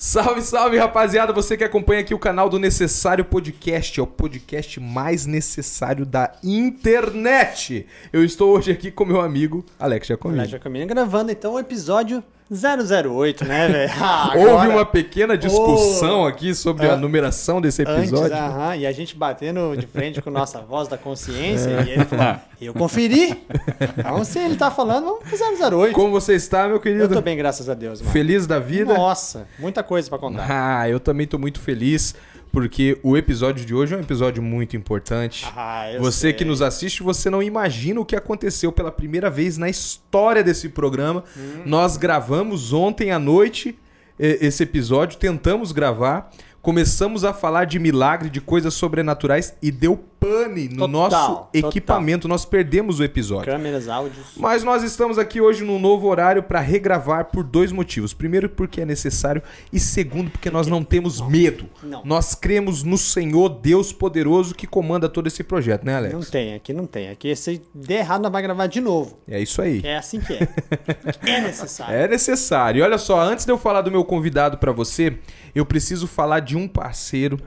Salve, salve, rapaziada! Você que acompanha aqui o canal do Necessário Podcast, é o podcast mais necessário da internet. Eu estou hoje aqui com meu amigo Alex Giacomini. Alex Giacomini gravando então o episódio 008, né, velho? Houve uma pequena discussão aqui sobre a numeração desse episódio. E a gente batendo de frente com nossa voz da consciência e ele falou, eu conferi. Então se ele tá falando, vamos pro 008. Como você está, meu querido? Eu tô bem, graças a Deus, mano. Feliz da vida? Nossa, muita coisa pra contar. Eu também tô muito feliz. Porque o episódio de hoje é um episódio muito importante. Você que nos assiste, você não imagina o que aconteceu pela primeira vez na história desse programa. Nós gravamos ontem à noite esse episódio, tentamos gravar, começamos a falar de milagre, de coisas sobrenaturais e deu pane no nosso equipamento. Nós perdemos o episódio. Câmeras, áudios. Mas nós estamos aqui hoje num novo horário para regravar por dois motivos. Primeiro, porque é necessário e segundo, porque nós não temos medo. Não. Nós cremos no Senhor Deus poderoso que comanda todo esse projeto, né, Alex? Não tem, aqui não tem. Aqui se der errado, nós vai gravar de novo. É isso aí. É assim que é. É necessário. É necessário. E olha só, antes de eu falar do meu convidado para você, eu preciso falar de um parceiro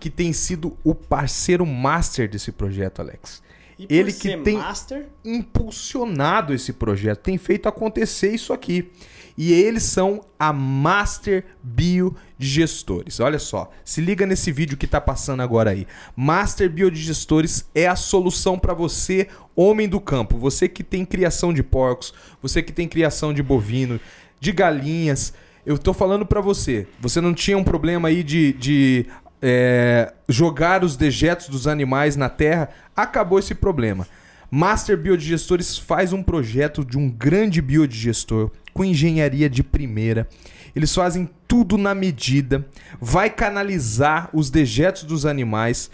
que tem sido o parceiro master desse projeto, Alex. Ele que tem impulsionado esse projeto, tem feito acontecer isso aqui. E eles são a Master Biodigestores. Olha só, se liga nesse vídeo que tá passando agora aí. Master Biodigestores é a solução para você, homem do campo. Você que tem criação de porcos, você que tem criação de bovino, de galinhas. Eu tô falando para você, você não tinha um problema aí de jogar os dejetos dos animais na terra, acabou esse problema. Master Biodigestores faz um projeto de um grande biodigestor com engenharia de primeira. Eles fazem tudo na medida, vai canalizar os dejetos dos animais,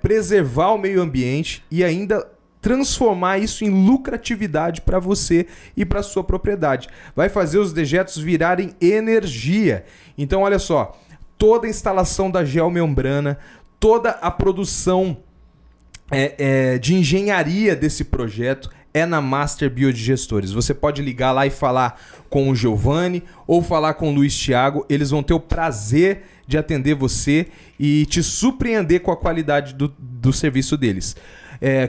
preservar o meio ambiente e ainda transformar isso em lucratividade para você e para sua propriedade. Vai fazer os dejetos virarem energia. Então, olha só, toda a instalação da geomembrana, toda a produção de engenharia desse projeto é na Master Biodigestores. Você pode ligar lá e falar com o Giovanni ou falar com o Luiz Thiago. Eles vão ter o prazer de atender você e te surpreender com a qualidade do serviço deles.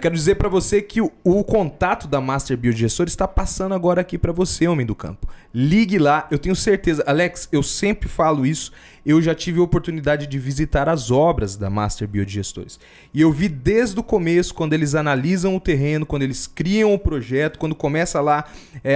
Quero dizer para você que o contato da Master Biodigestores está passando agora aqui para você, homem do campo. Ligue lá, eu tenho certeza. Alex, eu sempre falo isso. Eu já tive a oportunidade de visitar as obras da Master Biodigestores. E eu vi desde o começo, quando eles analisam o terreno, quando eles criam o projeto, quando começa lá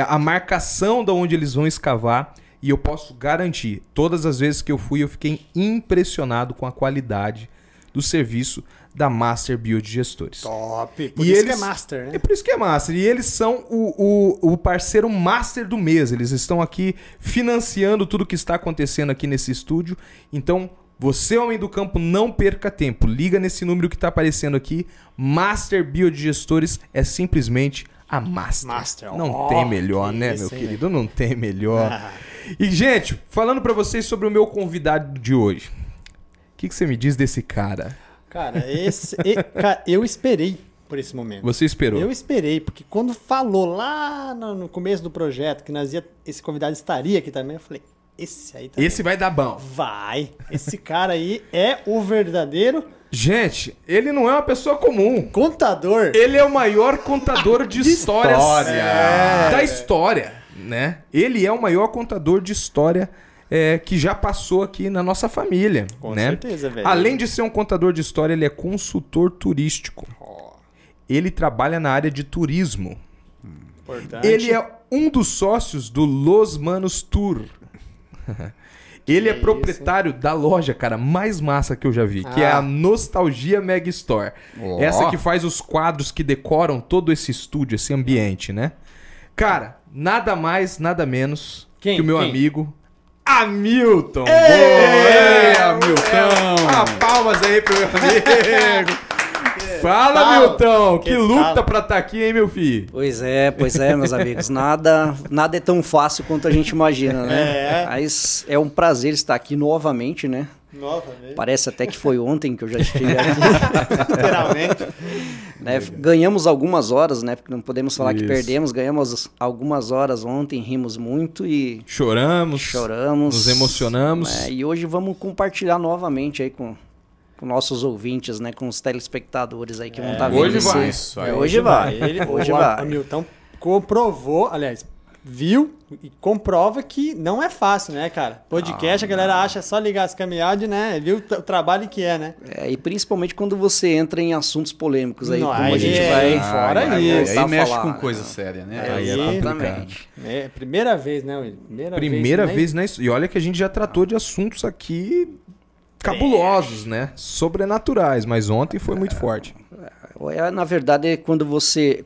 a marcação de onde eles vão escavar. E eu posso garantir, todas as vezes que eu fui, eu fiquei impressionado com a qualidade do serviço da Master Biodigestores. Top! Por isso que é Master, né? É por isso que é Master. E eles são o parceiro Master do mês. Eles estão aqui financiando tudo que está acontecendo aqui nesse estúdio. Então, você, homem do campo, não perca tempo. Liga nesse número que está aparecendo aqui. Master Biodigestores é simplesmente a Master. Não tem melhor, né, meu querido? Não tem melhor. E, gente, falando para vocês sobre o meu convidado de hoje. O que você me diz desse cara? Cara, eu esperei por esse momento. Você esperou? Eu esperei, porque quando falou lá no começo do projeto que esse convidado estaria aqui também, eu falei, esse aí também. Esse vai dar bom. Vai. Esse cara aí é o verdadeiro... Gente, ele não é uma pessoa comum. Contador. Ele é o maior contador de histórias da história, né? Ele é o maior contador de história que já passou aqui na nossa família. Com né? certeza, velho. Além de ser um contador de história, ele é consultor turístico. Ele trabalha na área de turismo. Importante. Ele é um dos sócios do Los Manos Tour. Ele é proprietário da loja, cara, mais massa que eu já vi, que é a Nostalgia Mega Store. Essa que faz os quadros que decoram todo esse estúdio, esse ambiente, né? Cara, nada mais, nada menos que o meu amigo Hamilton. Ei, Hamilton! Palmas aí pro meu amigo. Fala, Milton! Que luta pra estar aqui, hein, meu filho? Pois é, meus amigos. Nada é tão fácil quanto a gente imagina, né? Mas é um prazer estar aqui novamente, né? Novamente. Parece até que foi ontem que eu já estive aqui. Literalmente. Né? Ganhamos algumas horas, né? Porque não podemos falar que perdemos. Ganhamos algumas horas ontem, rimos muito e... Choramos. Nos emocionamos. E hoje vamos compartilhar novamente aí com nossos ouvintes, né? Com os telespectadores aí que vão estar vendo. Hoje vai. Hoje vai. Hoje vai. O Hamilton comprovou, aliás, viu e comprova que não é fácil, né, cara? Podcast, a galera acha só ligar as caminhadas, né? Viu o trabalho que é, né? E principalmente quando você entra em assuntos polêmicos aí, não, como aí a gente vai fora isso. Aí mexe com coisa séria, né? Aí é complicado. Primeira vez, né, Will? Primeira vez, né? E olha que a gente já tratou de assuntos aqui cabulosos, né? Sobrenaturais, mas ontem foi muito forte. Na verdade, quando você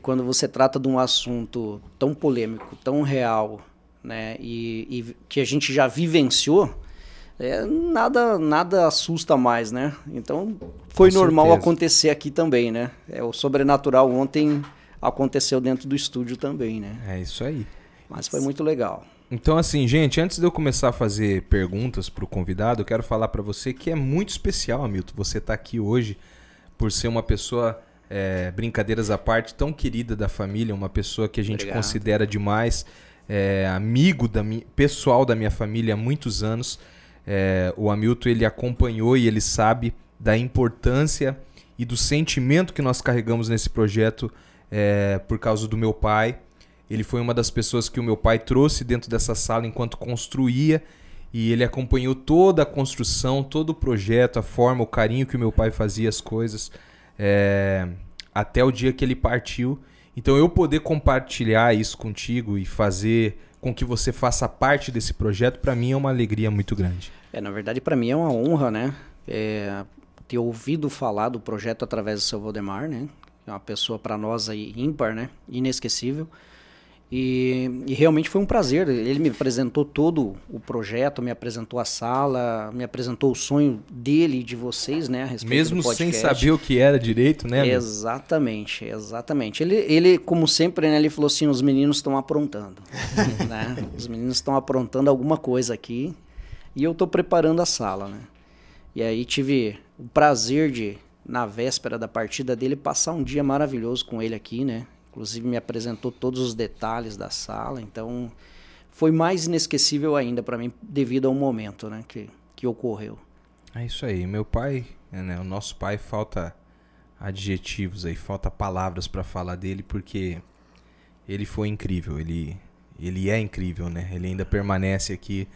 trata de um assunto tão polêmico, tão real, né, e que a gente já vivenciou, nada assusta mais, né? Então, foi normal acontecer aqui também, né? O sobrenatural ontem aconteceu dentro do estúdio também, né? É isso aí. Mas foi muito legal. Então, assim, gente, antes de eu começar a fazer perguntas para o convidado, eu quero falar para você que é muito especial, Hamilton, você tá aqui hoje por ser uma pessoa... brincadeiras à parte, tão querida da família, uma pessoa que a gente considera demais, amigo pessoal da minha família há muitos anos. O Hamilton, ele acompanhou e ele sabe da importância e do sentimento que nós carregamos nesse projeto por causa do meu pai. Ele foi uma das pessoas que o meu pai trouxe dentro dessa sala enquanto construía, e ele acompanhou toda a construção, todo o projeto, a forma, o carinho que o meu pai fazia as coisas. Até o dia que ele partiu. Então eu poder compartilhar isso contigo e fazer com que você faça parte desse projeto, para mim é uma alegria muito grande. Na verdade, para mim é uma honra, né? Ter ouvido falar do projeto através do seu Valdemar, né? É uma pessoa para nós aí ímpar, né? Inesquecível. E realmente foi um prazer. Ele me apresentou todo o projeto, me apresentou a sala, me apresentou o sonho dele e de vocês, né, a respeito mesmo do podcast. Sem saber o que era direito, né? Exatamente. Ele, como sempre, né, ele falou assim, os meninos estão aprontando. Né? Os meninos estão aprontando alguma coisa aqui e eu estou preparando a sala, né? E aí tive o prazer de, na véspera da partida dele, passar um dia maravilhoso com ele aqui, né? Inclusive me apresentou todos os detalhes da sala, então foi mais inesquecível ainda para mim devido ao momento, né, que ocorreu. É isso aí, meu pai, né, o nosso pai, falta adjetivos aí, falta palavras para falar dele, porque ele foi incrível, ele é incrível, né, ele ainda permanece aqui.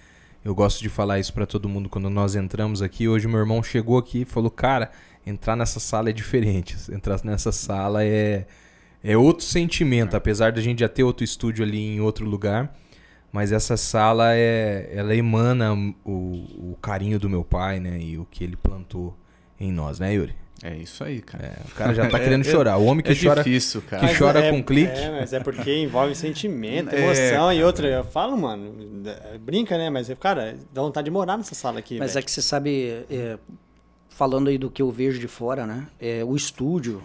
Eu gosto de falar isso para todo mundo quando nós entramos aqui. Hoje meu irmão chegou aqui e falou, cara, entrar nessa sala é diferente, entrar nessa sala é outro sentimento, apesar da gente já ter outro estúdio ali em outro lugar, mas essa sala ela emana o carinho do meu pai, né, e o que ele plantou em nós, né, Yuri? É isso aí, cara. O cara já tá querendo chorar. O homem que chora, difícil, cara. que chora com clique. Mas é porque envolve sentimento, emoção e outra. Eu falo, mano, brinca, né? Mas, cara, dá vontade de morar nessa sala aqui. Mas véio. É que você sabe, falando aí do que eu vejo de fora, né? O estúdio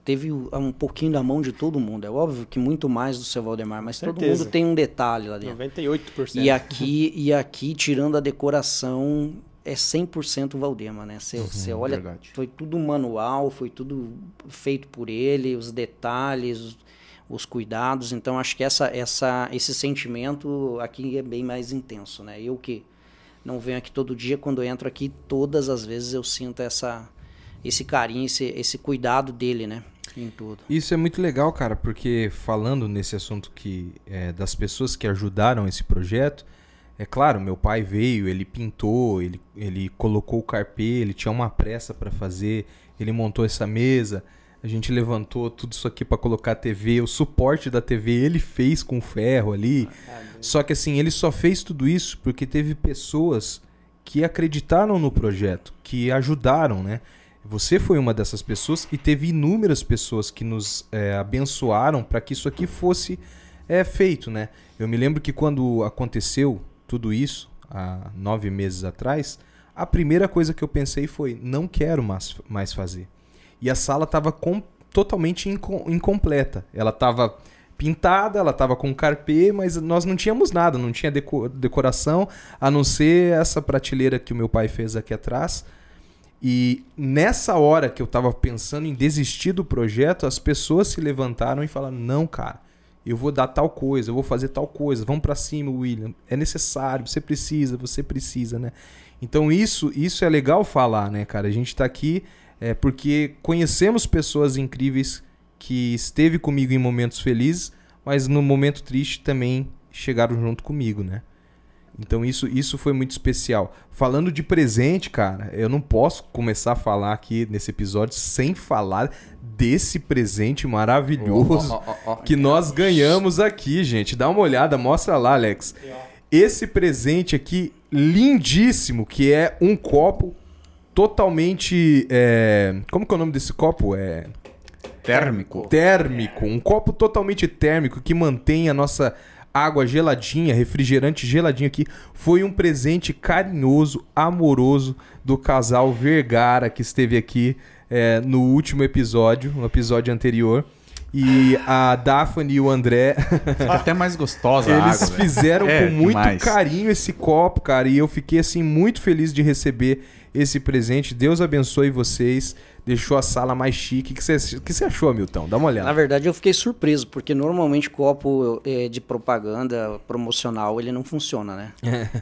teve um pouquinho da mão de todo mundo. É óbvio que muito mais do seu Valdemar, mas todo mundo tem um detalhe lá dentro. 98%. E aqui, tirando a decoração, é 100% Valdemar, né? Você olha, verdade. Foi tudo manual, foi tudo feito por ele, os detalhes, os cuidados. Então, acho que esse sentimento aqui é bem mais intenso, né? Eu que não venho aqui todo dia, quando eu entro aqui, todas as vezes eu sinto esse carinho, esse cuidado dele, né? Em tudo. Isso é muito legal, cara, porque falando nesse assunto das pessoas que ajudaram esse projeto, é claro, meu pai veio, ele pintou, ele colocou o carpê, ele tinha uma pressa para fazer, ele montou essa mesa, a gente levantou tudo isso aqui para colocar a TV, o suporte da TV ele fez com ferro ali, só que assim, ele só fez tudo isso porque teve pessoas que acreditaram no projeto, que ajudaram, né? Você foi uma dessas pessoas e teve inúmeras pessoas que nos abençoaram para que isso aqui fosse feito, né? Eu me lembro que quando aconteceu tudo isso, há 9 meses atrás, a primeira coisa que eu pensei foi, não quero mais fazer. E a sala estava totalmente incompleta. Ela estava pintada, ela estava com carpê, mas nós não tínhamos nada, não tinha decoração, a não ser essa prateleira que o meu pai fez aqui atrás. E nessa hora que eu tava pensando em desistir do projeto, as pessoas se levantaram e falaram, não, cara, eu vou dar tal coisa, eu vou fazer tal coisa, vamos pra cima, William, é necessário, você precisa, né? Então isso é legal falar, né, cara? A gente tá aqui porque conhecemos pessoas incríveis que esteve comigo em momentos felizes, mas no momento triste também chegaram junto comigo, né? Então isso foi muito especial. Falando de presente, cara, eu não posso começar a falar aqui nesse episódio sem falar desse presente maravilhoso que nós ganhamos aqui, gente. Dá uma olhada, mostra lá, Alex. Esse presente aqui, lindíssimo, que é um copo totalmente... Como que é o nome desse copo? Térmico. Térmico. Um copo totalmente térmico que mantém a nossa... água geladinha, refrigerante geladinho aqui. Foi um presente carinhoso, amoroso do casal Vergara que esteve aqui no último episódio, no episódio anterior. E a Daphne e o André... Tá até mais gostosa a Eles água, fizeram com muito demais. carinho esse copo, cara. E eu fiquei, assim, muito feliz de receber esse presente. Deus abençoe vocês. Deixou a sala mais chique. O que você achou, Milton? Dá uma olhada. Na verdade, eu fiquei surpreso, porque normalmente copo de propaganda promocional, ele não funciona, né?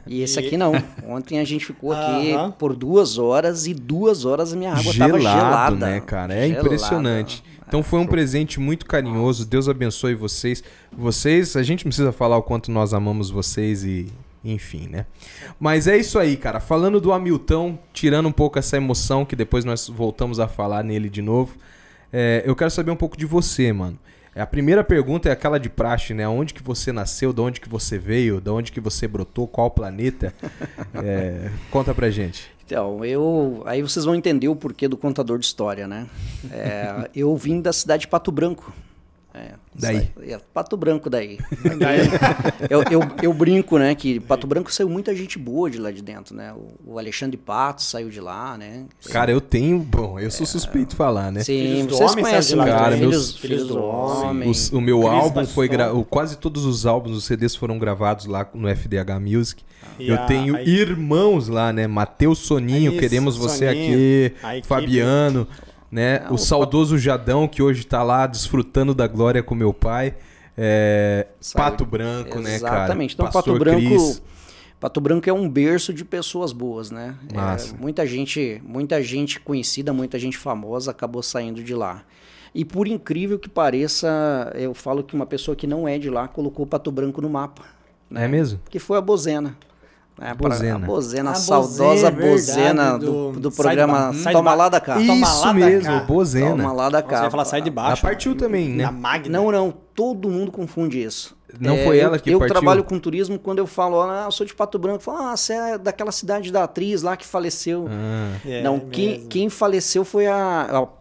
E esse aqui não. Ontem a gente ficou aqui por 2 horas e 2 horas a minha água estava gelada. Né, cara? É impressionante. Então foi um presente muito carinhoso. Deus abençoe vocês. A gente não precisa falar o quanto nós amamos vocês e... enfim, né? Mas é isso aí, cara. Falando do Hamilton, tirando um pouco essa emoção, que depois nós voltamos a falar nele de novo, eu quero saber um pouco de você, mano. A primeira pergunta é aquela de praxe, né? Onde que você nasceu, de onde que você veio, de onde que você brotou, qual planeta? Conta pra gente. Então, aí vocês vão entender o porquê do contador de história, né? Eu vim da cidade de Pato Branco. Daí? Pato Branco daí. Eu brinco, né, que Pato Branco saiu muita gente boa de lá de dentro, né? O Alexandre Pato saiu de lá, né? Cara, eu sou suspeito de falar, né? Sim, vocês conhecem lá, cara, Filhos do Homem. O meu álbum foi quase todos os álbuns, os CDs foram gravados lá no FDH Music. Eu tenho irmãos lá, né? Matheus Soninho, queremos você aqui, Fabiano, né? O saudoso Jadão, que hoje tá lá desfrutando da glória com meu pai. Pato Branco, né, cara? Exatamente. Então, Pato Branco é um berço de pessoas boas, né? Muita gente conhecida, muita gente famosa acabou saindo de lá. E por incrível que pareça, eu falo que uma pessoa que não é de lá colocou Pato Branco no mapa. Né? É mesmo? Que foi a Bozena. A Bozena, a saudosa Bozena do programa Toma Lá da Cá. Isso mesmo, Bozena. Toma Lá da Cá. Você ia falar Sai de Baixo. Ela partiu também, né? Na Magna. Não, todo mundo confunde isso. Não foi ela que partiu? Eu trabalho com turismo, quando eu falo, eu sou de Pato Branco, eu falo, você é daquela cidade da atriz lá que faleceu. Não, quem faleceu foi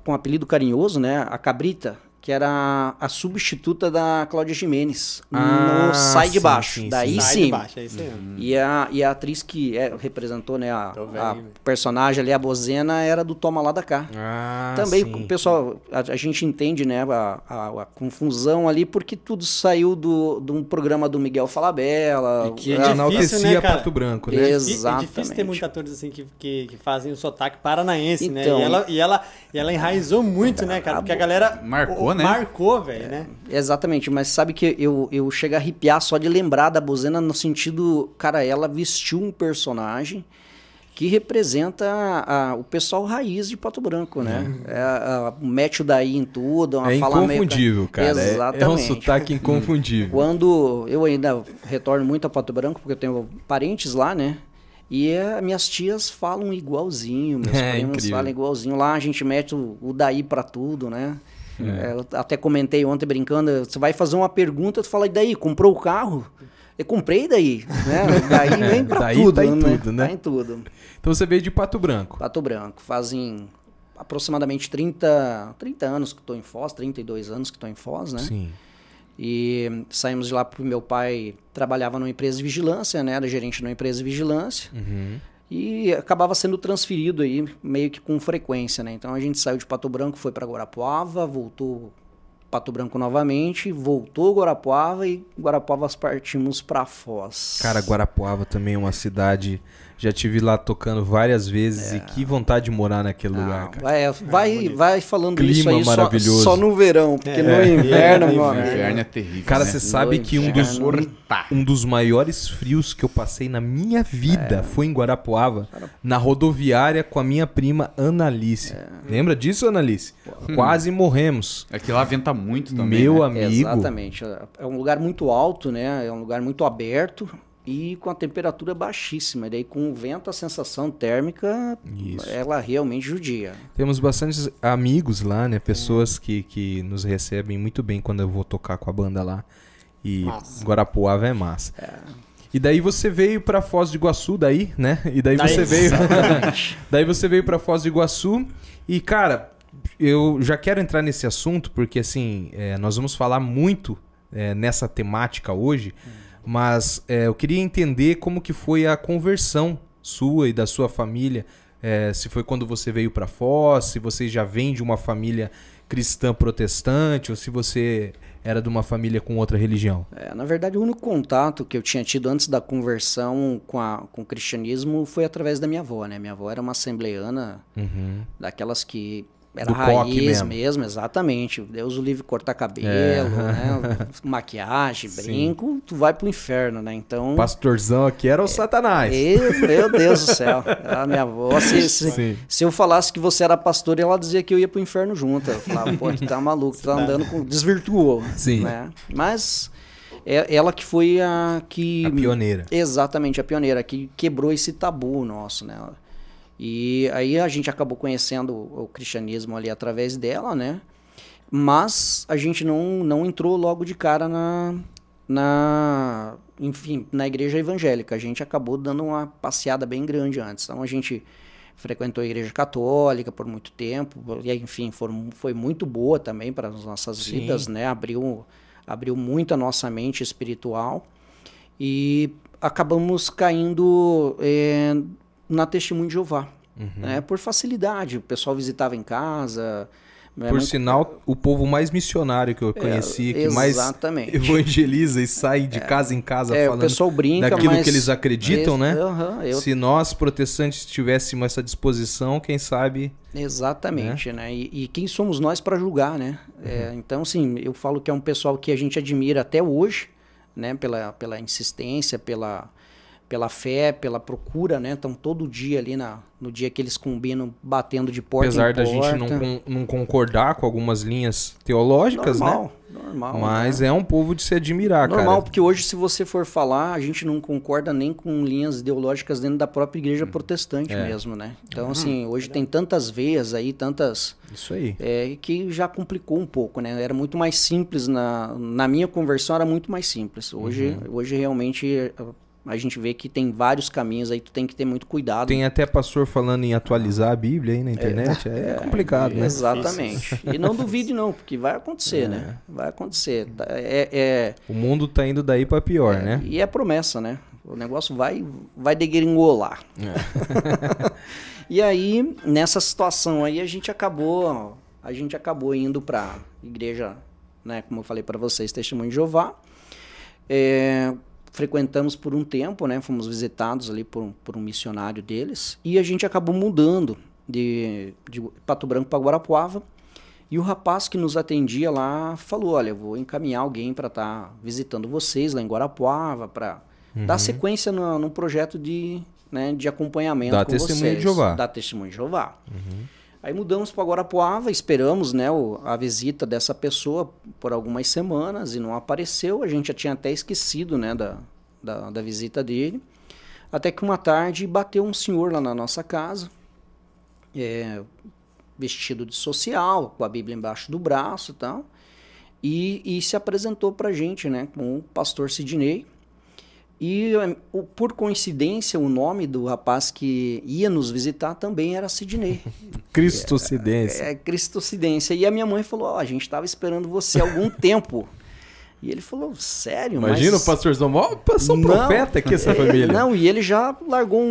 com um apelido carinhoso, né? A Cabrita, que era a substituta da Cláudia Gimenez no Sai de Baixo. Daí Sai sim. de Baixo, é isso mesmo. E a atriz que representou, né, a personagem ali, a Bozena, era do Toma Lá da Cá. Também, o pessoal, a gente entende, né, a confusão ali, porque tudo saiu de um programa do Miguel Falabella. Que é difícil, né, cara? Pato Branco, né? Exatamente. É difícil ter muitos atores assim que fazem o sotaque paranaense, então, né? E ela enraizou muito, né, cara? Porque a galera... Marcou, né? Marcou, velho, né? Exatamente, mas sabe que eu chego a arrepiar só de lembrar da Bozena no sentido, cara, ela vestiu um personagem que representa o pessoal raiz de Pato Branco, né? Mete o daí em tudo, uma fala meio... inconfundível, cara. Exatamente. É um sotaque inconfundível. Quando eu ainda retorno muito a Pato Branco, porque eu tenho parentes lá, né? E minhas tias falam igualzinho, meus primos falam igualzinho. Lá a gente mete o daí pra tudo, né? Eu até comentei ontem brincando, você vai fazer uma pergunta, tu fala, e daí, comprou o carro? Eu comprei daí, né? Daí vem pra daí tudo, tá em né? tudo, né? Tá em tudo. Então você veio de Pato Branco. Pato Branco, fazem aproximadamente 30 anos que estou em Foz, 32 anos que estou em Foz, né? Sim. E saímos de lá porque meu pai trabalhava numa empresa de vigilância, né? Era gerente numa empresa de vigilância. E acabava sendo transferido aí meio que com frequência, né? Então a gente saiu de Pato Branco, foi para Guarapuava, voltou Pato Branco novamente, voltou Guarapuava e Guarapuava partimos para Foz. Cara, Guarapuava também é uma cidade... Já tive lá tocando várias vezes e que vontade de morar naquele lugar, cara. Vai falando Clima isso aí maravilhoso. Só no verão, porque no inverno, meu O amigo. inverno é terrível. Cara, né? você sabe que um dos maiores frios que eu passei na minha vida foi em Guarapuava, na rodoviária com a minha prima Analice. Lembra disso, Analice? Quase morremos. É que lá venta muito também. Meu né? amigo. Exatamente. É um lugar muito alto, né? É um lugar muito aberto e com a temperatura baixíssima. E daí com o vento, a sensação térmica, ela realmente judia. Temos bastantes amigos lá, né? Pessoas que nos recebem muito bem quando eu vou tocar com a banda lá. E Guarapuava é massa. E daí você veio pra Foz do Iguaçu, daí, né? E daí você veio... daí você veio pra Foz do Iguaçu e, cara, eu já quero entrar nesse assunto porque, assim, nós vamos falar muito nessa temática hoje, mas eu queria entender como que foi a conversão sua e da sua família, se foi quando você veio pra Foz, se você já vem de uma família cristã protestante ou se você era de uma família com outra religião. Na verdade, o único contato que eu tinha tido antes da conversão com o cristianismo foi através da minha avó, né? Minha avó era uma assembleiana, daquelas que era Do coque raiz mesmo, exatamente. Deus o livre cortar cabelo, né? Maquiagem, brinco, tu vai pro inferno, né? Então... Pastorzão aqui era o Satanás. Meu Deus do céu. A minha avó, se eu falasse que você era pastor, ela dizia que eu ia pro inferno junto. Eu falava, pô, tu tá maluco, tu tá andando com... Desvirtuou. Sim. Né? Mas ela que foi a que... A pioneira. Exatamente, a pioneira, que quebrou esse tabu nosso, né? E aí a gente acabou conhecendo o cristianismo ali através dela, né? Mas a gente não entrou logo de cara na igreja evangélica. A gente acabou dando uma passeada bem grande antes. Então a gente frequentou a igreja católica por muito tempo. E enfim, foi muito boa também para as nossas vidas, né? Abriu muito a nossa mente espiritual. E acabamos caindo... na Testemunho de Jeová, né? Por facilidade, o pessoal visitava em casa. Por sinal, o povo mais missionário que eu conheci, que exatamente. mais evangeliza e sai de casa em casa falando o pessoal brinca, daquilo que eles acreditam, né? Se nós, protestantes, tivéssemos essa disposição, quem sabe... Exatamente, né? E quem somos nós para julgar, né? Então, assim, eu falo que é um pessoal que a gente admira até hoje, né? Pela insistência, pela fé, pela procura, né? Estão todo dia ali no dia que eles combinam, batendo de porta Apesar em porta. Apesar da gente não concordar com algumas linhas teológicas, né? Normal. Mas né? é um povo de se admirar, cara. Normal, porque hoje, se você for falar, a gente não concorda nem com linhas ideológicas dentro da própria igreja protestante mesmo, né? Então, assim, hoje tem tantas veias aí, tantas... Isso aí. Que já complicou um pouco, né? Era muito mais simples, na minha conversão era muito mais simples. Hoje realmente... A gente vê que tem vários caminhos aí, tu tem que ter muito cuidado. Tem até pastor falando em atualizar a Bíblia aí na internet, é complicado, né? Exatamente. E não duvide não, porque vai acontecer, né? Vai acontecer. O mundo tá indo daí para pior, né? E é promessa, né? O negócio vai degringolar. E aí, nessa situação aí, a gente acabou indo para igreja, né? Como eu falei para vocês, Testemunho de Jeová. Frequentamos por um tempo, né? Fomos visitados ali por um missionário deles. E a gente acabou mudando de Pato Branco para Guarapuava. E o rapaz que nos atendia lá falou, olha, eu vou encaminhar alguém para estar visitando vocês lá em Guarapuava, para dar sequência no projeto de acompanhamento com vocês. Da Testemunho de Jeová. Aí mudamos para Guarapuava, esperamos, né, a visita dessa pessoa por algumas semanas e não apareceu. A gente já tinha até esquecido, né, da visita dele. Até que uma tarde bateu um senhor lá na nossa casa, vestido de social, com a Bíblia embaixo do braço e tal, e se apresentou para a gente, né, com o pastor Sidney. E, por coincidência, o nome do rapaz que ia nos visitar também era Sidney. Cristocidência. Cristocidência. E a minha mãe falou, a gente estava esperando você há algum tempo. E ele falou, sério? Imagina o pastorzão, são profeta aqui essa família. Não, e ele já largou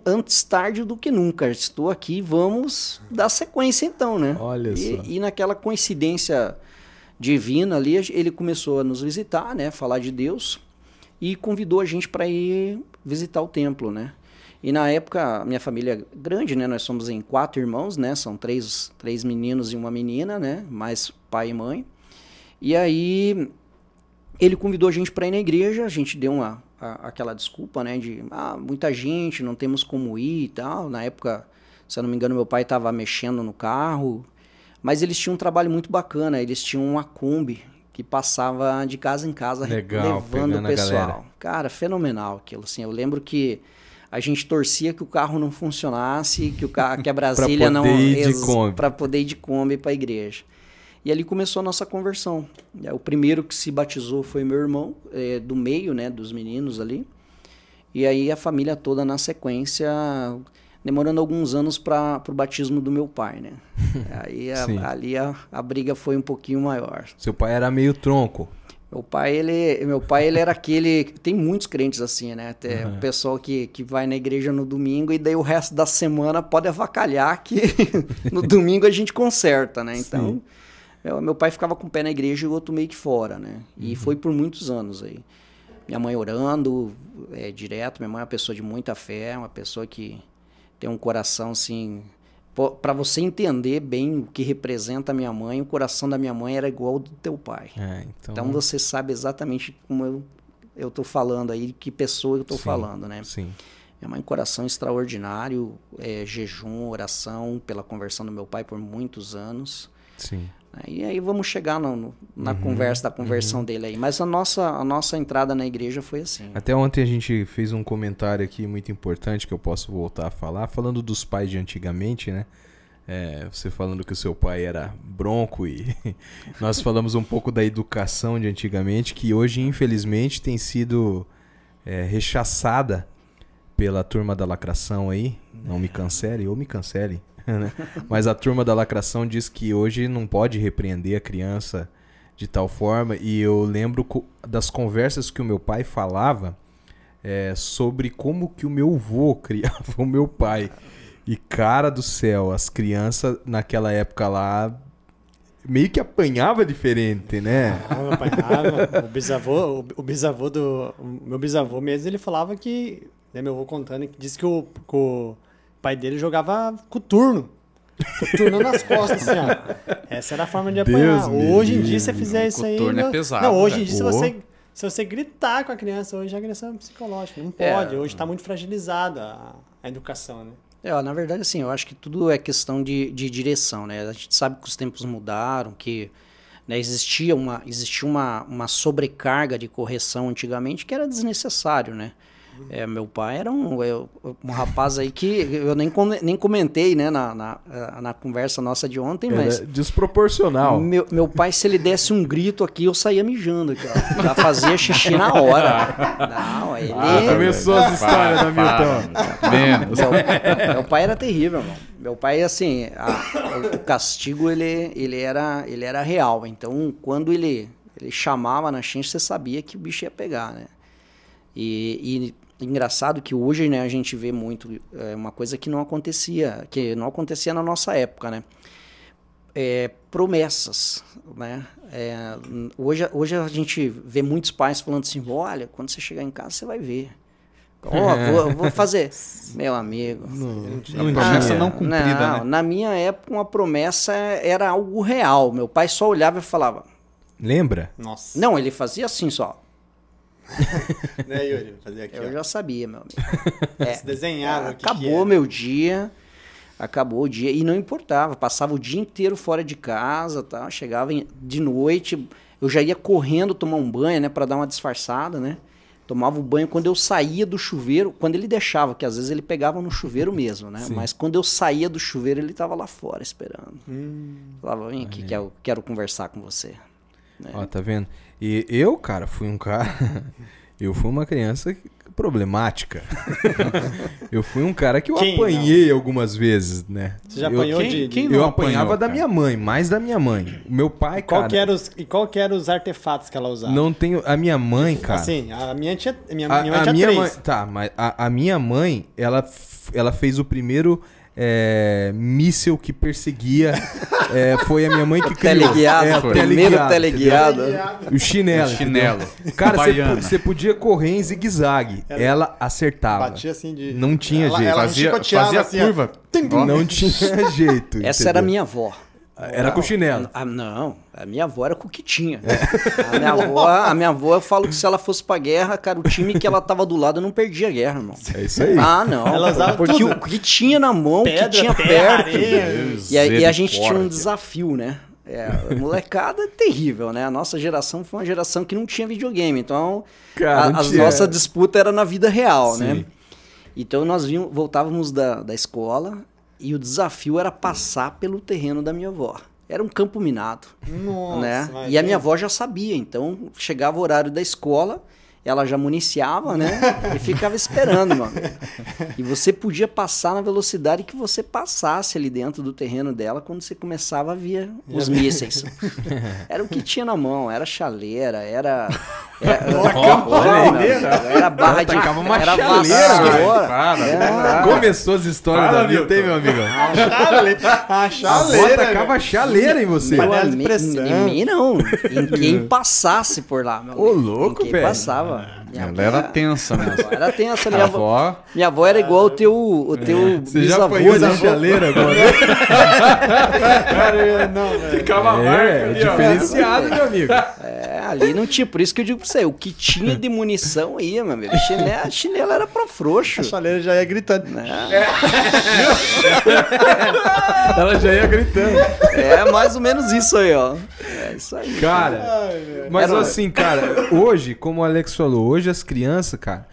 antes tarde do que nunca. Estou aqui, vamos dar sequência então, né? Olha só. E naquela coincidência divina ali, ele começou a nos visitar, né? Falar de Deus e convidou a gente para ir visitar o templo, né? E na época, minha família é grande, né? Nós somos em 4 irmãos, né? São 3 meninos e uma menina, né? Mais pai e mãe. E aí, ele convidou a gente para ir na igreja, a gente deu aquela desculpa, né? De, muita gente, não temos como ir e tal. Na época, se eu não me engano, meu pai estava mexendo no carro. Mas eles tinham um trabalho muito bacana, eles tinham uma Kombi que passava de casa em casa, levando o pessoal. Cara, fenomenal aquilo, assim. Eu lembro que a gente torcia que o carro não funcionasse, que a Brasília não... Para poder ir de Kombi para a igreja. E ali começou a nossa conversão. O primeiro que se batizou foi meu irmão, do meio, né, dos meninos ali. E aí a família toda na sequência, demorando alguns anos para o batismo do meu pai, né? Aí ali a briga foi um pouquinho maior. Seu pai era meio tronco. Meu pai, ele era aquele... Tem muitos crentes assim, né? Tem o pessoal que vai na igreja no domingo e daí o resto da semana pode avacalhar que no domingo a gente conserta, né? Então, meu pai ficava com o pé na igreja e o outro meio que fora, né? E foi por muitos anos aí. Minha mãe orando direto. Minha mãe é uma pessoa de muita fé, uma pessoa que tem um coração assim... Para você entender bem o que representa a minha mãe, o coração da minha mãe era igual ao do teu pai. Então você sabe exatamente como eu tô falando aí, que pessoa eu tô falando, né? Sim. Minha mãe, coração extraordinário, jejum, oração pela conversão do meu pai por muitos anos. Sim. E aí vamos chegar na conversa da conversão dele aí. Mas a nossa entrada na igreja foi assim. Até ontem a gente fez um comentário aqui muito importante que eu posso voltar a falar, falando dos pais de antigamente, né? Você falando que o seu pai era bronco e nós falamos um pouco da educação de antigamente, que hoje, infelizmente, tem sido rechaçada pela turma da lacração aí. Não me cancele ou me cancele. Né? Mas a turma da lacração diz que hoje não pode repreender a criança de tal forma, e eu lembro das conversas que o meu pai falava sobre como que o meu avô criava o meu pai. E cara do céu, as crianças naquela época lá meio que apanhava diferente, né? Apanhava. O bisavô do meu bisavô mesmo, ele falava que, né, meu avô contando, que disse que o pai dele jogava coturno nas costas, assim, ó. Essa era a forma de apanhar. Hoje em dia, se você fizer isso aí... Coturno é pesado. Não, hoje em dia, se você gritar com a criança, hoje é agressão psicológica. Não pode. Hoje está muito fragilizada a educação, né? Na verdade, assim, eu acho que tudo é questão de direção, né? A gente sabe que os tempos mudaram, que, né, existia uma sobrecarga de correção antigamente que era desnecessário, né? Meu pai era um rapaz aí que eu nem comentei, né, na conversa nossa de ontem, mas... desproporcional. Meu pai, se ele desse um grito aqui, eu saía mijando aqui, ó. Já fazia xixi na hora. Não, ele... começou as histórias da Milton. Meu pai era terrível, irmão. Meu pai, assim, o castigo, ele era real. Então, quando ele chamava na gente, você sabia que o bicho ia pegar, né? E engraçado que hoje, né, a gente vê muito uma coisa que não acontecia na nossa época, né? Promessas, né? Hoje a gente vê muitos pais falando assim, olha, quando você chegar em casa você vai ver. Vou fazer. Meu amigo. Não promessa não cumprida, né? Na minha época, uma promessa era algo real. Meu pai só olhava e falava. Lembra? Nossa. Não, ele fazia assim só. Né, Yuri? Fazer aqui, eu já sabia, meu amigo. Se desenhava. Acabou meu dia. Acabou o dia. E não importava. Passava o dia inteiro fora de casa, tá? Chegava de noite. Eu já ia correndo tomar um banho, né? Pra dar uma disfarçada, né? Tomava o banho quando eu saía do chuveiro. Quando ele deixava, que às vezes ele pegava no chuveiro mesmo, né? Sim. Mas quando eu saía do chuveiro, ele tava lá fora esperando. Falava, vem aqui que eu quero conversar com você. Né? Ó, tá vendo? E eu, cara, fui um cara... Eu fui uma criança problemática. Eu fui um cara que eu apanhei algumas vezes, né? Você já apanhou quem eu apanhava da minha mãe, mais da minha mãe. O meu pai, cara... Qual que eram os artefatos que ela usava? Não tenho... A minha mãe, cara... Assim, a minha mãe tinha três. Tá, mas a minha mãe, ela fez o primeiro míssel que perseguia. Foi a minha mãe que criou. Teleguiado, primeiro teleguiado. O chinelo. Cara, você podia correr em zigue-zague. Ela acertava. Batia assim de... Não tinha jeito. Fazia assim, curva. Não tinha jeito. Essa era a minha avó. Era com chinelo. Não, a minha avó era com o que tinha. A minha avó, eu falo que se ela fosse pra guerra, cara, o time que ela tava do lado não perdia a guerra, irmão. É isso aí. Não. Ela usava porque tudo. o que tinha na mão, o que tinha perto. E a gente tinha um desafio, né? A molecada é terrível, né? A nossa geração foi uma geração que não tinha videogame. Então, as nossas disputas eram na vida real, né? Então, nós voltávamos da escola... E o desafio era passar pelo terreno da minha avó. Era um campo minado. Nossa, né? E a minha avó já sabia. Então, chegava o horário da escola, ela já municiava, né? E ficava esperando, mano. E você podia passar na velocidade que você passasse ali dentro do terreno dela quando você começava a ver os mísseis. Era o que tinha na mão. Era chaleira, era barra de... Era vassoura. Começou as histórias da vida, tem, meu amigo? A chaleira. Tacava chaleira em você. Em mim, não. Em quem passasse por lá. Ô, louco, velho. Quem passava. Ela era tensa, né? Era tensa. Minha avó era igual o teu Você bisavô. Já foi da chaleira agora? Cara, não, velho. Ficava a marca ali, diferenciado, meu amigo. Ali não tinha. Por isso que eu digo pra você, o que tinha de munição ia, meu amigo. A chinela era pra frouxo. A chaleira já ia gritando. Ela já ia gritando. É mais ou menos isso aí, ó. É isso aí. Cara, mas assim, cara, hoje, como o Alex falou, hoje as crianças, cara...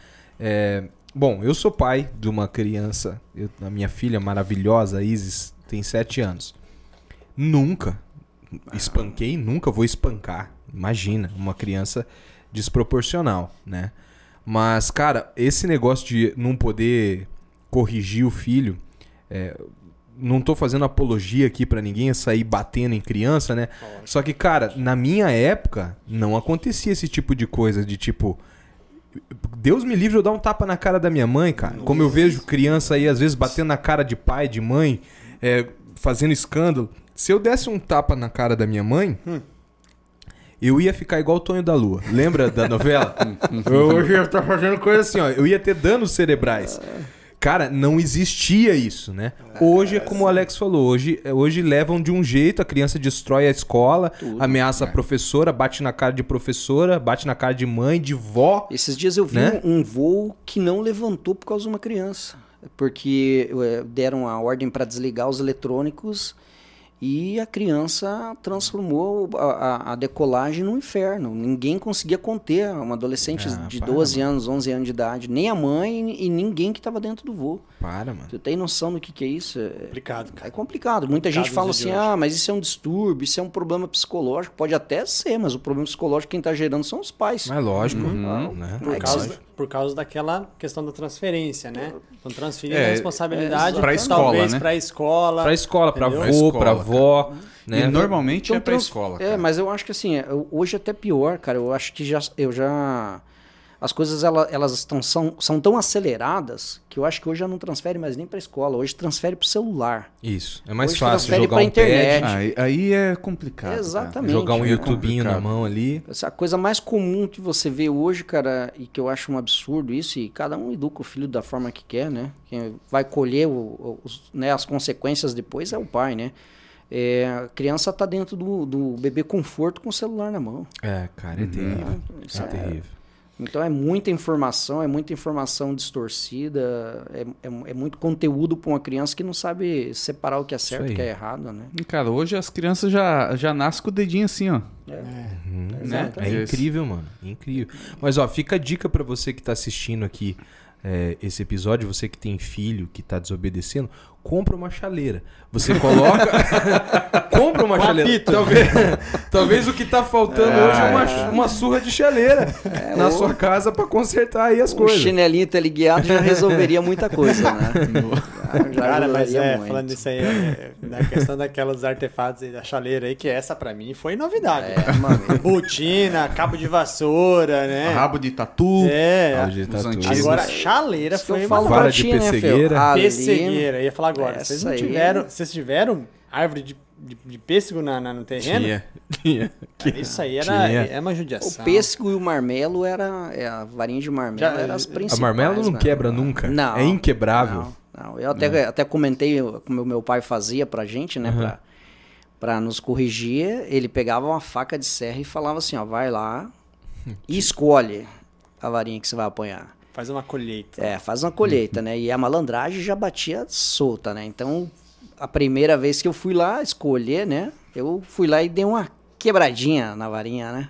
Bom, eu sou pai de uma criança, a minha filha maravilhosa, Isis, tem 7 anos. Nunca espanquei, nunca vou espancar. Imagina, uma criança desproporcional, né? Mas, cara, esse negócio de não poder corrigir o filho... Não tô fazendo apologia aqui pra ninguém sair batendo em criança, né? Só que, cara, na minha época, não acontecia esse tipo de coisa, de tipo... Deus me livre eu dar um tapa na cara da minha mãe, cara. Como eu vejo criança aí, às vezes, batendo na cara de pai, de mãe, fazendo escândalo. Se eu desse um tapa na cara da minha mãe... Eu ia ficar igual o Tonho da Lua. Lembra da novela? Hoje eu tô fazendo coisa assim, ó. Eu ia ter danos cerebrais. Cara, não existia isso, né? Hoje é como o Alex falou, hoje levam de um jeito, a criança destrói a escola, ameaça a professora, bate na cara de professora, bate na cara de mãe, de vó. Esses dias eu vi um voo que não levantou por causa de uma criança, porque deram a ordem para desligar os eletrônicos e a criança transformou a decolagem no inferno. Ninguém conseguia conter uma adolescente de 12 anos, 11 anos de idade. Nem a mãe e ninguém que estava dentro do voo. Mano. Tu tem noção do que é isso? Complicado, cara. É complicado. Muita gente fala assim, mas isso é um distúrbio, isso é um problema psicológico. Pode até ser, mas o problema psicológico quem está gerando são os pais. Mas lógico. Né? Por causa daquela questão da transferência, né? Então transferir a responsabilidade pra escola, talvez né? pra escola. Pra escola, pra avô, pra avó. Né? E normalmente então, pra escola. Cara. Mas eu acho que assim, hoje é até pior, cara. Eu acho que as coisas elas são tão aceleradas que eu acho que hoje já não transfere mais nem para a escola. Hoje transfere para o celular. Isso. É mais hoje fácil jogar pra internet. pad. Aí é complicado. Exatamente. Cara. Jogar um YouTubinho na mão ali. Essa coisa mais comum que você vê hoje, cara, e que eu acho um absurdo isso, e cada um educa o filho da forma que quer, né? Quem vai colher as consequências depois é o pai, né? A criança tá dentro do bebê conforto com o celular na mão. Cara, é terrível. É terrível. Então é muita informação distorcida, é muito conteúdo para uma criança que não sabe separar o que é certo e o que é errado, né? Cara, hoje as crianças já nascem com o dedinho assim, ó. Né? É incrível, mano. Incrível. Mas, ó, fica a dica para você que tá assistindo aqui esse episódio, você que tem filho, que tá desobedecendo, compra uma chaleira. Você coloca... compra uma chaleira. Talvez o que tá faltando hoje é uma surra de chaleira na sua casa para consertar aí as coisas. O chinelinho teleguiado já resolveria muita coisa, né? Cara, mas falando disso aí, na questão daquelas artefatos aí da chaleira aí, que essa pra mim foi novidade. Mano. Botina, cabo de vassoura, né? Rabo de tatu. Rabo de tatu. Agora, chaleira foi uma vara de pessegueira. Pessegueira, ia falar agora. Vocês tiveram árvore de pêssego no terreno? Tinha. Isso aí era uma judiação. O pêssego e o marmelo a varinha de marmelo era as principais. A marmelo não quebra nunca. Não. É inquebrável. Não. Eu até comentei como o meu pai fazia pra gente, né? Pra nos corrigir. Ele pegava uma faca de serra e falava assim, ó, vai lá e escolhe a varinha que você vai apanhar. Faz uma colheita. Faz uma colheita, né? E a malandragem já batia solta, né? Então, a primeira vez que eu fui lá escolher, né? Eu fui lá e dei uma quebradinha na varinha, né?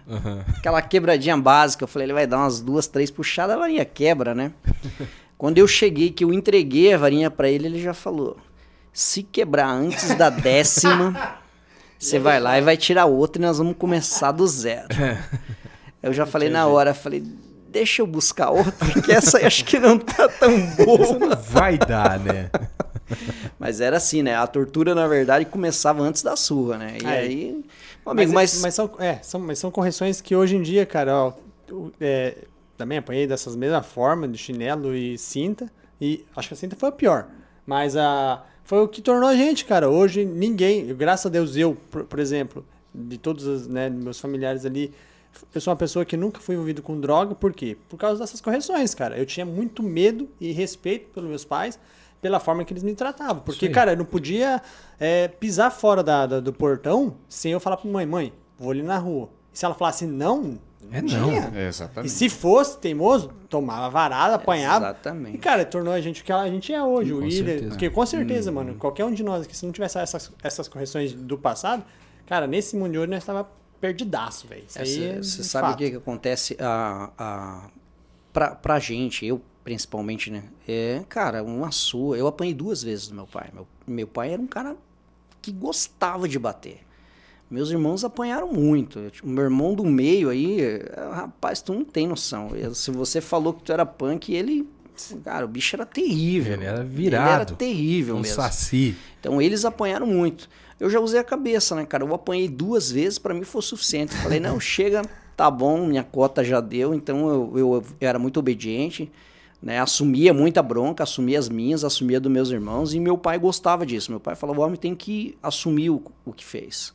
Aquela quebradinha básica. Eu falei, ele vai dar umas 2, 3 puxadas, a varinha quebra, né? Quando eu cheguei, que eu entreguei a varinha pra ele, ele já falou, se quebrar antes da 10ª, você vai lá e vai tirar outra e nós vamos começar do zero. Eu já falei na hora, deixa eu buscar outra, que essa aí acho que não tá tão boa. Vai dar, né? Mas era assim, né? A tortura, na verdade, começava antes da surra, né? E aí... Amigo, mas são correções que hoje em dia, cara, ó, também apanhei dessas mesmas formas, de chinelo e cinta, e acho que a cinta foi a pior. Mas foi o que tornou a gente, cara. Hoje ninguém, graças a Deus, por exemplo, de todos os meus familiares ali, eu sou uma pessoa que nunca fui envolvido com droga, por quê? Por causa dessas correções, cara. Eu tinha muito medo e respeito pelos meus pais, pela forma que eles me tratavam. Porque, cara, eu não podia pisar fora do portão sem eu falar pra mãe, vou ali na rua. E se ela falasse não tinha. Exatamente. E se fosse teimoso, tomava varada, apanhava. Exatamente. E, cara, tornou a gente o que a gente é hoje, o líder. Porque, com certeza, Uhum. mano, qualquer um de nós que se não tivesse essas correções do passado, cara, nesse mundo de hoje nós estava perdidaço, velho. Você sabe o que acontece pra gente, eu principalmente, né? Cara, uma surra. Eu apanhei 2 vezes do meu pai. Meu pai era um cara que gostava de bater. Meus irmãos apanharam muito. O meu irmão do meio aí, rapaz, tu não tem noção. Se você falou que tu era punk, cara, o bicho era terrível. Ele era virado. Ele era terrível mesmo. Saci. Então eles apanharam muito. Eu já usei a cabeça, né, cara? Eu apanhei 2 vezes, pra mim foi o suficiente. Falei, não, chega, tá bom, minha cota já deu. Então eu era muito obediente, né? Assumia muita bronca, assumia as minhas, assumia dos meus irmãos. E meu pai gostava disso. Meu pai falava, o homem tem que assumir o que fez.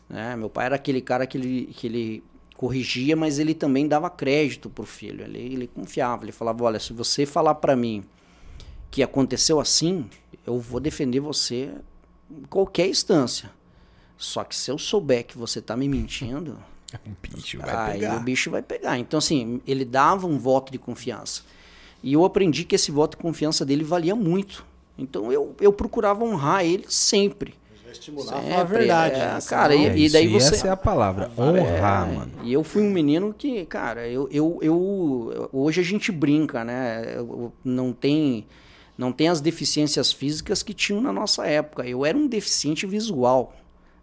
Né? Meu pai era aquele cara que ele corrigia, mas ele também dava crédito pro filho. Ele confiava, ele falava, olha, se você falar pra mim que aconteceu assim, eu vou defender você em qualquer instância. Só que se eu souber que você tá me mentindo, o bicho vai pegar. Então, assim, ele dava um voto de confiança. E eu aprendi que esse voto de confiança dele valia muito. Então, eu procurava honrar ele sempre. Estimular a verdade. Cara, e daí você... Essa é a palavra, honrar, mano. E eu fui um menino que, cara, hoje a gente brinca, né? Não tem as deficiências físicas que tinham na nossa época. Eu era um deficiente visual.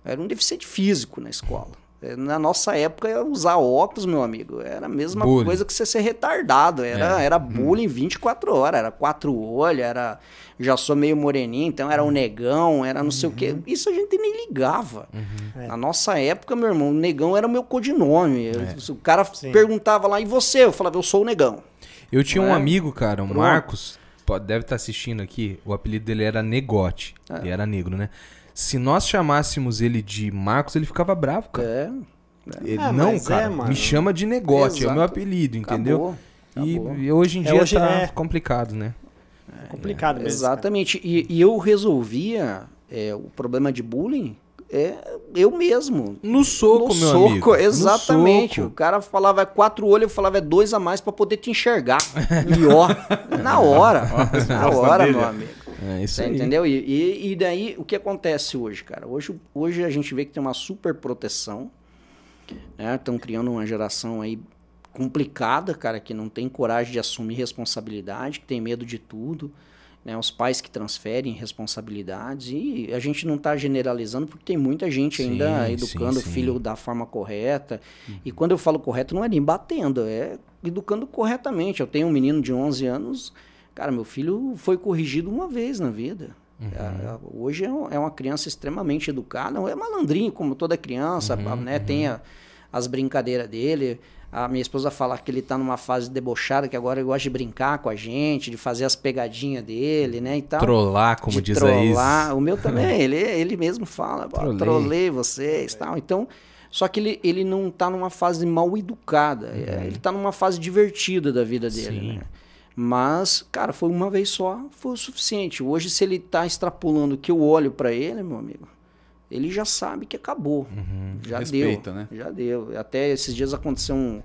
Eu era um deficiente físico na escola. Na nossa época, usar óculos, meu amigo, era a mesma coisa que você ser retardado. Era bullying 24 horas, era 4 olhos, já sou meio moreninho, então era um negão, era não sei o quê. Isso a gente nem ligava. Na nossa época, meu irmão, o negão era o meu codinome. O cara perguntava lá, e você? Eu falava, eu sou o negão. Eu tinha um amigo, cara, o Marcos, deve estar assistindo aqui, o apelido dele era Negote, ele era negro, né? Se nós chamássemos ele de Marcos, ele ficava bravo, cara. Não, cara, me chama de Negote, é o meu apelido, entendeu? Acabou. E hoje em dia tá complicado, né? Complicado mesmo. Exatamente. E eu resolvia o problema de bullying eu mesmo. No soco, meu amigo. Exatamente. O cara falava 4 olhos, eu falava 2 a mais pra poder te enxergar. E ó, na hora. Na hora, meu amigo. Isso aí. Entendeu? E daí, o que acontece hoje, cara? Hoje a gente vê que tem uma super proteção, né? Estão criando uma geração aí complicada, cara, que não tem coragem de assumir responsabilidade, que tem medo de tudo, né? Os pais que transferem responsabilidades, e a gente não está generalizando porque tem muita gente ainda educando o filho da forma correta. E quando eu falo correto, não é nem batendo, é educando corretamente. Eu tenho um menino de 11 anos... Cara, meu filho foi corrigido uma vez na vida. Hoje é uma criança extremamente educada, é malandrinho como toda criança, né? Tem as brincadeiras dele. A minha esposa fala que ele tá numa fase debochada, que agora ele gosta de brincar com a gente, de fazer as pegadinhas dele, né, e tal. Trollar, como diz a Isa. O meu também, ele mesmo fala, trolei vocês, tal. Então, só que ele não tá numa fase mal educada, ele tá numa fase divertida da vida dele, né? Mas, cara, foi uma vez só, foi o suficiente. Hoje, se ele tá extrapolando o que eu olho para ele, meu amigo, ele já sabe que acabou. Já Respeita, deu, né? Já deu. Até esses dias aconteceu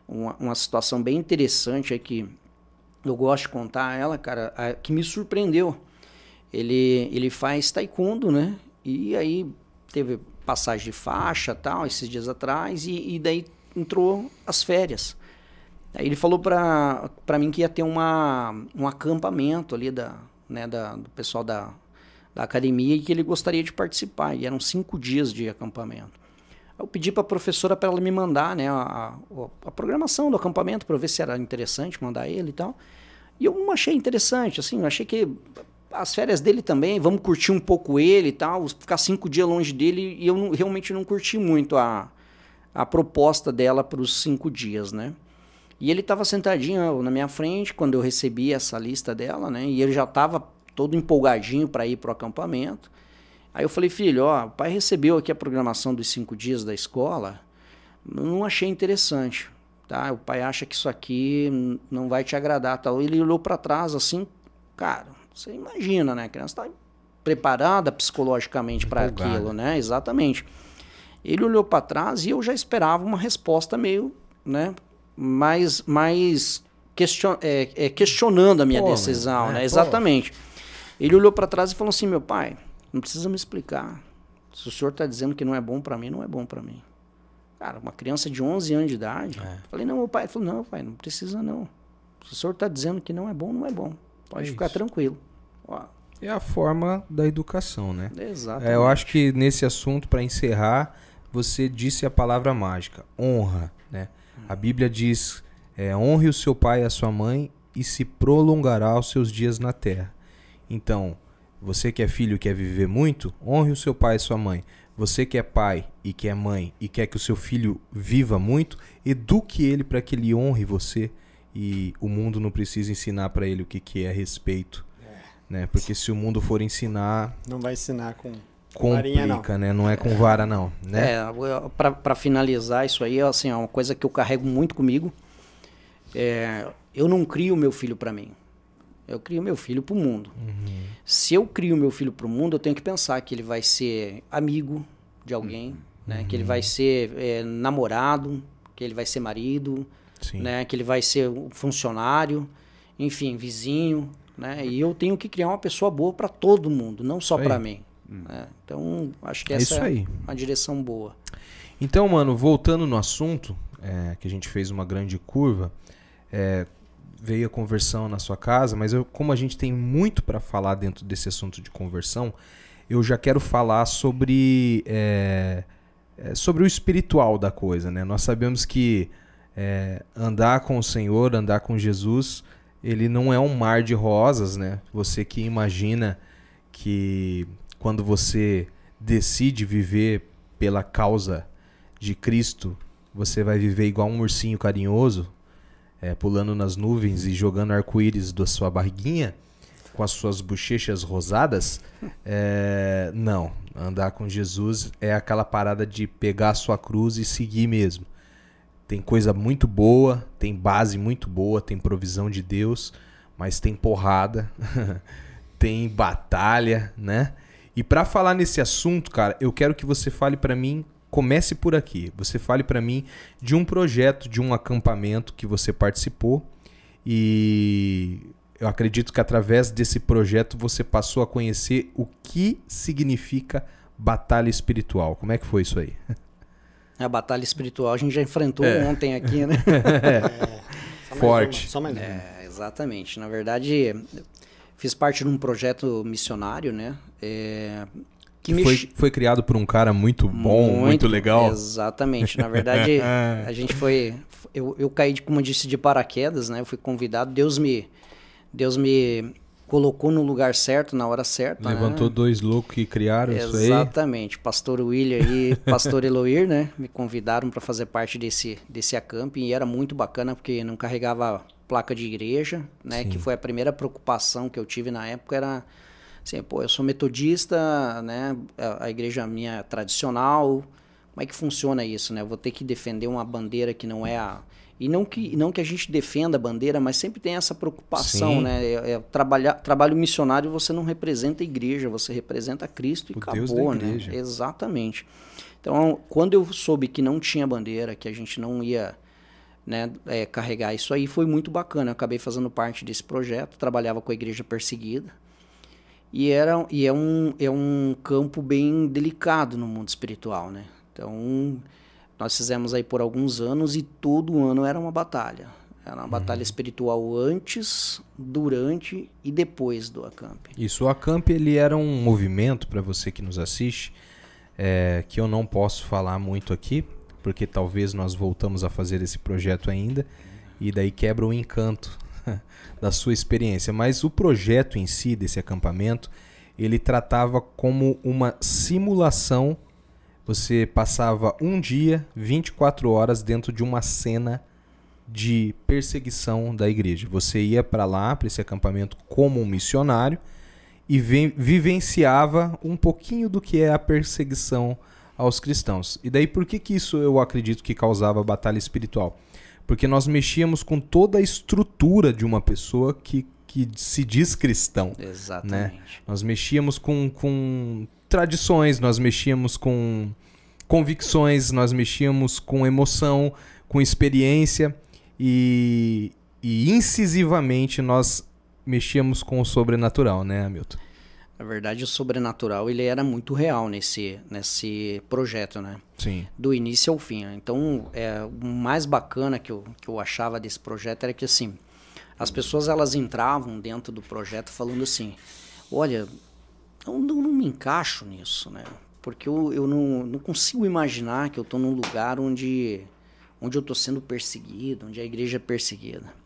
uma situação bem interessante aí que eu gosto de contar ela, cara, que me surpreendeu. Ele faz taekwondo, né? E aí teve passagem de faixa tal, esses dias atrás, e daí entrou as férias. Aí ele falou pra mim que ia ter um acampamento ali do pessoal da academia e que ele gostaria de participar. E eram 5 dias de acampamento. Eu pedi para a professora para ela me mandar, né, a programação do acampamento para ver se era interessante mandar ele e tal. E eu não achei interessante, assim, eu achei que as férias dele também, vamos curtir um pouco ele e tal, ficar 5 dias longe dele, e eu realmente não curti muito a proposta dela para os 5 dias, né. E ele estava sentadinho na minha frente quando eu recebi essa lista dela, né, e ele já estava todo empolgadinho para ir para o acampamento. Aí eu falei, filho, o pai recebeu aqui a programação dos 5 dias da escola, não achei interessante, tá? O pai acha que isso aqui não vai te agradar, tal. Ele olhou para trás assim, cara, você imagina, né? A criança está preparada psicologicamente para aquilo, né? Exatamente. Ele olhou para trás e eu já esperava uma resposta meio, né? Mais questionando a minha decisão, né? Exatamente. Ele olhou para trás e falou assim, meu pai, não precisa me explicar. Se o senhor está dizendo que não é bom para mim, não é bom para mim. Cara, uma criança de 11 anos de idade. Falei, não, meu pai. Ele falou, não, pai, não precisa não. Se o senhor está dizendo que não é bom, não é bom. Pode ficar tranquilo. É a forma da educação, né? Exatamente. Eu acho que nesse assunto, para encerrar, você disse a palavra mágica, honra, né? A Bíblia diz, honre o seu pai e a sua mãe e se prolongará os seus dias na terra. Então, você que é filho e quer viver muito, honre o seu pai e sua mãe. Você que é pai e que é mãe e quer que o seu filho viva muito, eduque ele para que ele honre você, e o mundo não precisa ensinar para ele o que é respeito, né? Porque se o mundo for ensinar... Não vai ensinar com complica, varinha, né? Não é com vara, não, né? Para finalizar isso aí, assim, é uma coisa que eu carrego muito comigo. Eu não crio meu filho para mim. Eu crio meu filho para o mundo. Se eu crio meu filho para o mundo, eu tenho que pensar que ele vai ser amigo de alguém, né? Que ele vai ser namorado, que ele vai ser marido, né? Que ele vai ser funcionário, enfim, vizinho, né? E eu tenho que criar uma pessoa boa para todo mundo, não só para mim. Né? Então, acho que essa é uma direção boa. Então, mano, voltando no assunto, que a gente fez uma grande curva, veio a conversão na sua casa, mas como a gente tem muito para falar dentro desse assunto de conversão, eu já quero falar sobre o espiritual da coisa, né? Nós sabemos que andar com o Senhor, andar com Jesus, ele não é um mar de rosas, né? Você que imagina que quando você decide viver pela causa de Cristo, você vai viver igual um ursinho carinhoso, pulando nas nuvens e jogando arco-íris da sua barriguinha, com as suas bochechas rosadas. Não, andar com Jesus é aquela parada de pegar a sua cruz e seguir mesmo. Tem coisa muito boa, tem base muito boa, tem provisão de Deus, mas tem porrada, tem batalha, né? E para falar nesse assunto, cara, eu quero que você fale para mim. Comece por aqui. Você fale para mim de um projeto, de um acampamento que você participou, e eu acredito que através desse projeto você passou a conhecer o que significa batalha espiritual. Como é que foi isso aí? A batalha espiritual a gente já enfrentou ontem aqui, né? Forte. Só mais exatamente. Na verdade, fiz parte de um projeto missionário, né? Foi criado por um cara muito bom, muito legal. Exatamente. Na verdade, a gente foi... Eu caí, como eu disse, de paraquedas, né? Eu fui convidado. Deus me Deus me colocou no lugar certo, na hora certa. Levantou 2 loucos que criaram isso aí. Exatamente. Pastor William e Pastor Eloir, né? Me convidaram para fazer parte desse acamp e era muito bacana porque não carregava placa de igreja, né? Sim. Que foi a primeira preocupação que eu tive na época, era assim, pô, eu sou metodista, né? A igreja minha é tradicional. Como é que funciona isso, né? Eu vou ter que defender uma bandeira que não é a... E não que a gente defenda a bandeira, mas sempre tem essa preocupação, sim, né? Trabalho missionário, você não representa a igreja, você representa Cristo e o acabou, Deus da igreja. Né? Exatamente. Então, quando eu soube que não tinha bandeira, que a gente não ia, né, carregar isso aí, foi muito bacana. Eu acabei fazendo parte desse projeto, trabalhava com a igreja perseguida. E é um campo bem delicado no mundo espiritual, né? Então... Nós fizemos aí por alguns anos e todo ano era uma batalha. Era uma batalha espiritual antes, durante e depois do acamp. Isso, o acamp ele era um movimento, para você que nos assiste, que eu não posso falar muito aqui, porque talvez nós voltamos a fazer esse projeto ainda, e daí quebra o encanto da sua experiência. Mas o projeto em si, desse acampamento, ele tratava como uma simulação. Você passava um dia, 24 horas dentro de uma cena de perseguição da igreja. Você ia para lá, para esse acampamento, como um missionário e vivenciava um pouquinho do que é a perseguição aos cristãos. E daí por que isso eu acredito que causava batalha espiritual? Porque nós mexíamos com toda a estrutura de uma pessoa que se diz cristão. Exatamente. Né? Nós mexíamos com tradições, nós mexíamos com convicções, nós mexíamos com emoção, com experiência e incisivamente nós mexíamos com o sobrenatural, né, Hamilton? Na verdade, o sobrenatural ele era muito real nesse projeto, né? Sim. Do início ao fim. Então, o mais bacana que eu achava desse projeto era que, assim, as pessoas elas entravam dentro do projeto falando assim, olha, eu não me encaixo nisso, né? Porque eu não consigo imaginar que eu estou num lugar onde eu estou sendo perseguido, onde a igreja é perseguida.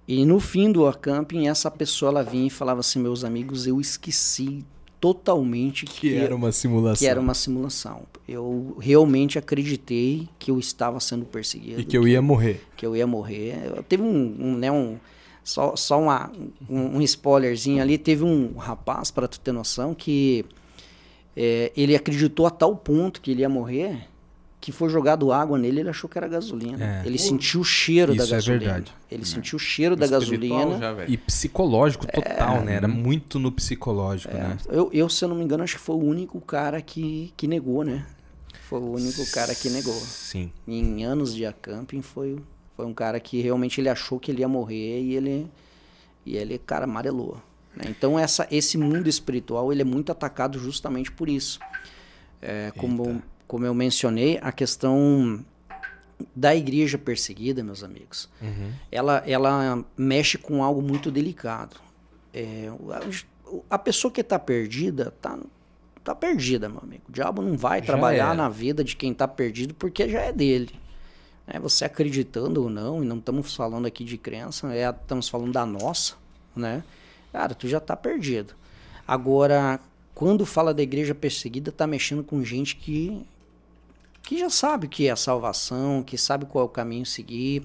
E no fim do acamping, essa pessoa ela vinha e falava assim, meus amigos, eu esqueci totalmente que era uma simulação. Que era uma simulação. Eu realmente acreditei que eu estava sendo perseguido. E que eu ia morrer. Que eu ia morrer. Teve só um spoilerzinho ali. Teve um rapaz, para tu ter noção, que ele acreditou a tal ponto que ele ia morrer, que foi jogado água nele, ele achou que era gasolina. Ele sentiu o cheiro da gasolina. Isso é verdade. Ele sentiu o cheiro da gasolina. E psicológico total, né? Era muito no psicológico, né? Eu, se eu não me engano, acho que foi o único cara que negou, né? Foi o único cara que negou. Sim. Em anos de acamping, foi um cara que realmente ele achou que ele ia morrer e ele cara, amarelou. Né? Então, esse mundo espiritual, ele é muito atacado justamente por isso. Como eu mencionei, a questão da igreja perseguida, meus amigos, ela mexe com algo muito delicado. A pessoa que está perdida, tá perdida, meu amigo. O diabo não vai trabalhar na vida de quem está perdido porque já é dele. Você acreditando ou não, e não estamos falando aqui de crença, estamos falando da nossa, né? Cara, tu já está perdido. Agora, quando fala da igreja perseguida, tá mexendo com gente que já sabe o que é a salvação, que sabe qual é o caminho seguir.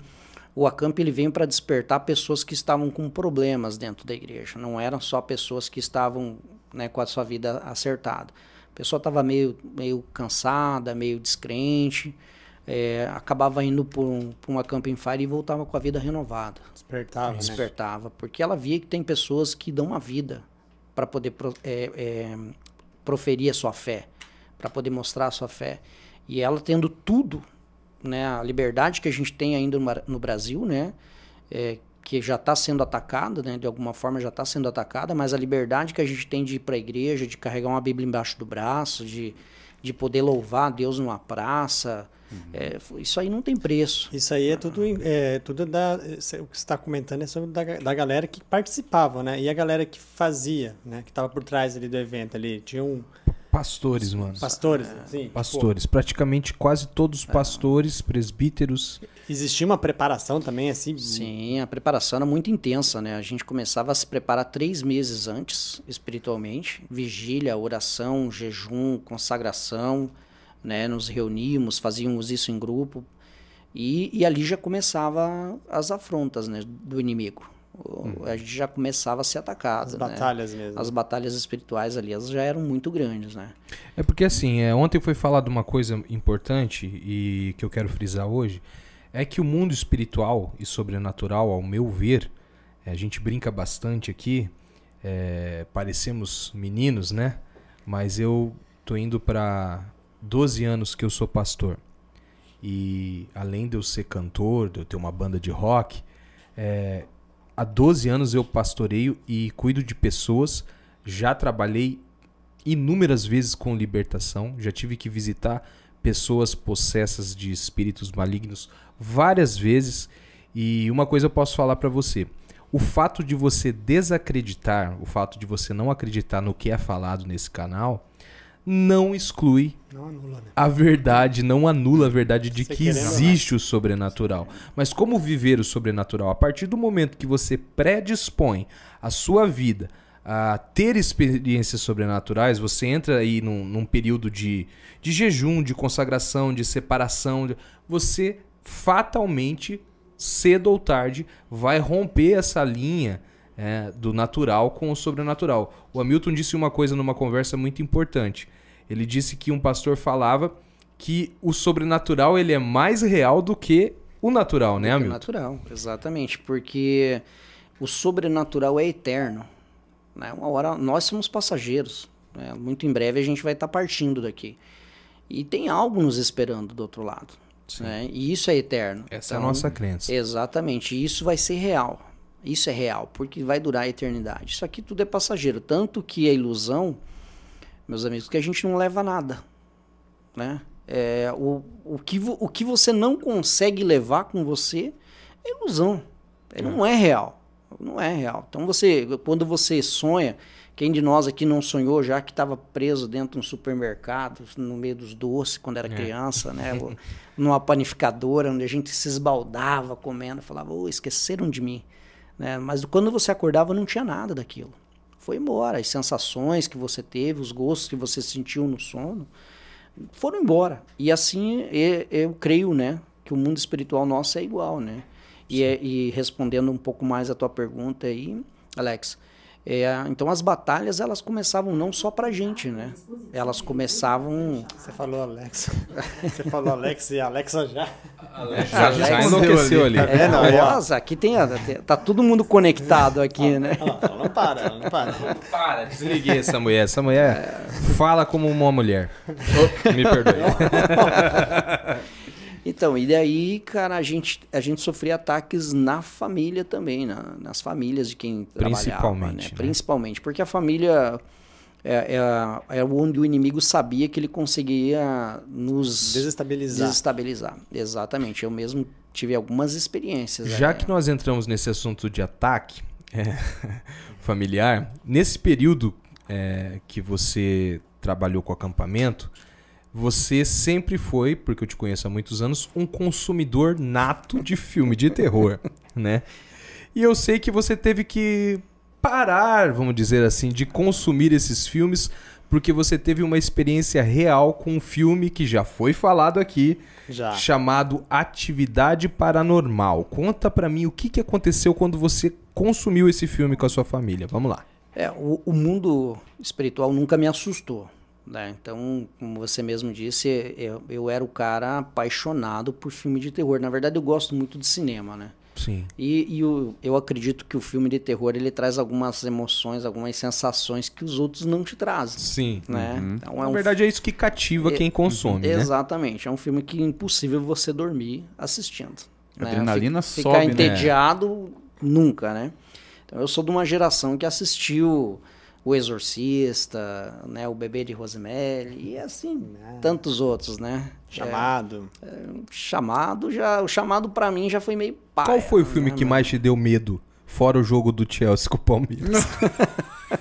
O acamp ele veio para despertar pessoas que estavam com problemas dentro da igreja. Não eram só pessoas que estavam, né, com a sua vida acertada. A pessoa estava meio cansada, meio descrente, acabava indo por uma camping fire e voltava com a vida renovada. Despertava, né? Porque ela via que tem pessoas que dão a vida para poder proferir a sua fé, para poder mostrar a sua fé. E ela tendo tudo, né, a liberdade que a gente tem ainda no Brasil, né, que já está sendo atacada, né, de alguma forma já está sendo atacada, mas a liberdade que a gente tem de ir para a igreja, de carregar uma Bíblia embaixo do braço, de poder louvar a Deus numa praça, isso aí não tem preço. Isso aí é tudo o que você está comentando é sobre da galera que participava, né? E a galera que fazia, né? Que estava por trás ali do evento ali. Tinha Pastores, mano. Pastores, sim. Pastores. Praticamente quase todos os pastores, presbíteros. Existia uma preparação também, assim? Sim, a preparação era muito intensa, né? A gente começava a se preparar 3 meses antes, espiritualmente. Vigília, oração, jejum, consagração, né? Nos reuníamos, fazíamos isso em grupo. E ali já começava as afrontas, né? Do inimigo. A gente já começava a ser atacado. As batalhas mesmo. As batalhas espirituais ali, elas já eram muito grandes, né? É porque assim, ontem foi falado uma coisa importante e que eu quero frisar hoje, é que o mundo espiritual e sobrenatural, ao meu ver, a gente brinca bastante aqui, parecemos meninos, né? Mas eu tô indo para 12 anos que eu sou pastor. E além de eu ser cantor, de eu ter uma banda de rock, há 12 anos eu pastoreio e cuido de pessoas. Já trabalhei inúmeras vezes com libertação. Já tive que visitar pessoas possessas de espíritos malignos várias vezes. E uma coisa eu posso falar para você. O fato de você desacreditar, o fato de você não acreditar no que é falado nesse canal, não exclui a verdade, não anula a verdade de que existe o sobrenatural. Mas como viver o sobrenatural? A partir do momento que você predispõe a sua vida a ter experiências sobrenaturais, você entra aí num período de jejum, de consagração, de separação, você fatalmente, cedo ou tarde, vai romper essa linha do natural com o sobrenatural. O Hamilton disse uma coisa numa conversa muito importante. Ele disse que um pastor falava que o sobrenatural ele é mais real do que o natural, né, Hamilton? O natural, exatamente, porque o sobrenatural é eterno. Né? Uma hora nós somos passageiros. Né? Muito em breve a gente vai estar partindo daqui. E tem algo nos esperando do outro lado. Né? E isso é eterno. Essa é a nossa crença. Exatamente. E isso vai ser real. Isso é real, porque vai durar a eternidade. Isso aqui tudo é passageiro. Tanto que a ilusão, meus amigos, que a gente não leva nada. Né? O que você não consegue levar com você é ilusão. Não é real. Não é real. Então, quando você sonha, quem de nós aqui não sonhou já que estava preso dentro de um supermercado, no meio dos doces, quando era criança, né? Numa panificadora, onde a gente se esbaldava comendo, falava, esqueceram de mim. Né? Mas quando você acordava, não tinha nada daquilo. Foi embora. As sensações que você teve, os gostos que você sentiu no sono, foram embora. E assim, eu creio, né, que o mundo espiritual nosso é igual, né? E respondendo um pouco mais a tua pergunta aí, Alex, então as batalhas, elas começavam não só pra gente, né? Elas começavam... Você falou Alex. Você falou Alex e a Alexa já... Já enlouqueceu ali. Nossa, aqui tá todo mundo conectado aqui, né? Não para. Não para, desliguei essa mulher. Essa mulher fala como uma mulher. Me perdoe. Então, e daí, cara, a gente sofria ataques na família também, nas famílias de quem trabalhava, né? Principalmente, porque a família é onde o inimigo sabia que ele conseguia nos desestabilizar. Exatamente, eu mesmo tive algumas experiências. Já que nós entramos nesse assunto de ataque familiar, nesse período que você trabalhou com acampamento, você sempre foi, porque eu te conheço há muitos anos, um consumidor nato de filme de terror, né? E eu sei que você teve que parar, vamos dizer assim, de consumir esses filmes, porque você teve uma experiência real com um filme que já foi falado aqui, chamado Atividade Paranormal. Conta pra mim o que aconteceu quando você consumiu esse filme com a sua família. Vamos lá. O mundo espiritual nunca me assustou. Né? Então, como você mesmo disse, eu era o cara apaixonado por filme de terror. Na verdade, eu gosto muito de cinema, né? Sim. E eu acredito que o filme de terror, ele traz algumas emoções, algumas sensações que os outros não te trazem. Sim. Né? Uhum. Então, na verdade, é isso que cativa quem consome, né? Exatamente. É um filme que é impossível você dormir assistindo. A adrenalina sobe, ficar entediado, nunca, né? Então, eu sou de uma geração que assistiu O Exorcista, né, O Bebê de Rosemary e assim, tantos outros, né? Chamado. O Chamado pra mim já foi meio paia. Qual foi o filme que mais te deu medo, fora o jogo do Chelsea com o Palmeiras?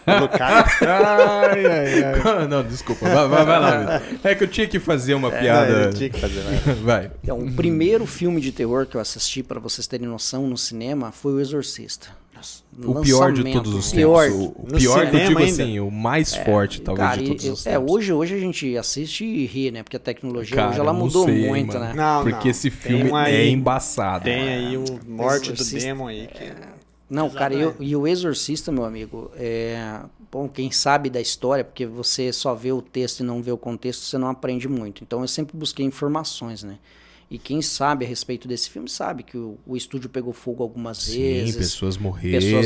Ai, ai, ai. Não, desculpa. Vai lá. É que eu tinha que fazer uma piada. Eu tinha que fazer, vai. Então, o primeiro filme de terror que eu assisti, para vocês terem noção, no cinema, foi O Exorcista. O pior de todos os tempos. O pior que eu digo assim, o mais forte, talvez, cara, de todos os tempos. Hoje a gente assiste e ri, né? Porque a tecnologia cara, hoje ela mudou muito, mano. né? Não, porque esse filme é embaçado. Tem aí o Morte do Demon aí. Não, cara, e o Exorcista, meu amigo, bom, quem sabe da história, porque você só vê o texto e não vê o contexto, você não aprende muito. Então eu sempre busquei informações, né? E quem sabe a respeito desse filme sabe que o estúdio pegou fogo algumas vezes. Sim, pessoas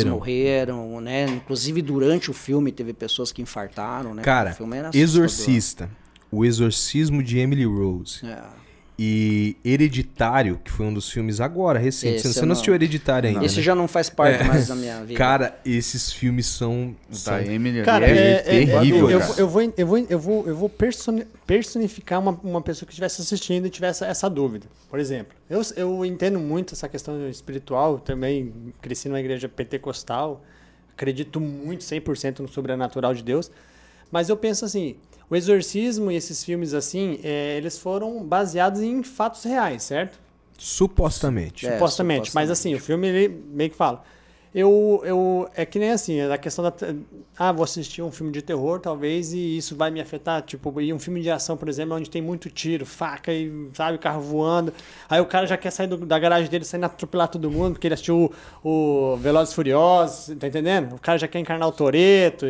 morreram, né? Inclusive durante o filme teve pessoas que infartaram, né? Cara, Exorcista, o exorcismo de Emily Rose. E Hereditário, que foi um dos filmes agora, recente. Você não assistiu Hereditário ainda, esse né? já não faz parte mais da minha vida. Cara, esses filmes são... Da Emily cara, terrível, eu vou personificar uma pessoa que estivesse assistindo e tivesse essa dúvida. Por exemplo, eu entendo muito essa questão espiritual, também cresci numa igreja pentecostal, acredito muito 100% no sobrenatural de Deus, mas eu penso assim... O Exorcismo e esses filmes assim, eles foram baseados em fatos reais, certo? Supostamente. Supostamente. Mas assim, o filme ele meio que fala. É que nem assim, a questão da... vou assistir um filme de terror, talvez, e isso vai me afetar. Tipo, e um filme de ação, por exemplo, onde tem muito tiro, faca e, sabe, carro voando. Aí o cara já quer sair da garagem dele, saindo atropelar todo mundo, porque ele assistiu o Velozes e Furiosos, tá entendendo? O cara já quer encarnar o Toretto.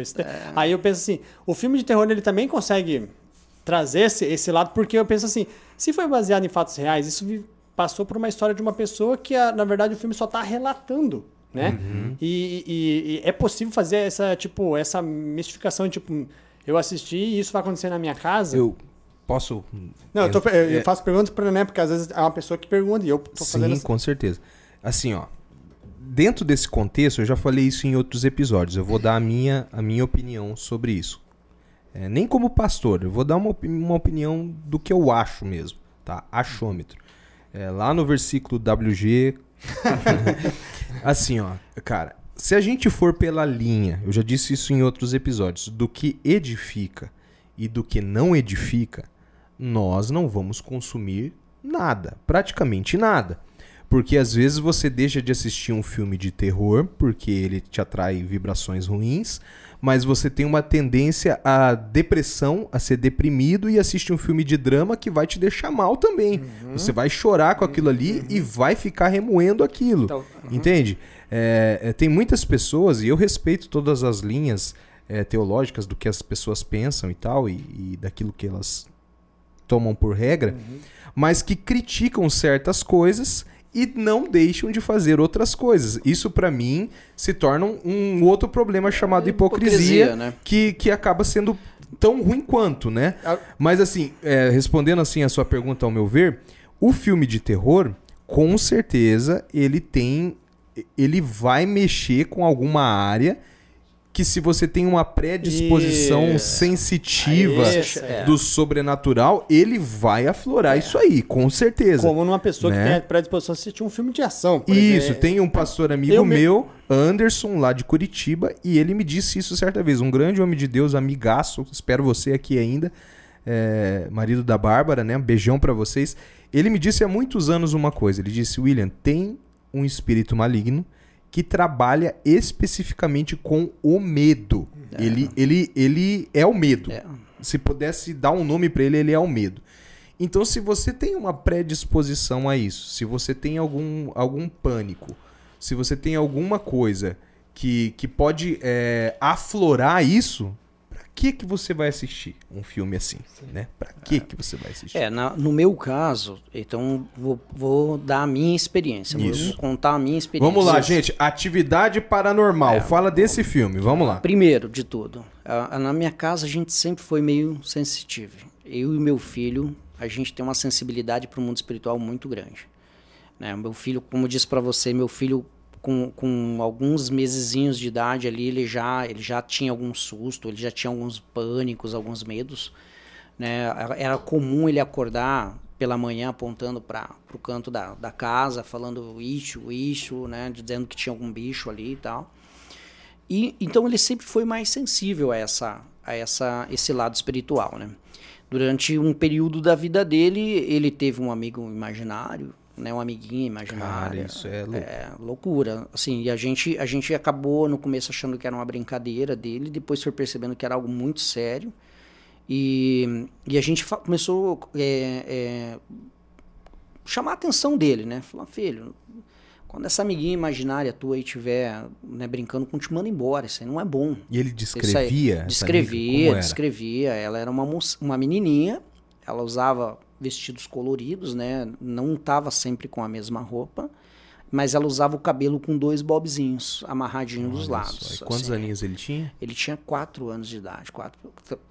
Aí eu penso assim, o filme de terror, ele também consegue trazer esse lado, porque eu penso assim, se foi baseado em fatos reais, isso passou por uma história de uma pessoa que, na verdade, o filme só tá relatando. Né? Uhum. E é possível fazer essa mistificação, tipo, eu assisti e isso vai acontecer na minha casa? Eu posso... Não, eu faço perguntas para, né, porque às vezes é uma pessoa que pergunta e eu tô fazendo... Sim, com certeza. Assim, ó, dentro desse contexto, eu já falei isso em outros episódios, eu vou dar a minha opinião sobre isso. Nem como pastor, eu vou dar uma opinião do que eu acho mesmo, tá? Achômetro. Lá no versículo WG... Assim, ó, cara, se a gente for pela linha, eu já disse isso em outros episódios, do que edifica e do que não edifica, nós não vamos consumir nada, praticamente nada. Porque às vezes você deixa de assistir um filme de terror porque ele te atrai vibrações ruins, mas você tem uma tendência à depressão, a ser deprimido e assiste um filme de drama que vai te deixar mal também. Uhum. Você vai chorar com aquilo ali e vai ficar remoendo aquilo. Então, entende? Tem muitas pessoas, e eu respeito todas as linhas teológicas do que as pessoas pensam e tal, e daquilo que elas tomam por regra, mas que criticam certas coisas e não deixam de fazer outras coisas. Isso, pra mim, se torna um outro problema chamado hipocrisia, né? que acaba sendo tão ruim quanto, né? Mas, assim, respondendo assim a sua pergunta, ao meu ver, o filme de terror, com certeza, ele vai mexer com alguma área que, se você tem uma predisposição sensitiva do sobrenatural, ele vai aflorar isso aí, com certeza. Como numa pessoa que tem a predisposição a assistir um filme de ação. Por isso, exemplo. tem um pastor amigo meu, Anderson, lá de Curitiba, e ele me disse isso certa vez. Um grande homem de Deus, amigaço, espero você aqui ainda, marido da Bárbara, né? Um beijão pra vocês. Ele me disse há muitos anos uma coisa, ele disse: William, tem um espírito maligno que trabalha especificamente com o medo. Ele é o medo. Se pudesse dar um nome para ele, ele é o medo. Então, se você tem uma predisposição a isso, se você tem algum pânico, se você tem alguma coisa que pode aflorar isso, pra que você vai assistir um filme assim, né? Pra que você vai assistir? No meu caso, então vou dar a minha experiência. Vou contar a minha experiência. Vamos lá, gente. Atividade Paranormal. Fala desse filme. Vamos lá. Primeiro de tudo, na minha casa a gente sempre foi meio sensitivo. Eu e meu filho, a gente tem uma sensibilidade para o mundo espiritual muito grande. Né? Meu filho, como eu disse para você, meu filho com alguns mesezinhos de idade ali, ele já tinha algum susto, ele já tinha alguns pânicos, alguns medos, né? Era comum ele acordar pela manhã apontando para o canto da casa, falando ixo, né? Dizendo que tinha algum bicho ali e tal. E então ele sempre foi mais sensível a esse lado espiritual, né? Durante um período da vida dele, ele teve um amigo imaginário, né? Um amiguinho imaginário. Cara, isso é louco. É loucura. Assim, e a gente acabou no começo achando que era uma brincadeira dele, depois foi percebendo que era algo muito sério. E a gente começou chamar a atenção dele, né? Falar, filho, quando essa amiguinha imaginária tua aí estiver, né, brincando com te manda embora, isso aí não é bom. E ele descrevia? Descrevia. Ela era uma menininha, ela usava vestidos coloridos, né? Não estava sempre com a mesma roupa, mas ela usava o cabelo com 2 bobzinhos amarradinhos dos lados. E quantos aninhos ele tinha? Ele tinha 4 anos de idade, 4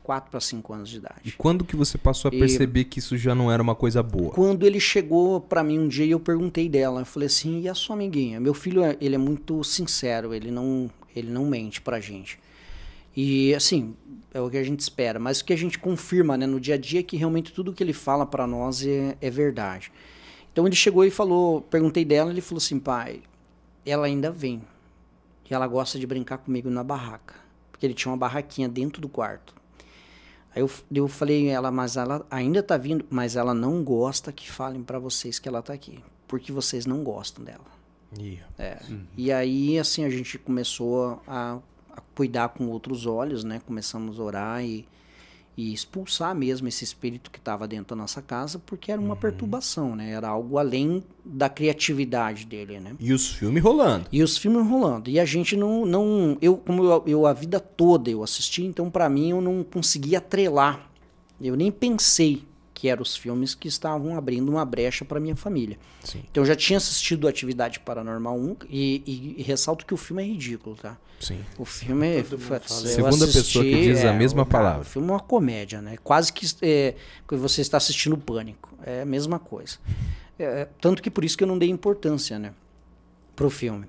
para 5 anos de idade. E quando que você passou a perceber que isso já não era uma coisa boa? Quando ele chegou para mim um dia e eu perguntei dela, eu falei assim, e a sua amiguinha? Meu filho, ele é muito sincero, ele não mente pra gente. E assim, é o que a gente espera, mas o que a gente confirma, né, no dia a dia é que realmente tudo que ele fala para nós é verdade. Então ele chegou e falou, perguntei dela, ele falou assim, pai, ela ainda vem. E ela gosta de brincar comigo na barraca. Porque ele tinha uma barraquinha dentro do quarto. Aí eu falei, mas ela ainda tá vindo, mas ela não gosta que falem pra vocês que ela tá aqui. Porque vocês não gostam dela. E aí, assim, a gente começou a cuidar com outros olhos, né? Começamos a orar e expulsar mesmo esse espírito que estava dentro da nossa casa, porque era uma perturbação, né? Era algo além da criatividade dele, né? E os filmes rolando. E a gente como a vida toda eu assisti, então para mim eu não conseguia atrelar. Eu nem pensei que eram os filmes que estavam abrindo uma brecha para minha família. Sim. Então eu já tinha assistido Atividade Paranormal 1 e ressalto que o filme é ridículo, tá? Sim. O filme é... Segunda pessoa que diz a mesma palavra. O filme é uma comédia, né? Quase que você está assistindo Pânico. É a mesma coisa. Tanto que por isso que eu não dei importância, né? Pro filme.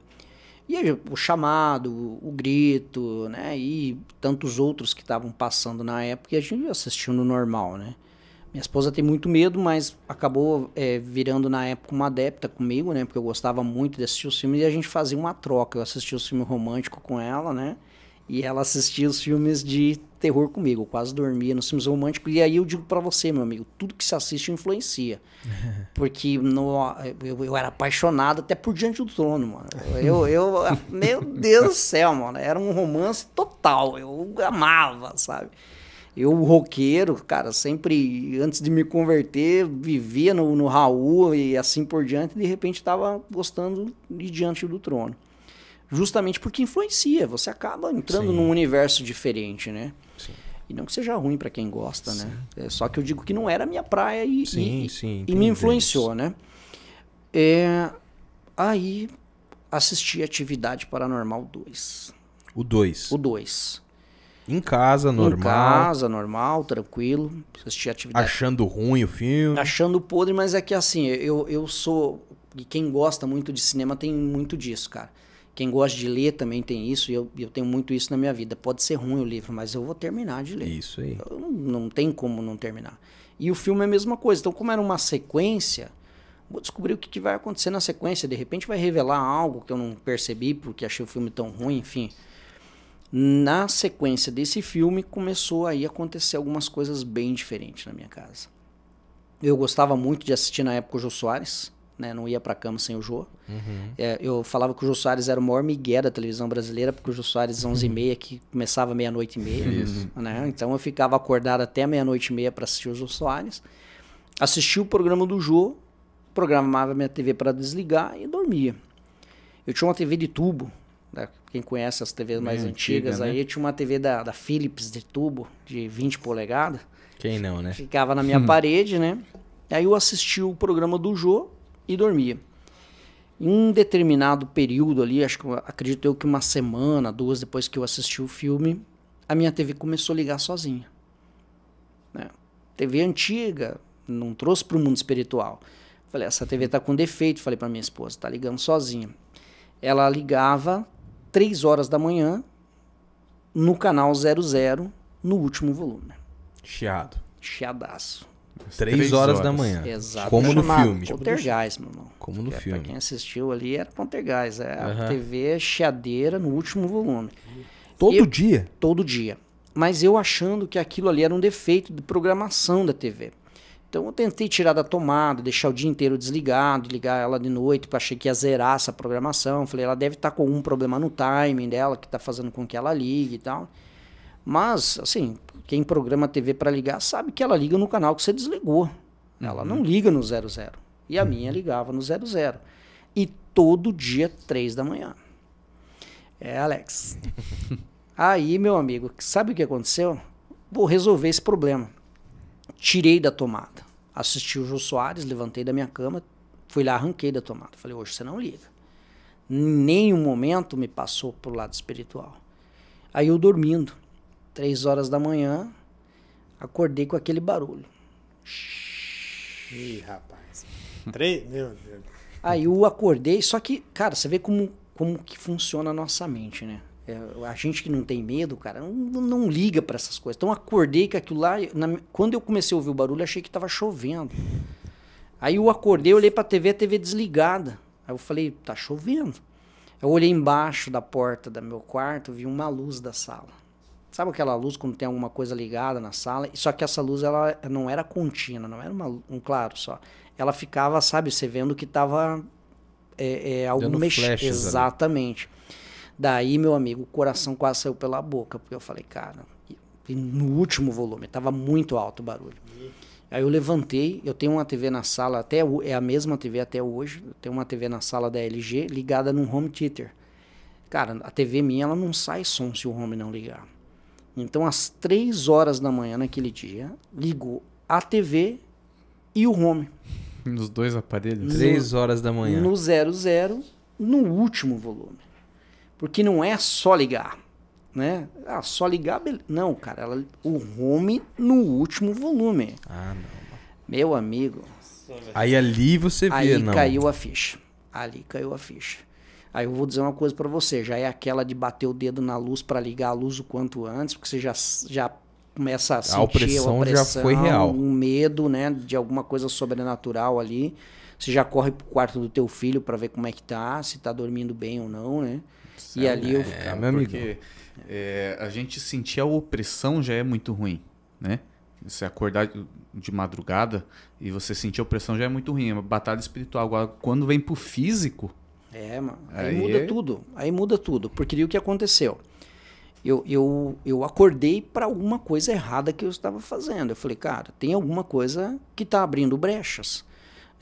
E aí, o Chamado, o Grito, né? E tantos outros que estavam passando na época e a gente assistiu no normal, né? Minha esposa tem muito medo, mas acabou virando na época uma adepta comigo, né? Porque eu gostava muito de assistir os filmes e a gente fazia uma troca. Eu assistia os filmes românticos com ela, né? E ela assistia os filmes de terror comigo. Eu quase dormia nos filmes românticos. E aí eu digo pra você, meu amigo, tudo que se assiste influencia. Porque eu era apaixonado até por Diante do Trono, mano. Meu Deus do céu, mano. Era um romance total. Eu amava, sabe? Eu, roqueiro, cara, sempre, antes de me converter, vivia no Raul e assim por diante, e de repente estava gostando de Diante do Trono. Justamente porque influencia, você acaba entrando num universo diferente, né? Sim. E não que seja ruim para quem gosta, né? Só que eu digo que não era a minha praia e me influenciou, né? Aí assisti Atividade Paranormal 2. O 2? O 2. Em casa, normal. Em casa, normal, tranquilo. Assisti Atividade. Achando ruim o filme. Achando podre, mas é que assim, eu sou... E quem gosta muito de cinema tem muito disso, cara. Quem gosta de ler também tem isso, e eu tenho muito isso na minha vida. Pode ser ruim o livro, mas eu vou terminar de ler. Isso aí. Não tem como não terminar. E o filme é a mesma coisa. Então, como era uma sequência, vou descobrir o que vai acontecer na sequência. De repente vai revelar algo que eu não percebi porque achei o filme tão ruim, enfim... Na sequência desse filme, começou aí a acontecer algumas coisas bem diferentes na minha casa. Eu gostava muito de assistir na época o Jô Soares, né? Não ia pra cama sem o Jô. Eu falava que o Jô Soares era o maior migué da televisão brasileira, porque o Jô Soares 11h30, que começava 00:30. Né? Então eu ficava acordado até 00:30 para assistir o Jô Soares. Assistia o programa do Jô, programava minha TV para desligar e dormia. Eu tinha uma TV de tubo. Quem conhece as TVs mais antigas, né? Aí tinha uma TV da Philips de tubo, de 20 polegadas. Quem não, né? Ficava na minha parede, né? Aí eu assistia o programa do Jô e dormia. Em um determinado período ali, acredito eu que uma semana, 2 depois que eu assisti o filme, a minha TV começou a ligar sozinha. Né? TV antiga, não trouxe para o mundo espiritual. Falei, essa TV tá com defeito. Falei para minha esposa, tá ligando sozinha. Ela ligava 3 horas da manhã, no canal 00, no último volume. Chiado. Chiadaço. 3 horas da manhã. Exato. Como no filme. Poltergeist, meu irmão. Como no filme. Pra quem assistiu ali, era Poltergeist. A TV chiadeira no último volume. Todo dia? Todo dia. Mas eu achando que aquilo ali era um defeito de programação da TV. Então eu tentei tirar da tomada, deixar o dia inteiro desligado, ligar ela de noite, porque achei que ia zerar essa programação. Falei, ela deve estar com algum problema no timing dela, que está fazendo com que ela ligue e tal. Mas, assim, quem programa a TV para ligar sabe que ela liga no canal que você desligou. Ela não liga no 00. E a minha ligava no 00. E todo dia, 3 da manhã. Alex. Aí, meu amigo, sabe o que aconteceu? Vou resolver esse problema. Tirei da tomada. Assisti o Jô Soares, levantei da minha cama, fui lá, arranquei da tomada. Falei, hoje você não liga. Em nenhum momento me passou pro lado espiritual. Aí eu dormindo, 3 horas da manhã, acordei com aquele barulho. Ih, rapaz. Meu Deus. Aí eu acordei, só que, cara, você vê como que funciona a nossa mente, né? A gente que não tem medo, cara, não liga pra essas coisas. Então acordei com aquilo lá, quando eu comecei a ouvir o barulho, achei que tava chovendo. Aí eu acordei, olhei pra TV, a TV desligada. Aí eu falei, tá chovendo. Eu olhei embaixo da porta do meu quarto, vi uma luz da sala. Sabe aquela luz quando tem alguma coisa ligada na sala? Só que essa luz, ela não era contínua, não era um claro só. Ela ficava, sabe, você vendo que tava algo mexendo. Exatamente. Ali. Daí, meu amigo, o coração quase saiu pela boca, porque eu falei, cara, no último volume, tava muito alto o barulho. Aí eu levantei, eu tenho uma TV na sala, é a mesma TV até hoje, eu tenho uma TV na sala da LG ligada num home theater. Cara, a TV minha, ela não sai som se o home não ligar. Então, às 3 horas da manhã naquele dia, ligou a TV e o home. Nos 2 aparelhos? 3 horas da manhã. No 00, no último volume. Porque não é só ligar, né? Só ligar... Não, cara, o home no último volume. Ah, não. Meu amigo... Aí ali você vê, aí não. caiu a ficha. Ali caiu a ficha. Aí eu vou dizer uma coisa pra você. Já é aquela de bater o dedo na luz pra ligar a luz o quanto antes, porque você já começa a sentir a opressão já foi real. Um medo, né, de alguma coisa sobrenatural ali. Você já corre pro quarto do teu filho pra ver como é que tá, se tá dormindo bem ou não, né? E ali meu amigo. Porque a gente sentir a opressão já é muito ruim, né? Você acordar de madrugada e você sentir a opressão já é muito ruim. É uma batalha espiritual. Agora, quando vem pro físico... mano. Aí muda tudo. Aí muda tudo. Porque o que aconteceu? Eu acordei para alguma coisa errada que eu estava fazendo. Eu falei, cara, tem alguma coisa que tá abrindo brechas.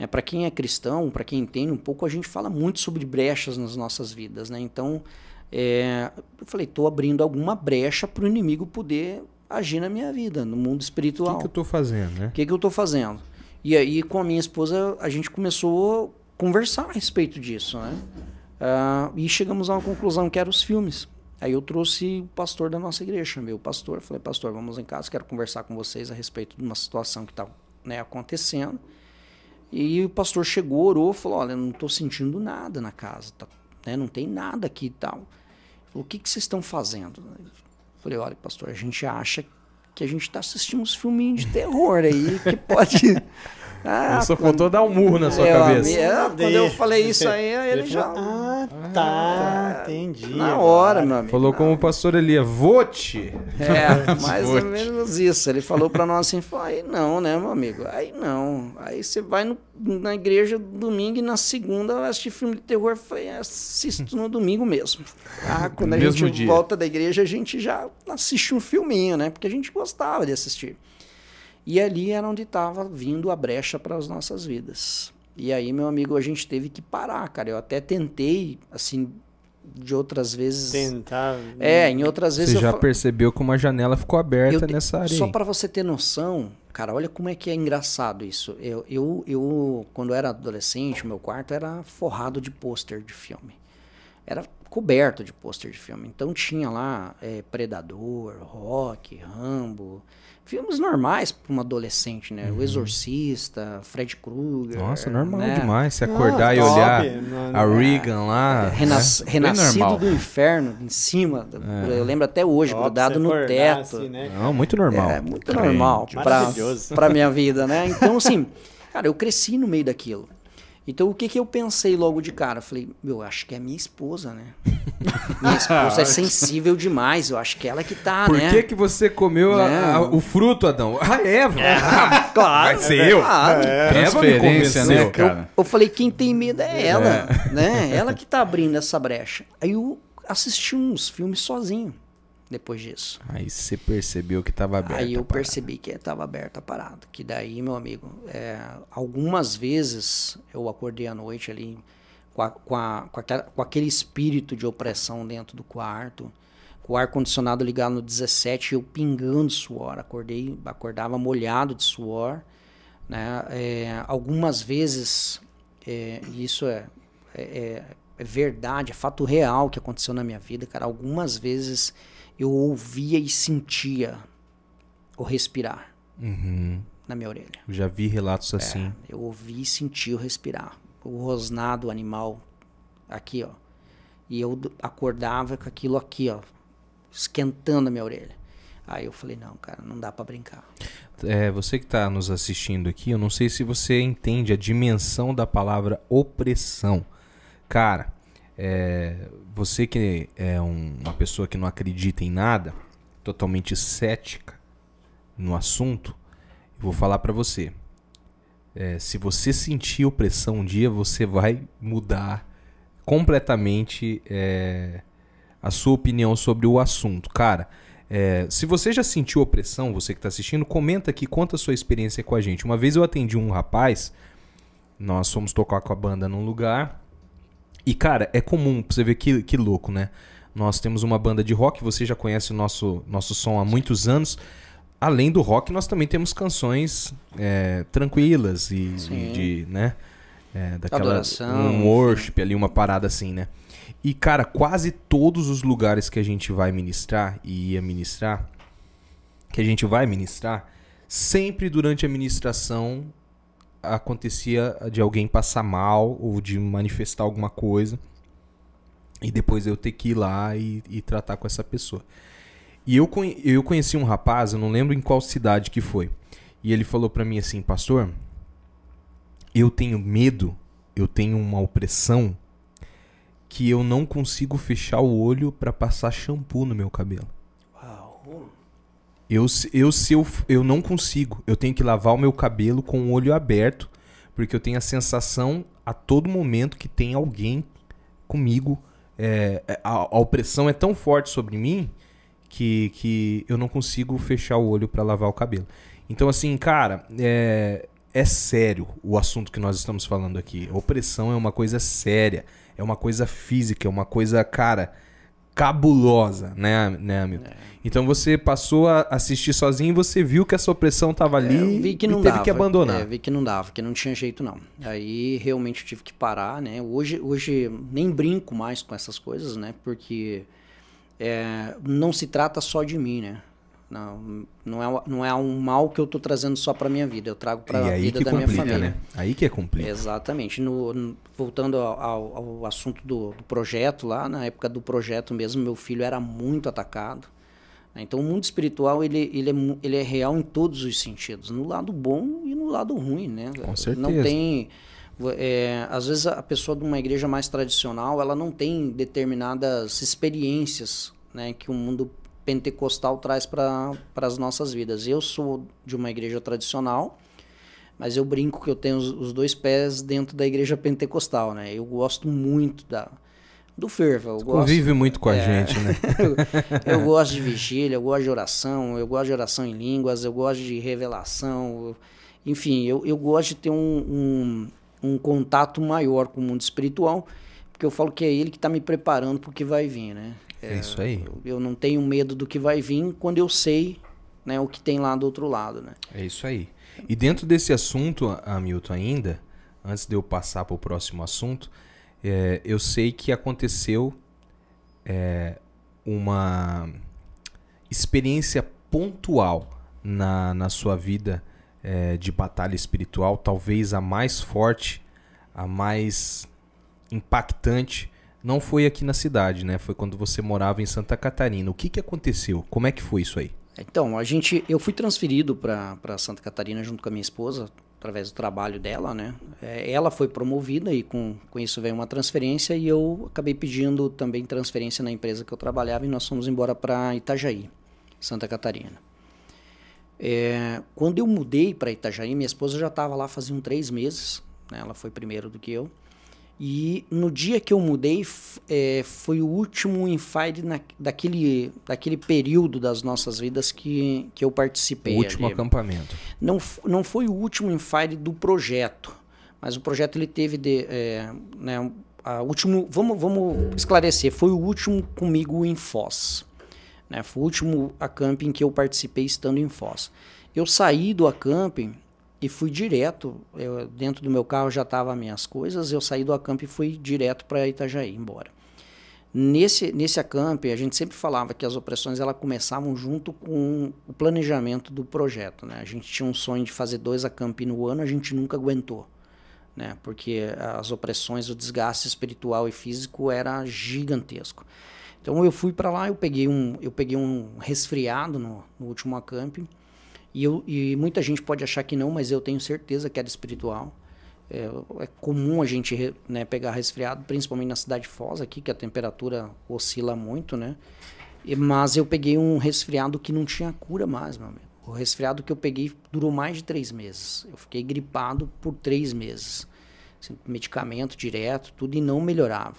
Para quem é cristão, para quem entende um pouco, a gente fala muito sobre brechas nas nossas vidas, né? Então, eu falei, tô abrindo alguma brecha para o inimigo poder agir na minha vida, no mundo espiritual. O que eu tô fazendo, né? O que eu tô fazendo? E aí, com a minha esposa, a gente começou a conversar a respeito disso, né? E chegamos a uma conclusão que eram os filmes. Aí eu trouxe o pastor da nossa igreja, chamei o pastor, falei, pastor, vamos em casa, quero conversar com vocês a respeito de uma situação que tá, né, acontecendo. E o pastor chegou, orou, falou, olha, não estou sentindo nada na casa, tá, né, não tem nada aqui e tal. Ele falou, o que vocês estão fazendo? Eu falei, olha, pastor, a gente acha que a gente está assistindo uns filminhos de terror aí, que pode... só faltou dar um murro na sua cabeça. Quando eu falei isso aí, ele já... Entendi. Na hora, meu amigo. Falou como o pastor Elia, vote. Mais ou menos isso. Ele falou pra nós assim, aí não, né, meu amigo? Aí não. Aí você vai na igreja domingo e na segunda vai assistir filme de terror. Assisto no domingo mesmo. Quando a gente volta da igreja, a gente já assiste um filminho, né? Porque a gente gostava de assistir. E ali era onde estava vindo a brecha para as nossas vidas. E aí, meu amigo, a gente teve que parar, cara. Eu até tentei, assim, de outras vezes... Tentar... em outras vezes... Você já percebeu que uma janela ficou aberta nessa área. Só para você ter noção, cara, olha como é que é engraçado isso. Eu quando era adolescente, meu quarto era forrado de pôster de filme. Era coberto de pôster de filme. Então tinha lá Predador, Rock, Rambo, filmes normais para uma adolescente, né? O Exorcista, Fred Krueger. Nossa, normal né? demais. Se acordar e olhar a Regan lá. Renascido do Inferno, em cima. Eu lembro até hoje, grudado no teto. Assim, né? Não, muito normal. Muito normal para minha vida, né? Então, assim, cara, eu cresci no meio daquilo. Então, o que eu pensei logo de cara? Eu falei, acho que é minha esposa, né? Minha esposa é sensível demais, eu acho que ela que tá, Por né? Por que você comeu o fruto, Adão? A Eva! Claro! Vai ser eu! Claro. Eva me convenceu, né, cara? Eu falei, quem tem medo é ela, né? Ela que tá abrindo essa brecha. Aí eu assisti uns filmes sozinho, depois disso. Aí você percebeu que tava aberto. Aí eu percebi que estava aberta a parada. Que daí, meu amigo, algumas vezes eu acordei à noite ali com aquele espírito de opressão dentro do quarto, com o ar-condicionado ligado no 17, eu pingando suor. Acordava molhado de suor. Né? Algumas vezes, isso é verdade, é fato real que aconteceu na minha vida, cara. Algumas vezes eu ouvia e sentia o respirar na minha orelha. Eu já vi relatos assim. Eu ouvi e senti o respirar. O rosnado animal aqui, ó. E eu acordava com aquilo aqui, ó, esquentando a minha orelha. Aí eu falei, não, cara, não dá pra brincar. Você que tá nos assistindo aqui, eu não sei se você entende a dimensão da palavra opressão. Cara, você que é uma pessoa que não acredita em nada, totalmente cética no assunto, eu vou falar pra você. Se você sentir opressão um dia, você vai mudar completamente a sua opinião sobre o assunto. Cara, se você já sentiu opressão, você que está assistindo, comenta aqui, conta a sua experiência com a gente. Uma vez eu atendi um rapaz, nós fomos tocar com a banda num lugar, e cara, é comum, pra você ver que louco, né? Nós temos uma banda de rock, você já conhece o nosso som há muitos anos. Além do rock, nós também temos canções tranquilas e né? Daquela adoração, worship ali, uma parada assim, né? E, cara, quase todos os lugares que a gente vai ministrar e ia ministrar, sempre durante a ministração acontecia de alguém passar mal ou de manifestar alguma coisa e depois eu ter que ir lá e tratar com essa pessoa. E eu conheci um rapaz, eu não lembro em qual cidade que foi, e ele falou pra mim assim, pastor, eu tenho medo, eu tenho uma opressão que eu não consigo fechar o olho pra passar shampoo no meu cabelo. Uau. Eu não consigo, eu tenho que lavar o meu cabelo com o olho aberto, porque eu tenho a sensação a todo momento que tem alguém comigo, a opressão é tão forte sobre mim que eu não consigo fechar o olho pra lavar o cabelo. Então assim, cara, é sério o assunto que nós estamos falando aqui. Opressão é uma coisa séria, é uma coisa física, é uma coisa, cara, cabulosa, né, amigo? Então você passou a assistir sozinho e você viu que essa opressão tava ali vi que não e teve dava, que abandonar. Vi que não dava, que não tinha jeito não. Aí realmente eu tive que parar, né? Hoje nem brinco mais com essas coisas, né? Porque não se trata só de mim, né? Não é um mal que eu tô trazendo só pra minha vida, eu trago pra vida da minha família. Né? Aí que é complica. Exatamente. Voltando ao assunto do projeto lá, na época do projeto mesmo, meu filho era muito atacado. Então o mundo espiritual ele é real em todos os sentidos, no lado bom e no lado ruim, né? Com certeza. Não tem... às vezes a pessoa de uma igreja mais tradicional, ela não tem determinadas experiências, né, que o mundo pentecostal traz para as nossas vidas. Eu sou de uma igreja tradicional, mas eu brinco que eu tenho os dois pés dentro da igreja pentecostal, né? Eu gosto muito do fervo. Convive muito com a gente, né? Eu gosto de vigília, eu gosto de oração, eu gosto de oração em línguas, eu gosto de revelação, enfim, eu gosto de ter um contato maior com o mundo espiritual, porque eu falo que é ele que está me preparando para o que vai vir, né? É isso aí. Eu não tenho medo do que vai vir quando eu sei, né, o que tem lá do outro lado, né? É isso aí. E dentro desse assunto, Hamilton, ainda, antes de eu passar para o próximo assunto, eu sei que aconteceu uma experiência pontual na sua vida de batalha espiritual, talvez a mais forte, a mais impactante, não foi aqui na cidade, né? Foi quando você morava em Santa Catarina. O que aconteceu? Como é que foi isso aí? Então, eu fui transferido para Santa Catarina junto com a minha esposa, através do trabalho dela, né? Ela foi promovida e com isso veio uma transferência e eu acabei pedindo também transferência na empresa que eu trabalhava e nós fomos embora para Itajaí, Santa Catarina. Quando eu mudei para Itajaí, minha esposa já estava lá faziam 3 meses, né? Ela foi primeiro do que eu. E no dia que eu mudei, foi o último Infire daquele período das nossas vidas que eu participei. O último acampamento. Não foi o último Infire do projeto, mas o projeto ele teve vamos esclarecer, foi o último comigo em Foz. Né? Foi o último acamping que eu participei estando em Foz. Eu saí do acamping e fui direto, dentro do meu carro já estavam as minhas coisas, eu saí do acamp e fui direto para Itajaí, embora. Nesse acamp, a gente sempre falava que as opressões elas começavam junto com o planejamento do projeto. Né? A gente tinha um sonho de fazer 2 acamp no ano, a gente nunca aguentou. Né? Porque as opressões, o desgaste espiritual e físico era gigantesco. Então eu fui para lá, eu peguei um resfriado no último acamp. E muita gente pode achar que não, mas eu tenho certeza que era espiritual. É comum a gente pegar resfriado, principalmente na cidade de Foz, aqui, que a temperatura oscila muito, né? Mas eu peguei um resfriado que não tinha cura mais, meu amigo. O resfriado que eu peguei durou mais de 3 meses. Eu fiquei gripado por 3 meses. Assim, medicamento direto, tudo, e não melhorava.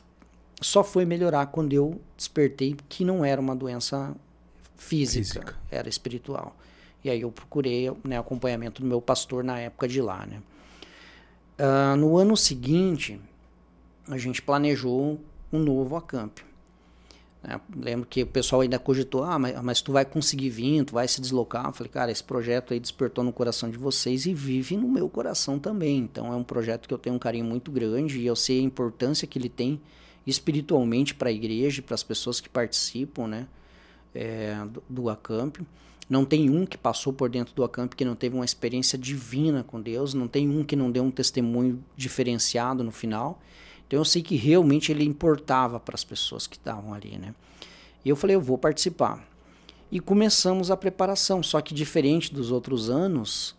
Só foi melhorar quando eu despertei que não era uma doença física. Era espiritual. E aí eu procurei acompanhamento do meu pastor na época de lá. Né? No ano seguinte, a gente planejou um novo acamp. Né? Lembro que o pessoal ainda cogitou, mas tu vai conseguir vir, tu vai se deslocar. Eu falei, cara, esse projeto aí despertou no coração de vocês e vive no meu coração também. Então é um projeto que eu tenho um carinho muito grande e eu sei a importância que ele tem espiritualmente para a igreja e para as pessoas que participam, né? Do acamp. Não tem um que passou por dentro do acamp que não teve uma experiência divina com Deus, não tem um que não deu um testemunho diferenciado no final. Então eu sei que realmente ele importava para as pessoas que estavam ali, né? E eu falei, eu vou participar. E começamos a preparação, só que diferente dos outros anos,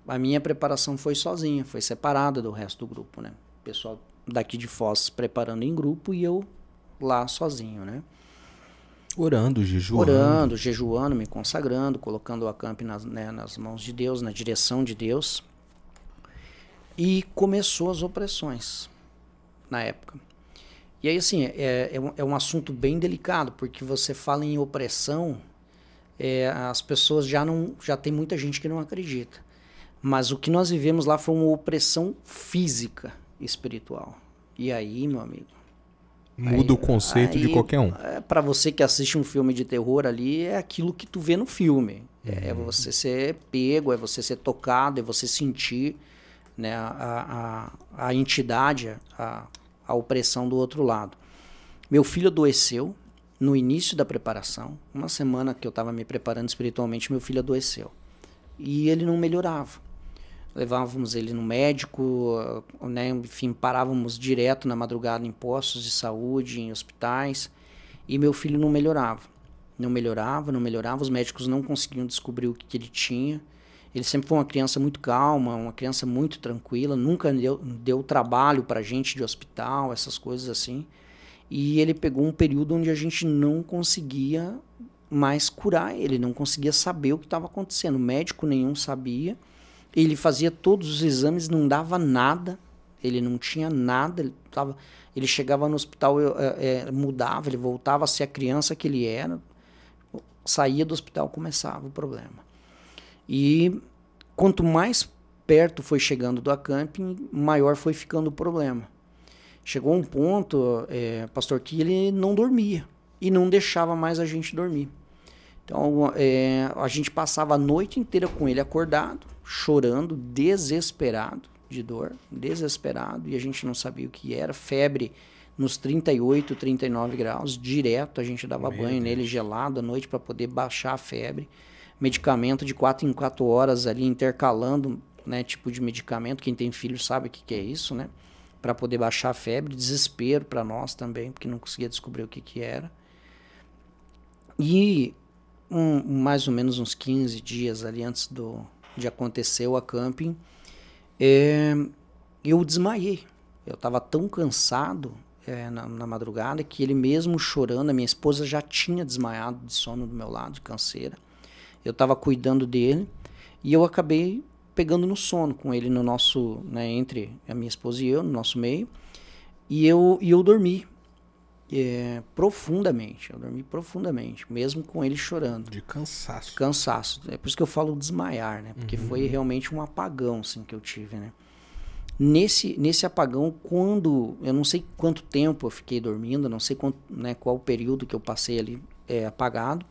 a minha preparação foi sozinha, foi separada do resto do grupo, né? O pessoal daqui de Foz preparando em grupo e eu lá sozinho, né? Orando, jejuando, me consagrando, colocando o acamp nas mãos de Deus, na direção de Deus. E começou as opressões na época. E aí, assim, é um assunto bem delicado, porque você fala em opressão, as pessoas já tem muita gente que não acredita. Mas o que nós vivemos lá foi uma opressão física espiritual. E aí, meu amigo, muda o conceito de qualquer um. Para você que assiste um filme de terror ali, é aquilo que tu vê no filme. É você ser pego, é você ser tocado, é você sentir, né, a entidade, a opressão do outro lado. Meu filho adoeceu no início da preparação. Uma semana que eu estava me preparando espiritualmente, meu filho adoeceu. E ele não melhorava. Levávamos ele no médico, né, enfim, parávamos direto na madrugada em postos de saúde, em hospitais, e meu filho não melhorava. Não melhorava, os médicos não conseguiam descobrir o que ele tinha. Ele sempre foi uma criança muito calma, uma criança muito tranquila, nunca deu trabalho pra gente de hospital, essas coisas assim. E ele pegou um período onde a gente não conseguia mais curar ele, não conseguia saber o que estava acontecendo. Médico nenhum sabia. Ele fazia todos os exames, não dava nada, ele não tinha nada, ele chegava no hospital, mudava, ele voltava a ser a criança que ele era, saía do hospital, começava o problema. E quanto mais perto foi chegando do acamping, maior foi ficando o problema. Chegou um ponto, pastor, que ele não dormia e não deixava mais a gente dormir. Então, a gente passava a noite inteira com ele acordado, chorando, desesperado de dor, desesperado, e a gente não sabia o que era, febre nos 38, 39 graus, direto. A gente dava banho nele gelado à noite para poder baixar a febre. Medicamento de 4 em 4 horas ali, intercalando, né, tipo de medicamento. Quem tem filho sabe o que é isso, né? Para poder baixar a febre. Desespero para nós também, porque não conseguia descobrir o que era. E mais ou menos uns 15 dias ali antes de acontecer o acamping, eu desmaiei. Eu estava tão cansado na madrugada que ele mesmo chorando, a minha esposa já tinha desmaiado de sono do meu lado, de canseira. Eu estava cuidando dele e eu acabei pegando no sono com ele no nosso, né, entre a minha esposa e eu, no nosso meio, e eu dormi profundamente. Eu dormi profundamente, mesmo com ele chorando. De cansaço. Cansaço. É por isso que eu falo desmaiar, né? Porque foi realmente um apagão, assim, que eu tive, né? Nesse apagão, quando... Eu não sei quanto tempo eu fiquei dormindo, não sei qual o período que eu passei ali apagado.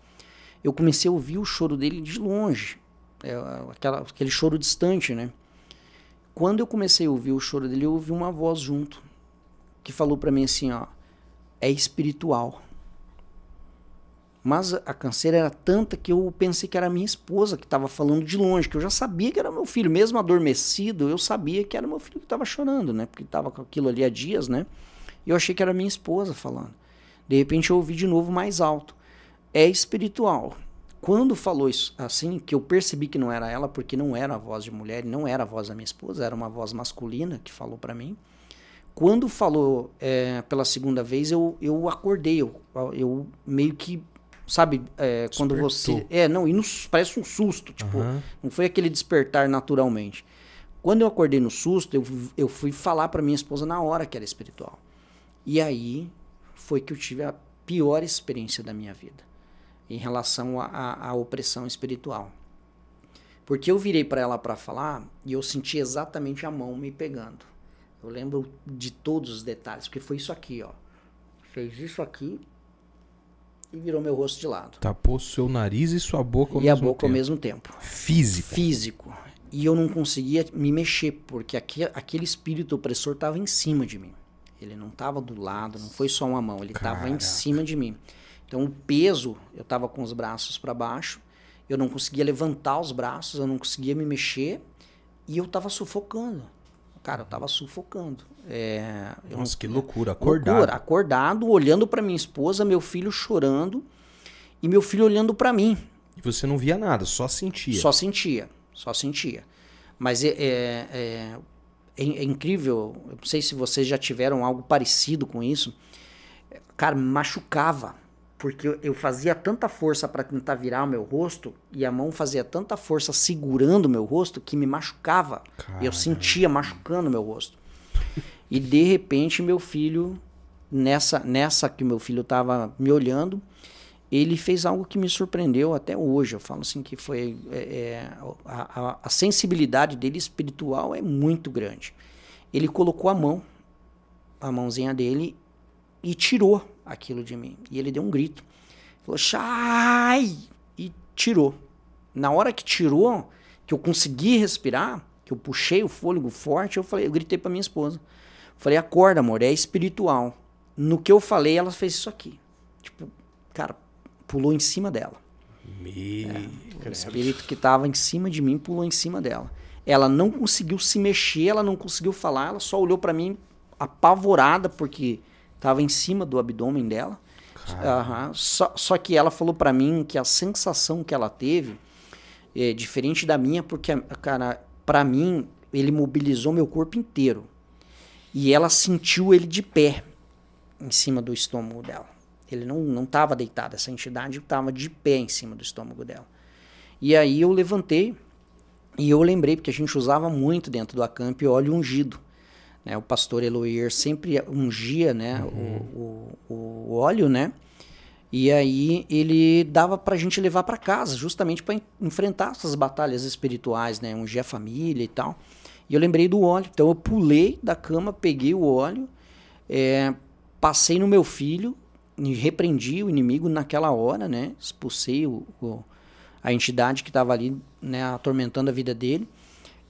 Eu comecei a ouvir o choro dele de longe. Aquele choro distante, né? Quando eu comecei a ouvir o choro dele, eu ouvi uma voz junto. Que falou pra mim assim, ó... É espiritual. Mas a canseira era tanta que eu pensei que era a minha esposa que estava falando de longe, que eu já sabia que era meu filho. Mesmo adormecido, eu sabia que era meu filho que estava chorando, né? Porque estava com aquilo ali há dias, né? E eu achei que era a minha esposa falando. De repente eu ouvi de novo mais alto. É espiritual. Quando falou isso assim, que eu percebi que não era ela, porque não era a voz de mulher, não era a voz da minha esposa, era uma voz masculina que falou para mim. Quando falou pela segunda vez, eu acordei, eu meio que, sabe, quando você... parece um susto, tipo, não foi aquele despertar naturalmente. Quando eu acordei no susto, eu fui falar pra minha esposa na hora que era espiritual. E aí foi que eu tive a pior experiência da minha vida, em relação à opressão espiritual. Porque eu virei pra ela pra falar e eu senti exatamente a mão me pegando. Eu lembro de todos os detalhes, porque foi isso aqui, ó. Fez isso aqui e virou meu rosto de lado. Tapou seu nariz e sua boca ao mesmo tempo. E a boca ao mesmo tempo. Físico. E eu não conseguia me mexer, porque aquele espírito opressor estava em cima de mim. Ele não estava do lado, não foi só uma mão, ele estava em cima de mim. Então o peso, eu estava com os braços para baixo, eu não conseguia levantar os braços, eu não conseguia me mexer e eu estava sufocando. Cara, eu tava sufocando. Nossa, que loucura. Acordado. Acordado, olhando pra minha esposa, meu filho chorando e meu filho olhando pra mim. E você não via nada, só sentia. Só sentia. Mas é incrível, eu não sei se vocês já tiveram algo parecido com isso. Cara, me machucava. Porque eu fazia tanta força para tentar virar o meu rosto e a mão fazia tanta força segurando o meu rosto que me machucava. Caramba. Eu sentia machucando o meu rosto. E de repente meu filho, nessa que meu filho estava me olhando, ele fez algo que me surpreendeu até hoje. Eu falo assim que foi a sensibilidade dele espiritual é muito grande. Ele colocou a mãozinha dele e tirou aquilo de mim. E ele deu um grito. Falou, Shai! E tirou. Na hora que tirou, que eu consegui respirar, que eu puxei o fôlego forte, eu gritei pra minha esposa. Falei, acorda, amor, é espiritual. No que eu falei, ela fez isso aqui. Tipo, cara, pulou em cima dela. O espírito que tava em cima de mim pulou em cima dela. Ela não conseguiu se mexer, ela não conseguiu falar, ela só olhou pra mim apavorada, porque tava em cima do abdômen dela. Só que ela falou pra mim que a sensação que ela teve é diferente da minha, porque, cara, pra mim, ele mobilizou meu corpo inteiro. E ela sentiu ele de pé em cima do estômago dela. Ele não tava deitado, essa entidade tava de pé em cima do estômago dela. E aí eu levantei e eu lembrei, porque a gente usava muito dentro do acamp óleo ungido. O pastor Eloir sempre ungia, né, o óleo, né? E aí ele dava pra gente levar para casa, justamente para enfrentar essas batalhas espirituais, né? Ungir a família e tal. E eu lembrei do óleo. Então eu pulei da cama, peguei o óleo, passei no meu filho, e repreendi o inimigo naquela hora, né? Expulsei a entidade que estava ali, né, atormentando a vida dele.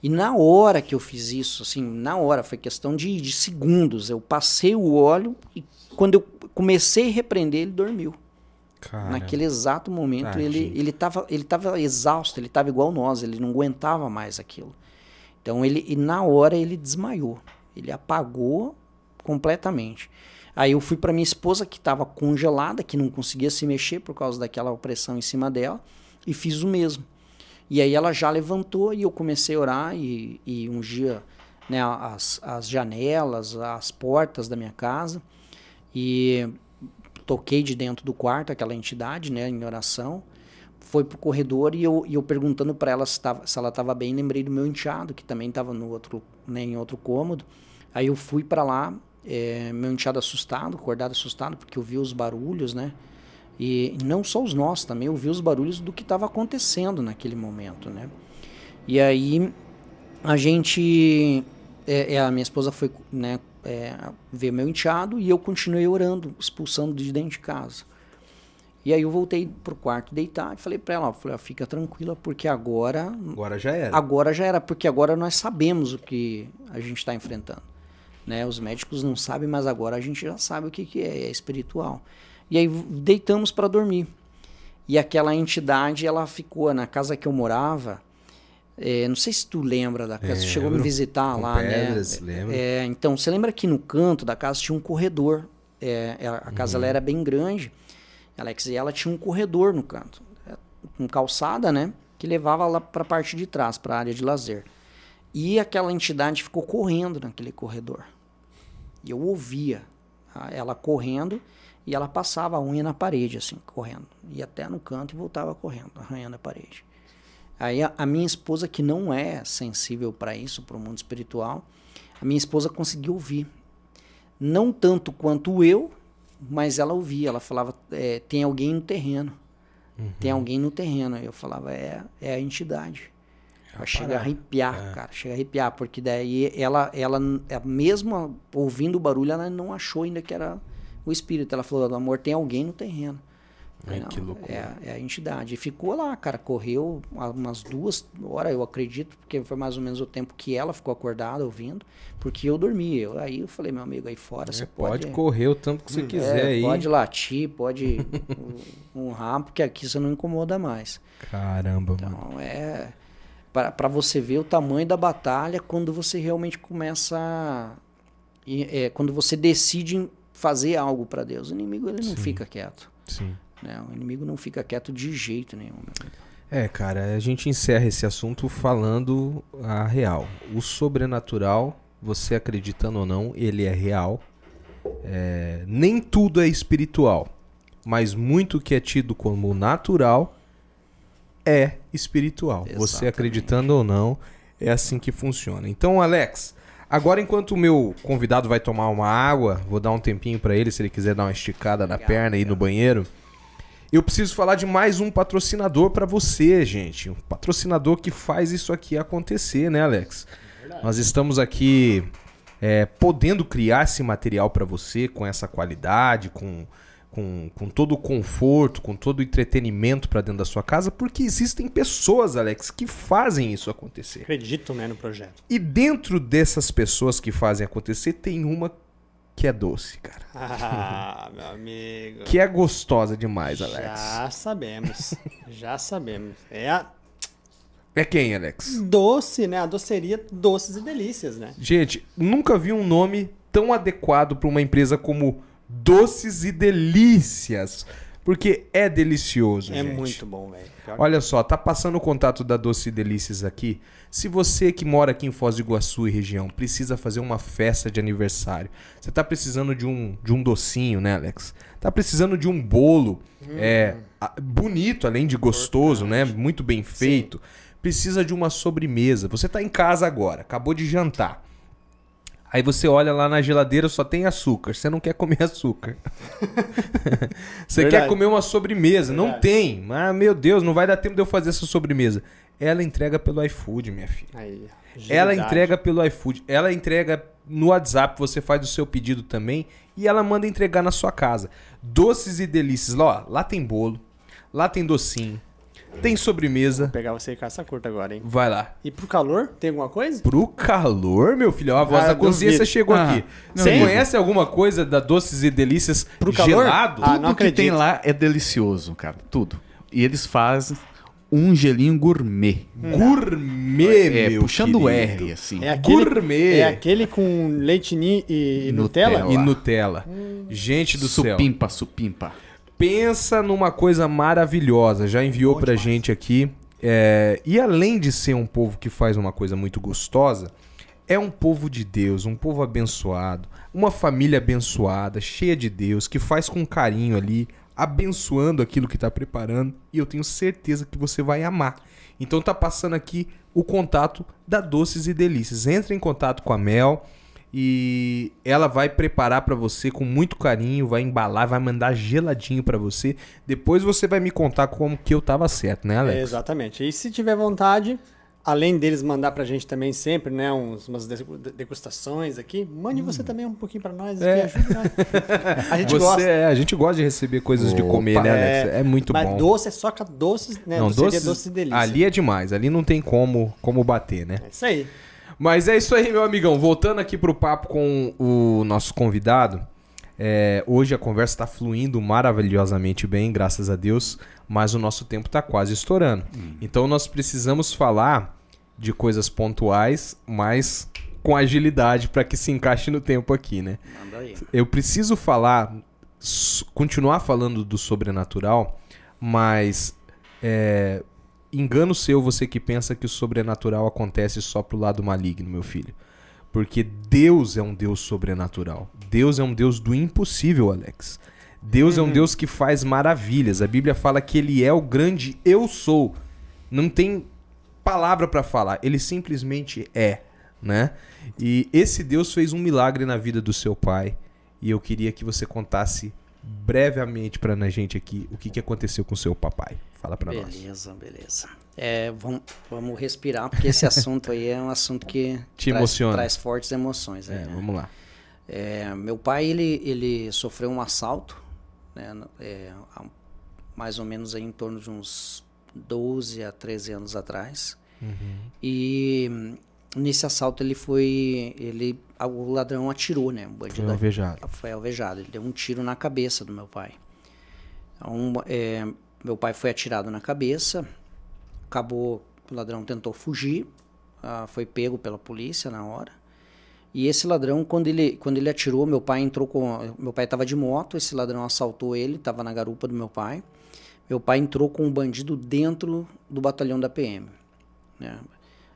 E na hora que eu fiz isso, assim, na hora, foi questão de segundos. Eu passei o óleo e quando eu comecei a repreender, ele dormiu. Cara, naquele exato momento, ele tava exausto, ele estava igual nós, ele não aguentava mais aquilo. Então, e na hora, ele desmaiou. Ele apagou completamente. Aí eu fui para minha esposa, que estava congelada, que não conseguia se mexer por causa daquela opressão em cima dela, e fiz o mesmo. E aí ela já levantou e eu comecei a orar e ungia, né, as janelas, as portas da minha casa, e toquei de dentro do quarto aquela entidade, né, em oração. Foi pro corredor e eu perguntando para ela se ela estava bem, lembrei do meu enteado, que também estava no outro, né, em outro cômodo. Aí eu fui para lá, meu enteado assustado, acordado assustado, porque eu vi os barulhos, né? E não só os nossos, também eu vi os barulhos do que estava acontecendo naquele momento, né? E aí a gente, a minha esposa foi, né, ver meu enteado e eu continuei orando, expulsando de dentro de casa. E aí eu voltei pro quarto deitar e falei para ela, fica tranquila, porque agora já era. Agora já era, porque agora nós sabemos o que a gente está enfrentando, né? Os médicos não sabem, mas agora a gente já sabe o que é espiritual. E aí deitamos para dormir. E aquela entidade, ela ficou na casa que eu morava. Não sei se tu lembra da casa, você chegou a me visitar lá, pedras, né? Lembro. Então, você lembra que no canto da casa tinha um corredor. A casa ela era bem grande, Alex, e ela tinha um corredor no canto, com calçada, né? Que levava lá para a parte de trás, para a área de lazer. E aquela entidade ficou correndo naquele corredor. E eu ouvia ela correndo. E ela passava a unha na parede, assim, correndo. Ia até no canto e voltava correndo, arranhando a parede. Aí a minha esposa, que não é sensível para isso, para o mundo espiritual, a minha esposa conseguiu ouvir. Não tanto quanto eu, mas ela ouvia. Ela falava, tem alguém no terreno. Tem alguém no terreno. Aí eu falava, é a entidade. Chega a arrepiar, cara. Chega a arrepiar, porque daí ela mesmo ouvindo o barulho, ela não achou ainda que era o espírito. Ela falou, amor, tem alguém no terreno. Falei, que loucura. É a entidade. E ficou lá, cara, correu umas 2 horas, eu acredito, porque foi mais ou menos o tempo que ela ficou acordada ouvindo, porque eu dormi. Aí eu falei, meu amigo, aí fora você pode correr o tanto que você quiser aí. Pode latir, pode honrar, porque aqui você não incomoda mais. Caramba, então, mano. Para você ver o tamanho da batalha quando você realmente começa quando você decide fazer algo para Deus. O inimigo, ele não fica quieto. Sim. Né? O inimigo não fica quieto de jeito nenhum. Cara, a gente encerra esse assunto falando a real. O sobrenatural, você acreditando ou não, ele é real. Nem tudo é espiritual, mas muito que é tido como natural é espiritual. Exatamente. Você acreditando ou não, é assim que funciona. Então, Alex, agora enquanto o meu convidado vai tomar uma água, vou dar um tempinho para ele, se ele quiser dar uma esticada na perna e ir no banheiro, eu preciso falar de mais um patrocinador para você, gente. Um patrocinador que faz isso aqui acontecer, né, Alex? Nós estamos aqui podendo criar esse material para você com essa qualidade, com todo o conforto, com todo o entretenimento para dentro da sua casa, porque existem pessoas, Alex, que fazem isso acontecer. Acredito, né, no projeto. E dentro dessas pessoas que fazem acontecer, tem uma que é doce, cara. Ah, meu amigo. Que é gostosa demais, Alex. Já sabemos. Já sabemos. É quem, Alex? Doce, né? A doceria Doces e Delícias, né? Gente, nunca vi um nome tão adequado para uma empresa como Doces e Delícias, porque é delicioso, gente. É muito bom, velho. Olha só, tá passando o contato da Doce e Delícias aqui. Se você que mora aqui em Foz do Iguaçu e região precisa fazer uma festa de aniversário, você tá precisando de um docinho, né, Alex? Tá precisando de um bolo bonito, além de gostoso, né? Muito bem feito. Sim. Precisa de uma sobremesa. Você tá em casa agora, acabou de jantar. Aí você olha lá na geladeira, só tem açúcar. Você não quer comer açúcar. Você quer comer uma sobremesa. Verdade. Não tem. Ah, meu Deus, não vai dar tempo de eu fazer essa sobremesa. Ela entrega pelo iFood, minha filha. Ela entrega pelo iFood. Ela entrega no WhatsApp, você faz o seu pedido também. E ela manda entregar na sua casa. Doces e Delícias. Lá tem bolo. Lá tem docinho. tem sobremesa. Vou pegar você e calça curta agora, hein? Vai lá. E pro calor, tem alguma coisa? Pro calor, meu filho, ó, a voz da consciência chegou aqui. Você conhece alguma coisa da Doces e Delícias pro gelado? Tudo que tem lá é delicioso, cara. Tudo. E eles fazem um gelinho gourmet. Gourmet, meu puxando o querido. R, assim. É aquele, Gourmet. É aquele com leite ninho e Nutella? E Nutella. Gente do céu. Supimpa. Pensa numa coisa maravilhosa. Já enviou pra gente aqui. E além de ser um povo que faz uma coisa muito gostosa, é um povo de Deus, um povo abençoado, uma família abençoada, cheia de Deus, que faz com carinho ali, abençoando aquilo que tá preparando. E eu tenho certeza que você vai amar. Então tá passando aqui o contato da Doces e Delícias. Entra em contato com a Mel. E ela vai preparar pra você com muito carinho, vai embalar, vai mandar geladinho pra você. Depois você vai me contar como que eu tava certo, né, Alex? Exatamente. E se tiver vontade, além deles mandar pra gente também sempre, né, umas degustações aqui, mande você também um pouquinho pra nós, que ajuda, né? A gente gosta. A gente gosta de receber coisas de comer, né, Alex? É muito bom. Mas doce é só com doces, né? Não, doce e delícia. Ali é demais, ali não tem como bater, né? É isso aí. Mas é isso aí, meu amigão. Voltando aqui pro papo com o nosso convidado. Hoje a conversa tá fluindo maravilhosamente bem, graças a Deus. Mas o nosso tempo tá quase estourando. Então nós precisamos falar de coisas pontuais, mas com agilidade para que se encaixe no tempo aqui, né? Manda aí. Eu preciso continuar falando do sobrenatural, mas... engano seu você que pensa que o sobrenatural acontece só pro lado maligno, meu filho. Porque Deus é um Deus sobrenatural. Deus é um Deus do impossível, Alex. Deus é um Deus que faz maravilhas. A Bíblia fala que ele é o grande eu sou. Não tem palavra pra falar. Ele simplesmente é, né? E esse Deus fez um milagre na vida do seu pai. E eu queria que você contasse brevemente pra gente aqui o que aconteceu com seu papai. Fala pra nós. Beleza. Vamos respirar, porque esse assunto aí é um assunto que traz fortes emoções. Aí, né? Vamos lá. Meu pai, ele sofreu um assalto, né, mais ou menos aí em torno de uns 12 a 13 anos atrás. E nesse assalto o ladrão atirou, né? O bandido foi alvejado. Ele deu um tiro na cabeça do meu pai. Então, meu pai foi atirado na cabeça, o ladrão tentou fugir, foi pego pela polícia na hora. E esse ladrão, quando ele atirou, meu pai estava de moto, esse ladrão assaltou ele, estava na garupa do meu pai. Meu pai entrou com um bandido dentro do batalhão da PM. Né?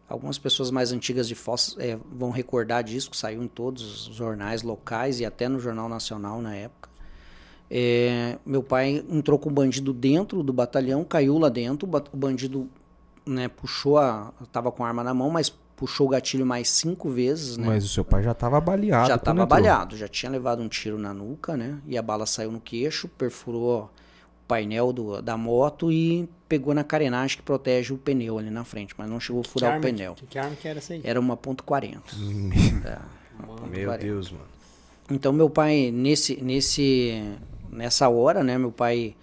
Algumas pessoas mais antigas de Foz vão recordar disso, que saiu em todos os jornais locais e até no Jornal Nacional na época. Meu pai entrou com o bandido dentro do batalhão, caiu lá dentro, o bandido, né, estava com a arma na mão, mas puxou o gatilho mais 5 vezes. Né? Mas o seu pai já estava baleado. Já estava baleado, já tinha levado um tiro na nuca, né? E a bala saiu no queixo, perfurou o painel da moto e pegou na carenagem que protege o pneu ali na frente, mas não chegou a furar o pneu. Que arma que era essa aí? Era uma .40. Meu Deus, mano. Então meu pai, nessa hora, né, meu pai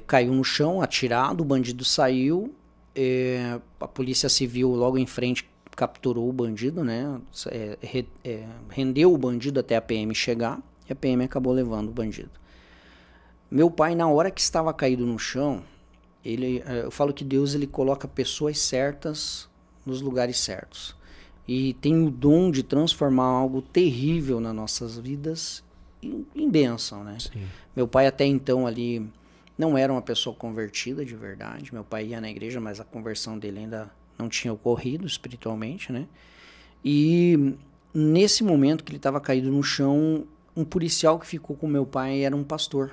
caiu no chão, atirado, o bandido saiu, a polícia civil logo em frente capturou o bandido, né, rendeu o bandido até a PM chegar, e a PM acabou levando o bandido. Meu pai, na hora que estava caído no chão, eu falo que Deus ele coloca pessoas certas nos lugares certos. E tem o dom de transformar algo terrível nas nossas vidas em bênção, né? Sim. Meu pai até então ali não era uma pessoa convertida de verdade. Meu pai ia na igreja, mas a conversão dele ainda não tinha ocorrido espiritualmente, né? E nesse momento que ele estava caído no chão, um policial que ficou com meu pai era um pastor.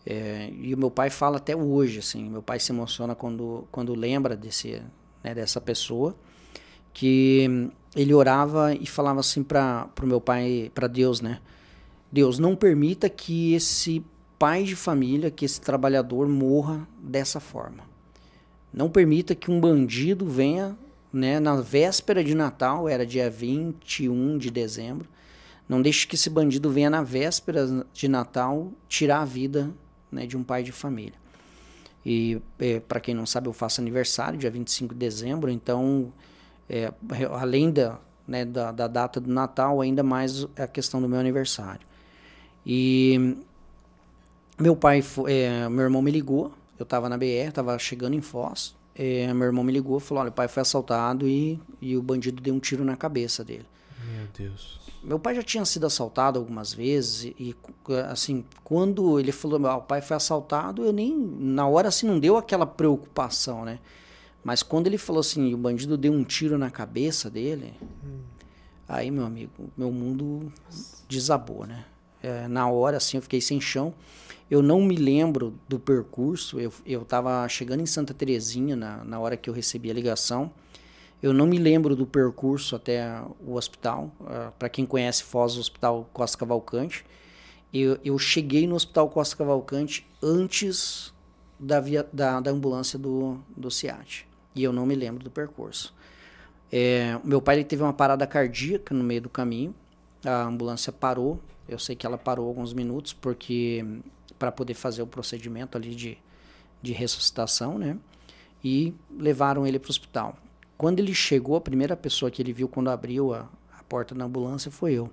E o meu pai fala até hoje, assim, meu pai se emociona quando lembra dessa pessoa, que ele orava e falava assim para o meu pai, para Deus, né? Deus, não permita que esse pai de família, que esse trabalhador morra dessa forma. Não permita que um bandido venha, né, na véspera de Natal, era dia 21 de dezembro, não deixe que esse bandido venha na véspera de Natal tirar a vida, né, de um pai de família. E para quem não sabe, eu faço aniversário dia 25 de dezembro, então além da data do Natal, ainda mais a questão do meu aniversário. E meu irmão me ligou, eu estava na BR, estava chegando em Foz, meu irmão me ligou e falou, olha, o pai foi assaltado e o bandido deu um tiro na cabeça dele. Meu Deus. Meu pai já tinha sido assaltado algumas vezes e assim, quando ele falou, o pai foi assaltado, eu nem, na hora assim, não deu aquela preocupação, né? Mas quando ele falou assim, o bandido deu um tiro na cabeça dele, aí, meu amigo, meu mundo desabou, né? Na hora, assim, eu fiquei sem chão. Eu não me lembro do percurso, eu tava chegando em Santa Terezinha na hora que eu recebi a ligação. Eu não me lembro do percurso até o hospital. Para quem conhece Foz, o Hospital Costa Cavalcante. Eu cheguei no Hospital Costa Cavalcante antes da ambulância do SEAT. E eu não me lembro do percurso. Meu pai ele teve uma parada cardíaca no meio do caminho. A ambulância parou. Eu sei que ela parou alguns minutos porque para poder fazer o procedimento ali de ressuscitação, né? E levaram ele para o hospital. Quando ele chegou, a primeira pessoa que ele viu quando abriu a porta da ambulância foi eu.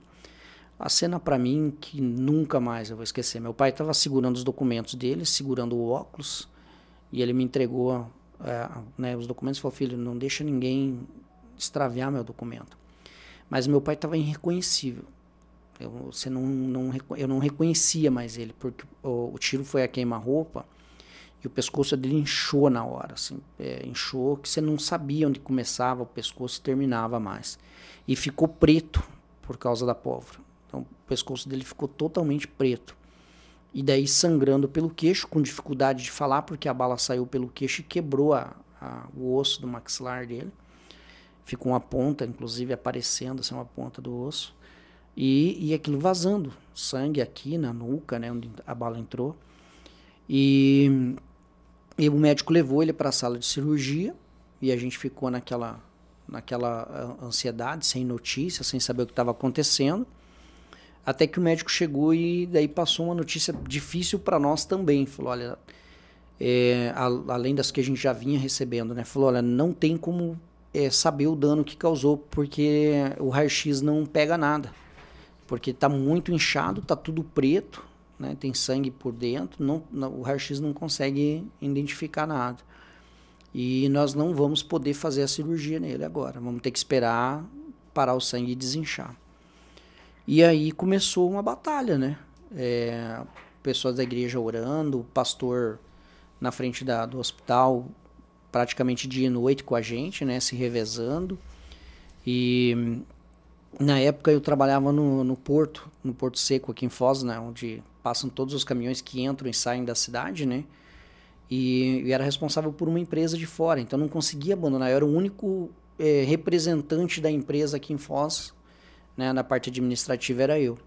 A cena para mim que nunca mais eu vou esquecer. Meu pai estava segurando os documentos dele, segurando o óculos, e ele me entregou os documentos e falou, filho, não deixa ninguém extraviar meu documento. Mas meu pai estava irreconhecível. Eu não reconhecia mais ele, porque o tiro foi a queima-roupa, e o pescoço dele inchou na hora, assim, inchou que você não sabia onde começava o pescoço e terminava mais. E ficou preto por causa da pólvora. Então o pescoço dele ficou totalmente preto. E daí sangrando pelo queixo, com dificuldade de falar, porque a bala saiu pelo queixo e quebrou o osso do maxilar dele. Ficou uma ponta, inclusive, aparecendo, assim, uma ponta do osso. E aquilo vazando, sangue aqui na nuca, né, onde a bala entrou. E o médico levou ele para a sala de cirurgia e a gente ficou naquela ansiedade, sem notícia, sem saber o que estava acontecendo. Até que o médico chegou e daí passou uma notícia difícil para nós também. Falou, olha, além das que a gente já vinha recebendo, né? Falou, olha, não tem como saber o dano que causou, porque o raio-x não pega nada. Porque está muito inchado, está tudo preto, né? Tem sangue por dentro, o raio-x não consegue identificar nada. E nós não vamos poder fazer a cirurgia nele agora. Vamos ter que esperar parar o sangue e desinchar. E aí começou uma batalha, né? Pessoas da igreja orando, o pastor na frente do hospital, praticamente dia e noite com a gente, né? Se revezando. E na época eu trabalhava no Porto Seco aqui em Foz, né? Onde passam todos os caminhões que entram e saem da cidade, né? E era responsável por uma empresa de fora, então não conseguia abandonar. Eu era o único representante da empresa aqui em Foz, né? Na parte administrativa era eu.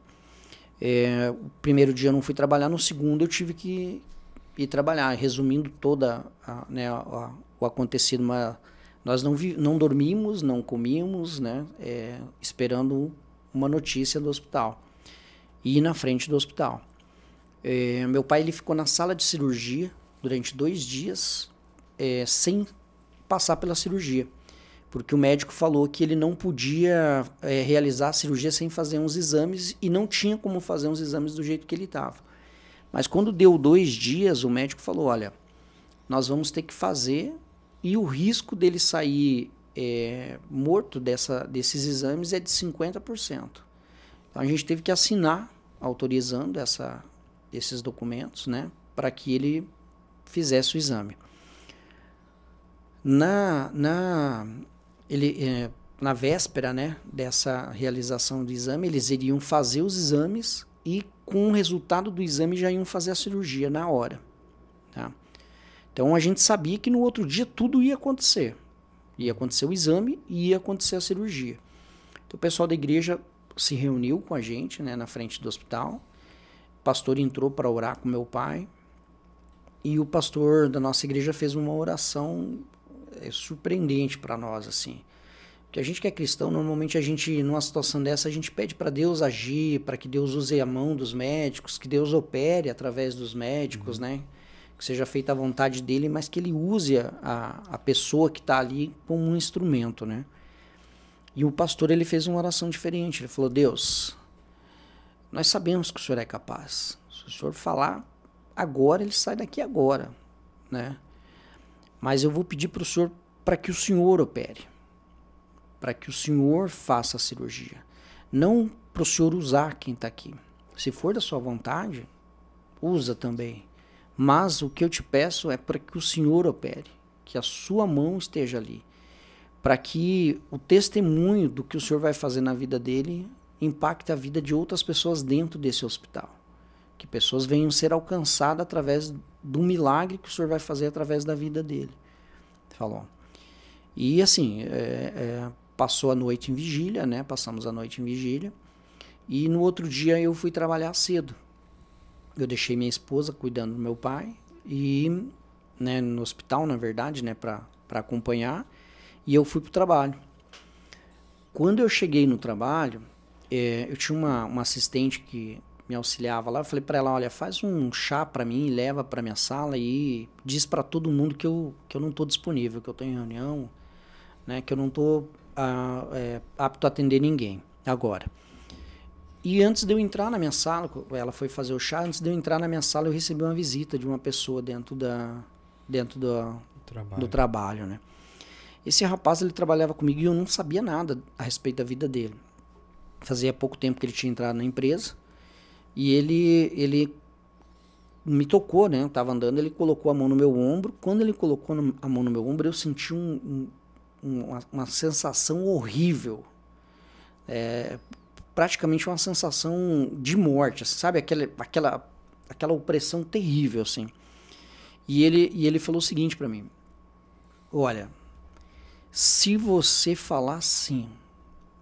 O primeiro dia eu não fui trabalhar, no segundo eu tive que ir trabalhar, resumindo toda o acontecido. Mas nós não dormimos, não comíamos, né? Esperando uma notícia do hospital. E na frente do hospital. Meu pai ele ficou na sala de cirurgia durante 2 dias sem passar pela cirurgia. Porque o médico falou que ele não podia realizar a cirurgia sem fazer uns exames e não tinha como fazer uns exames do jeito que ele estava. Mas quando deu 2 dias, o médico falou, olha, nós vamos ter que fazer e o risco dele sair morto desses exames é de 50%. Então a gente teve que assinar autorizando esses documentos, né, para que ele fizesse o exame. Na véspera, né, dessa realização do exame, eles iriam fazer os exames e com o resultado do exame já iam fazer a cirurgia na hora. Tá? Então a gente sabia que no outro dia tudo ia acontecer. Ia acontecer o exame e ia acontecer a cirurgia. Então o pessoal da igreja se reuniu com a gente, né, na frente do hospital. O pastor entrou para orar com meu pai. E o pastor da nossa igreja fez uma oração surpreendente para nós, assim. Porque a gente que é cristão, normalmente numa situação dessa, a gente pede para Deus agir, para que Deus use a mão dos médicos, que Deus opere através dos médicos, né? que seja feita a vontade dele, mas que ele use a pessoa que está ali como um instrumento, né? E o pastor, ele fez uma oração diferente. Ele falou: Deus, nós sabemos que o Senhor é capaz. Se o Senhor falar agora, ele sai daqui agora, né? Mas eu vou pedir para o Senhor para que o Senhor opere, para que o Senhor faça a cirurgia. Não para o Senhor usar quem está aqui. Se for da sua vontade, usa também. Mas o que eu te peço é para que o Senhor opere, que a sua mão esteja ali, para que o testemunho do que o Senhor vai fazer na vida dele impacte a vida de outras pessoas dentro desse hospital. Que pessoas venham ser alcançadas através do milagre que o Senhor vai fazer através da vida dele. Falou. E assim, passou a noite em vigília, né? Passamos a noite em vigília. E no outro dia eu fui trabalhar cedo. Eu deixei minha esposa cuidando do meu pai, e, né, no hospital, na verdade, né, para acompanhar, e eu fui para o trabalho. Quando eu cheguei no trabalho, eu tinha uma assistente que me auxiliava lá. Eu falei para ela: olha, faz um chá para mim, leva para minha sala e diz para todo mundo que eu não estou disponível, que eu estou em reunião, né, que eu não estou apto a atender ninguém agora. E antes de eu entrar na minha sala, ela foi fazer o chá, antes de eu entrar na minha sala, eu recebi uma visita de uma pessoa dentro do trabalho, né? Esse rapaz, ele trabalhava comigo e eu não sabia nada a respeito da vida dele. Fazia pouco tempo que ele tinha entrado na empresa, e ele me tocou, né? Eu tava andando, ele colocou a mão no meu ombro. Quando ele colocou a mão no meu ombro, eu senti uma sensação horrível. Praticamente uma sensação de morte, sabe? Aquela opressão terrível, assim. E ele falou o seguinte para mim: olha, se você falar sim,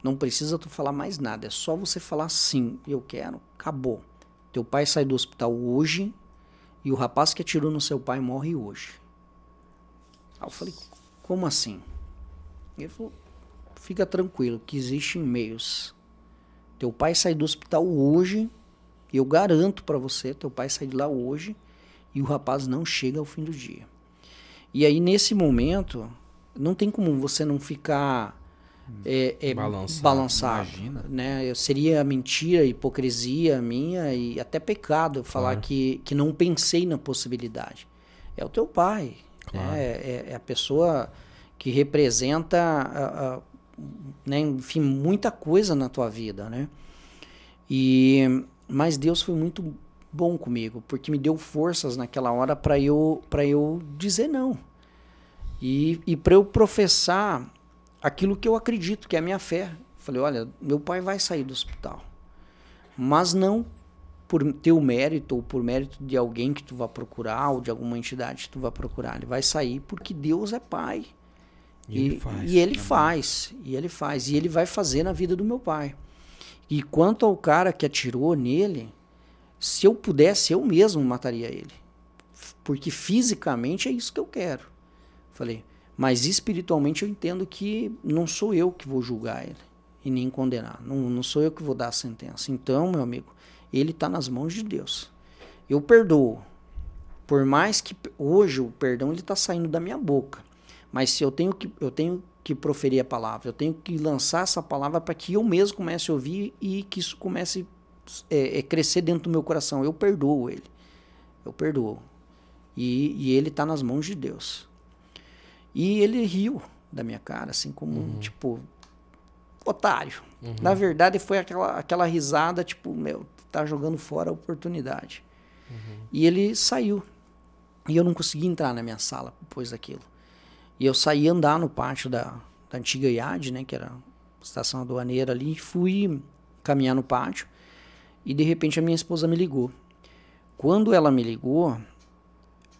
não precisa tu falar mais nada, é só você falar sim, eu quero, acabou. Teu pai sai do hospital hoje e o rapaz que atirou no seu pai morre hoje. Aí eu falei: como assim? Ele falou: fica tranquilo, que existem meios. Teu pai sai do hospital hoje, eu garanto para você, teu pai sai de lá hoje e o rapaz não chega ao fim do dia. E aí, nesse momento, não tem como você não ficar balançado, né? Seria mentira, hipocrisia minha e até pecado eu falar que não pensei na possibilidade. É o teu pai, né? É a pessoa que representa né, enfim, muita coisa na tua vida, né? Mas Deus foi muito bom comigo, porque me deu forças naquela hora para eu dizer não. E para eu professar aquilo que eu acredito, que é a minha fé. Falei: olha, meu pai vai sair do hospital, mas não por teu mérito ou por mérito de alguém que tu vai procurar ou de alguma entidade que tu vai procurar. Ele vai sair porque Deus é pai. E ele faz. E ele vai fazer na vida do meu pai. E quanto ao cara que atirou nele, se eu pudesse, eu mesmo mataria ele. Porque fisicamente é isso que eu quero. Falei: mas espiritualmente eu entendo que não sou eu que vou julgar ele e nem condenar. Não sou eu que vou dar a sentença. Então, meu amigo, ele está nas mãos de Deus. Eu perdoo. Por mais que hoje o perdão ele está saindo da minha boca. Mas se eu tenho que proferir a palavra, eu tenho que lançar essa palavra para que eu mesmo comece a ouvir e que isso comece a crescer dentro do meu coração. Eu perdoo ele. Eu perdoo. E ele está nas mãos de Deus. E ele riu da minha cara, assim como, tipo, otário. Na verdade, foi aquela risada, tipo, meu, tá jogando fora a oportunidade. E ele saiu. E eu não consegui entrar na minha sala depois daquilo. E eu saí andar no pátio da antiga IAD, né, que era a estação aduaneira ali, e fui caminhar no pátio, e de repente a minha esposa me ligou. Quando ela me ligou,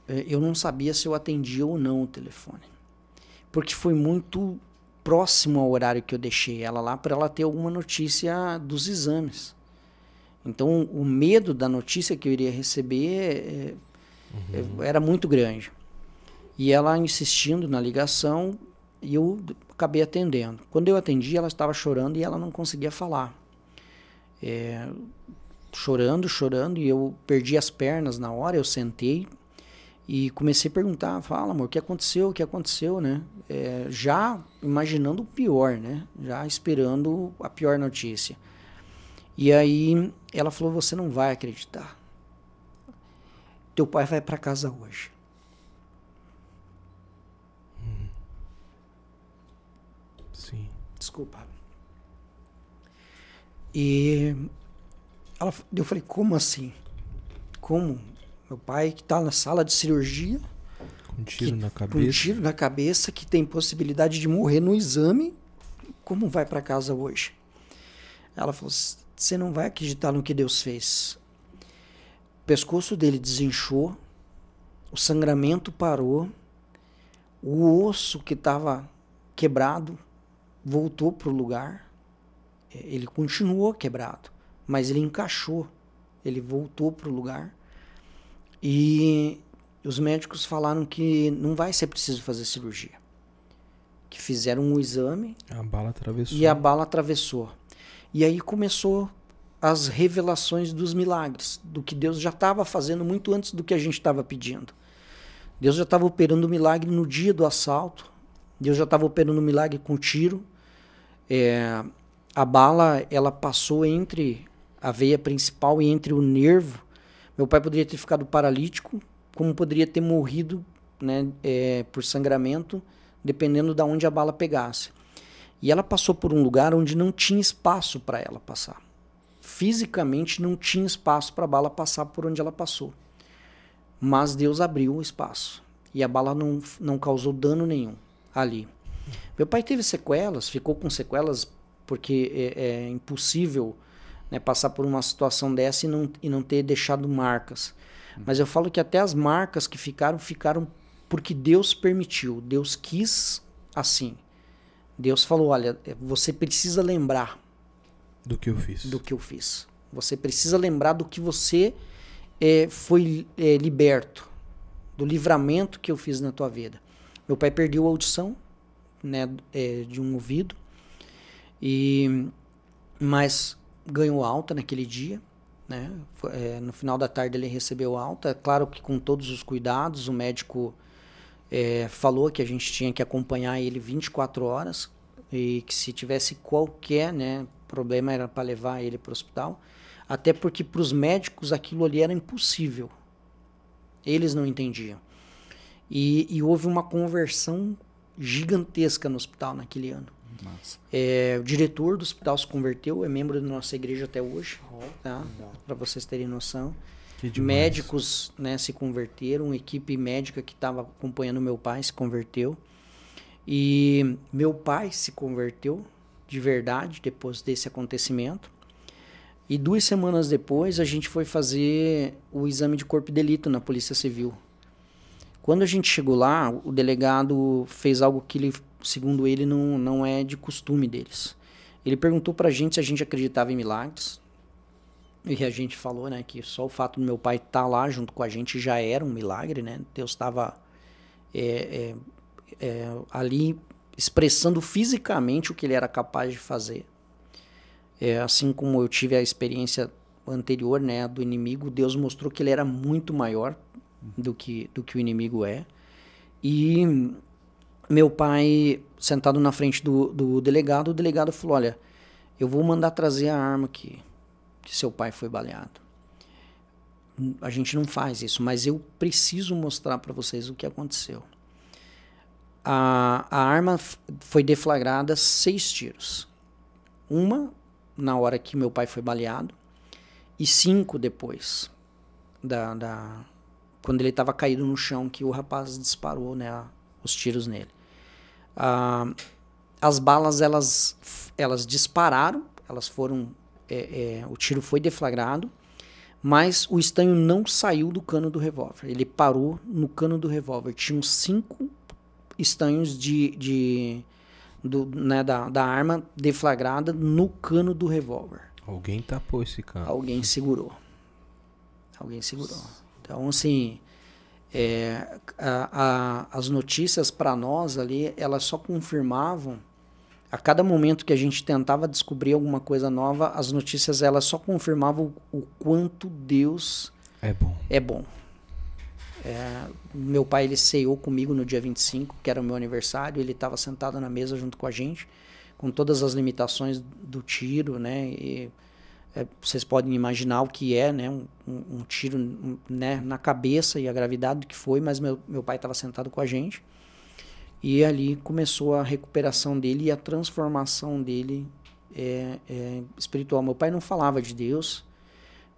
eu não sabia se eu atendia ou não o telefone, porque foi muito próximo ao horário que eu deixei ela lá para ela ter alguma notícia dos exames. Então o medo da notícia que eu iria receber era muito grande. E ela insistindo na ligação, e eu acabei atendendo. Quando eu atendi, ela estava chorando e ela não conseguia falar. Chorando, e eu perdi as pernas na hora, eu sentei, E comecei a perguntar, fala, amor, o que aconteceu, né? Já imaginando o pior, né? Já esperando a pior notícia. E aí ela falou, você não vai acreditar. Teu pai vai para casa hoje. Sim. Desculpa. E eu falei, como assim? Como? Meu pai que tá na sala de cirurgia, Com um tiro na cabeça. com um tiro na cabeça, que tem possibilidade de morrer no exame, como vai para casa hoje? Ela falou, você não vai acreditar no que Deus fez. O pescoço dele desinchou, o sangramento parou, o osso que estava quebrado voltou para o lugar. Ele continuou quebrado, mas ele encaixou, ele voltou para o lugar. E os médicos falaram que não vai ser preciso fazer cirurgia. Que fizeram um exame. A bala atravessou. E a bala atravessou. E aí começou as revelações dos milagres, do que Deus já estava fazendo muito antes do que a gente estava pedindo. Deus já estava operando o milagre no dia do assalto. Deus já estava operando o milagre com o tiro. A bala, ela passou entre a veia principal e entre o nervo. Meu pai poderia ter ficado paralítico, como poderia ter morrido, né, por sangramento, dependendo de onde a bala pegasse. E ela passou por um lugar onde não tinha espaço para ela passar. Fisicamente não tinha espaço para a bala passar por onde ela passou. Mas Deus abriu o espaço. E a bala não causou dano nenhum ali. Meu pai teve sequelas, ficou com sequelas, porque é impossível, né, passar por uma situação dessa e não ter deixado marcas. Mas eu falo que até as marcas que ficaram porque Deus permitiu, Deus quis assim. Deus falou, olha, você precisa lembrar do que eu fiz. Do que eu fiz. Você precisa lembrar do que você foi liberto, do livramento que eu fiz na tua vida. Meu pai perdeu a audição, né, de um ouvido, mas ganhou alta naquele dia, né? No final da tarde ele recebeu alta. É claro que com todos os cuidados, o médico falou que a gente tinha que acompanhar ele 24 horas e que se tivesse qualquer, né, problema era para levar ele para o hospital, até porque para os médicos aquilo ali era impossível. Eles não entendiam. E houve uma conversão gigantesca no hospital naquele ano. O diretor do hospital se converteu, é membro da nossa igreja até hoje, tá? Para vocês terem noção. Médicos, né, se converteram, equipe médica que estava acompanhando meu pai se converteu. E meu pai se converteu de verdade depois desse acontecimento. E 2 semanas depois a gente foi fazer o exame de corpo de delito na Polícia Civil. Quando a gente chegou lá, o delegado fez algo que ele, segundo ele, não é de costume deles. Ele perguntou pra gente se a gente acreditava em milagres. E a gente falou, né, que só o fato do meu pai estar lá junto com a gente já era um milagre, né? Deus estava ali expressando fisicamente o que ele era capaz de fazer. Assim como eu tive a experiência anterior, né, do inimigo, Deus mostrou que ele era muito maior do que o inimigo é. E meu pai, sentado na frente do delegado, o delegado falou, olha, eu vou mandar trazer a arma que seu pai foi baleado. A gente não faz isso, mas eu preciso mostrar para vocês o que aconteceu. A arma foi deflagrada 6 tiros. Uma na hora que meu pai foi baleado e 5 depois, quando ele estava caído no chão, que o rapaz disparou, né, os tiros nele. As balas, elas dispararam, elas foram... o tiro foi deflagrado, mas o estanho não saiu do cano do revólver. Ele parou no cano do revólver. Tinham 5 estanhos da arma deflagrada no cano do revólver. Alguém tapou esse cano. Alguém segurou. Então, assim, as notícias para nós ali, elas só confirmavam. A cada momento que a gente tentava descobrir alguma coisa nova, as notícias elas só confirmavam o quanto Deus é bom. Meu pai, ele ceou comigo no dia 25, que era o meu aniversário. Ele estava sentado na mesa junto com a gente, com todas as limitações do tiro, né? E, vocês podem imaginar o que é, né? Um tiro, né? Na cabeça e a gravidade que foi, mas meu pai estava sentado com a gente. E ali começou a recuperação dele e a transformação dele espiritual. Meu pai não falava de Deus.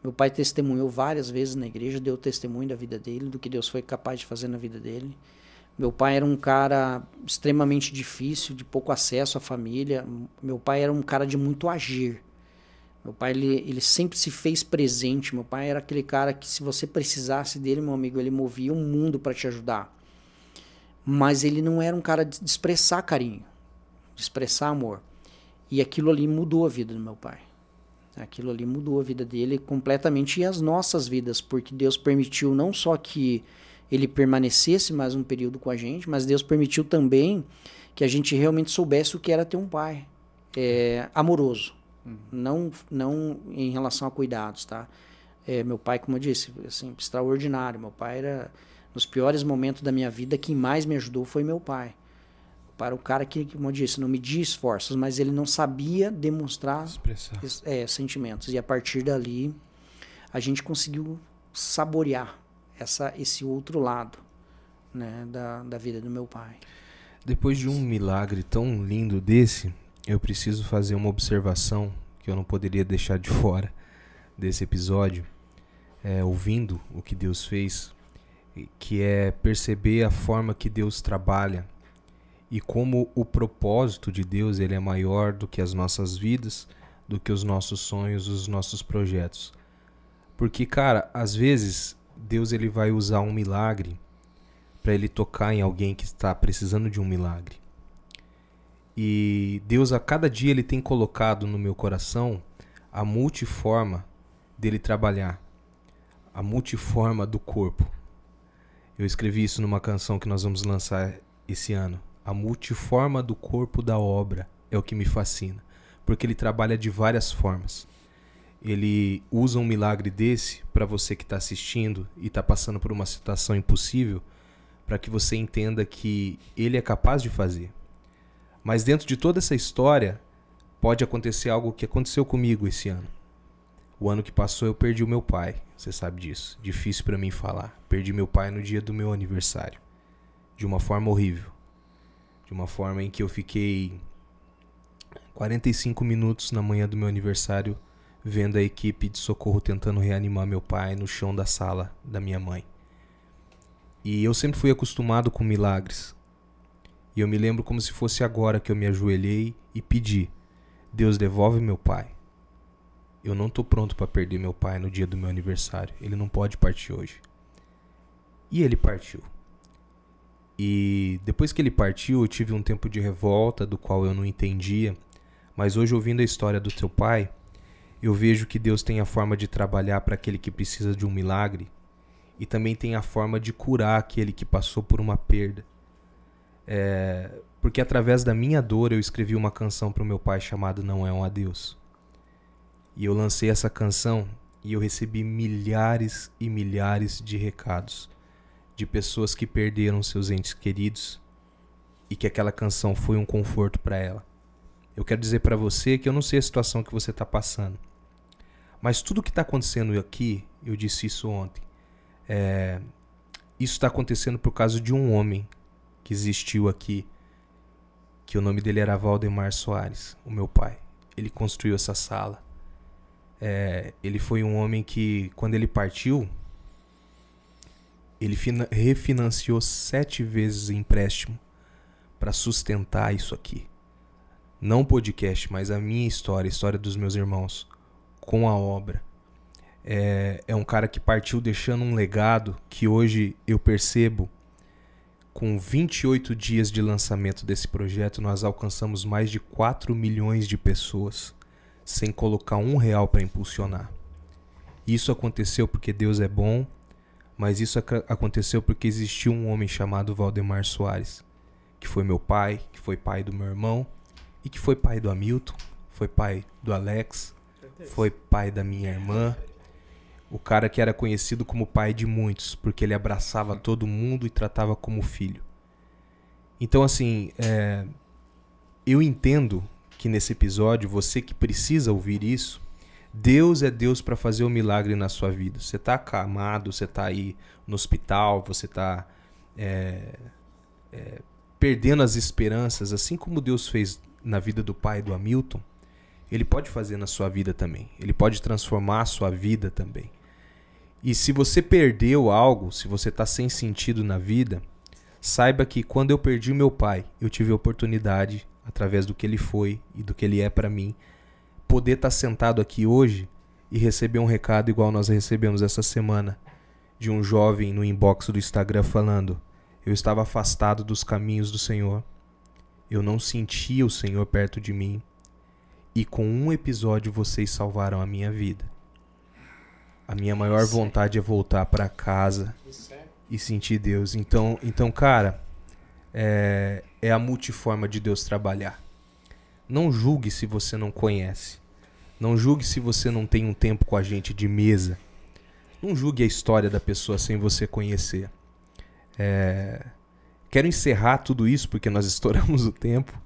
Meu pai testemunhou várias vezes na igreja, deu testemunho da vida dele, do que Deus foi capaz de fazer na vida dele. Meu pai era um cara extremamente difícil, de pouco acesso à família. Meu pai era um cara de muito agir. Meu pai, ele sempre se fez presente. Meu pai era aquele cara que, se você precisasse dele, meu amigo, ele movia o mundo para te ajudar. Mas ele não era um cara de expressar carinho, de expressar amor. E aquilo ali mudou a vida do meu pai. Aquilo ali mudou a vida dele completamente e as nossas vidas, porque Deus permitiu não só que ele permanecesse mais um período com a gente, mas Deus permitiu também que a gente realmente soubesse o que era ter um pai amoroso. Não em relação a cuidados, tá? Meu pai, como eu disse, assim, extraordinário. Meu pai era, nos piores momentos da minha vida, quem mais me ajudou foi meu pai. Para o cara que, como eu disse, não media esforços, mas ele não sabia demonstrar sentimentos. E a partir dali, a gente conseguiu saborear esse outro lado, né, da vida do meu pai. Depois de um milagre tão lindo desse, eu preciso fazer uma observação que eu não poderia deixar de fora desse episódio, ouvindo o que Deus fez, que é perceber a forma que Deus trabalha e como o propósito de Deus ele é maior do que as nossas vidas, do que os nossos sonhos, os nossos projetos. Porque, cara, às vezes Deus ele vai usar um milagre para ele tocar em alguém que está precisando de um milagre. E Deus, a cada dia, ele tem colocado no meu coração a multiforma dele trabalhar, a multiforma do corpo. Eu escrevi isso numa canção que nós vamos lançar esse ano. A multiforma do corpo da obra é o que me fascina, porque ele trabalha de várias formas. Ele usa um milagre desse para você que está assistindo e está passando por uma situação impossível, para que você entenda que ele é capaz de fazer. Mas dentro de toda essa história, pode acontecer algo que aconteceu comigo esse ano. O ano que passou eu perdi o meu pai, você sabe disso. Difícil para mim falar. Perdi meu pai no dia do meu aniversário. De uma forma horrível. De uma forma em que eu fiquei 45 minutos na manhã do meu aniversário vendo a equipe de socorro tentando reanimar meu pai no chão da sala da minha mãe. E eu sempre fui acostumado com milagres. E eu me lembro como se fosse agora que eu me ajoelhei e pedi: Deus, devolve meu pai. Eu não estou pronto para perder meu pai no dia do meu aniversário. Ele não pode partir hoje. E ele partiu. E depois que ele partiu, eu tive um tempo de revolta, do qual eu não entendia. Mas hoje, ouvindo a história do teu pai, eu vejo que Deus tem a forma de trabalhar para aquele que precisa de um milagre. E também tem a forma de curar aquele que passou por uma perda. Porque através da minha dor eu escrevi uma canção para o meu pai chamada Não É um Adeus. E eu lancei essa canção e eu recebi milhares e milhares de recados de pessoas que perderam seus entes queridos e que aquela canção foi um conforto para ela. Eu quero dizer para você que eu não sei a situação que você está passando, mas tudo que está acontecendo aqui, eu disse isso ontem, isso está acontecendo por causa de um homem que existiu aqui, que o nome dele era Valdemar Soares, o meu pai. Ele construiu essa sala. Ele foi um homem que, quando ele partiu, ele refinanciou 7 vezes o empréstimo para sustentar isso aqui. Não o podcast, mas a minha história, a história dos meus irmãos, com a obra. É um cara que partiu deixando um legado que hoje eu percebo. Com 28 dias de lançamento desse projeto, nós alcançamos mais de 4 milhões de pessoas, sem colocar R$1 para impulsionar. Isso aconteceu porque Deus é bom, mas isso aconteceu porque existiu um homem chamado Valdemar Soares, que foi meu pai, que foi pai do meu irmão, e que foi pai do Hamilton, foi pai do Alex, foi pai da minha irmã. O cara que era conhecido como pai de muitos, porque ele abraçava todo mundo e tratava como filho. Então, assim, eu entendo que nesse episódio, você que precisa ouvir isso, Deus é Deus para fazer um milagre na sua vida. Você está acamado, você está aí no hospital, você está perdendo as esperanças, assim como Deus fez na vida do pai do Hamilton, Ele pode fazer na sua vida também. Ele pode transformar a sua vida também. E se você perdeu algo, se você está sem sentido na vida, saiba que quando eu perdi meu pai, eu tive a oportunidade, através do que ele foi e do que ele é para mim, poder estar sentado aqui hoje e receber um recado igual nós recebemos essa semana, de um jovem no inbox do Instagram falando: eu estava afastado dos caminhos do Senhor, eu não sentia o Senhor perto de mim, e com um episódio vocês salvaram a minha vida. A minha maior vontade é voltar para casa e sentir Deus. Então cara, é a multiforma de Deus trabalhar. Não julgue se você não conhece. Não julgue se você não tem um tempo com a gente de mesa. Não julgue a história da pessoa sem você conhecer. Quero encerrar tudo isso porque nós estouramos o tempo.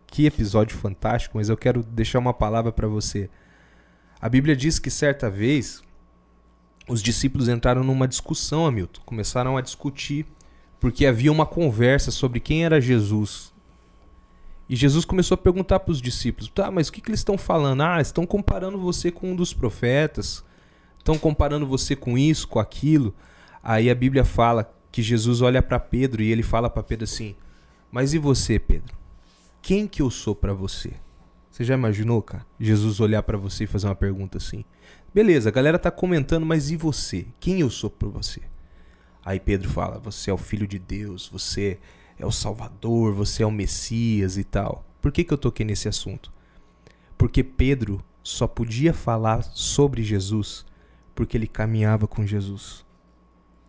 Que episódio fantástico, mas eu quero deixar uma palavra para você. A Bíblia diz que certa vez os discípulos entraram numa discussão, Hamilton. Começaram a discutir porque havia uma conversa sobre quem era Jesus. E Jesus começou a perguntar para os discípulos: tá, mas o que eles estão falando? Ah, estão comparando você com um dos profetas. Estão comparando você com isso, com aquilo. Aí a Bíblia fala que Jesus olha para Pedro e ele fala para Pedro assim: mas e você, Pedro? Quem que eu sou para você? Você já imaginou, cara? Jesus olhar para você e fazer uma pergunta assim. Beleza, a galera tá comentando, mas e você? Quem eu sou para você? Aí Pedro fala: você é o Filho de Deus, você é o Salvador, você é o Messias e tal. Por que eu toquei nesse assunto? Porque Pedro só podia falar sobre Jesus porque ele caminhava com Jesus.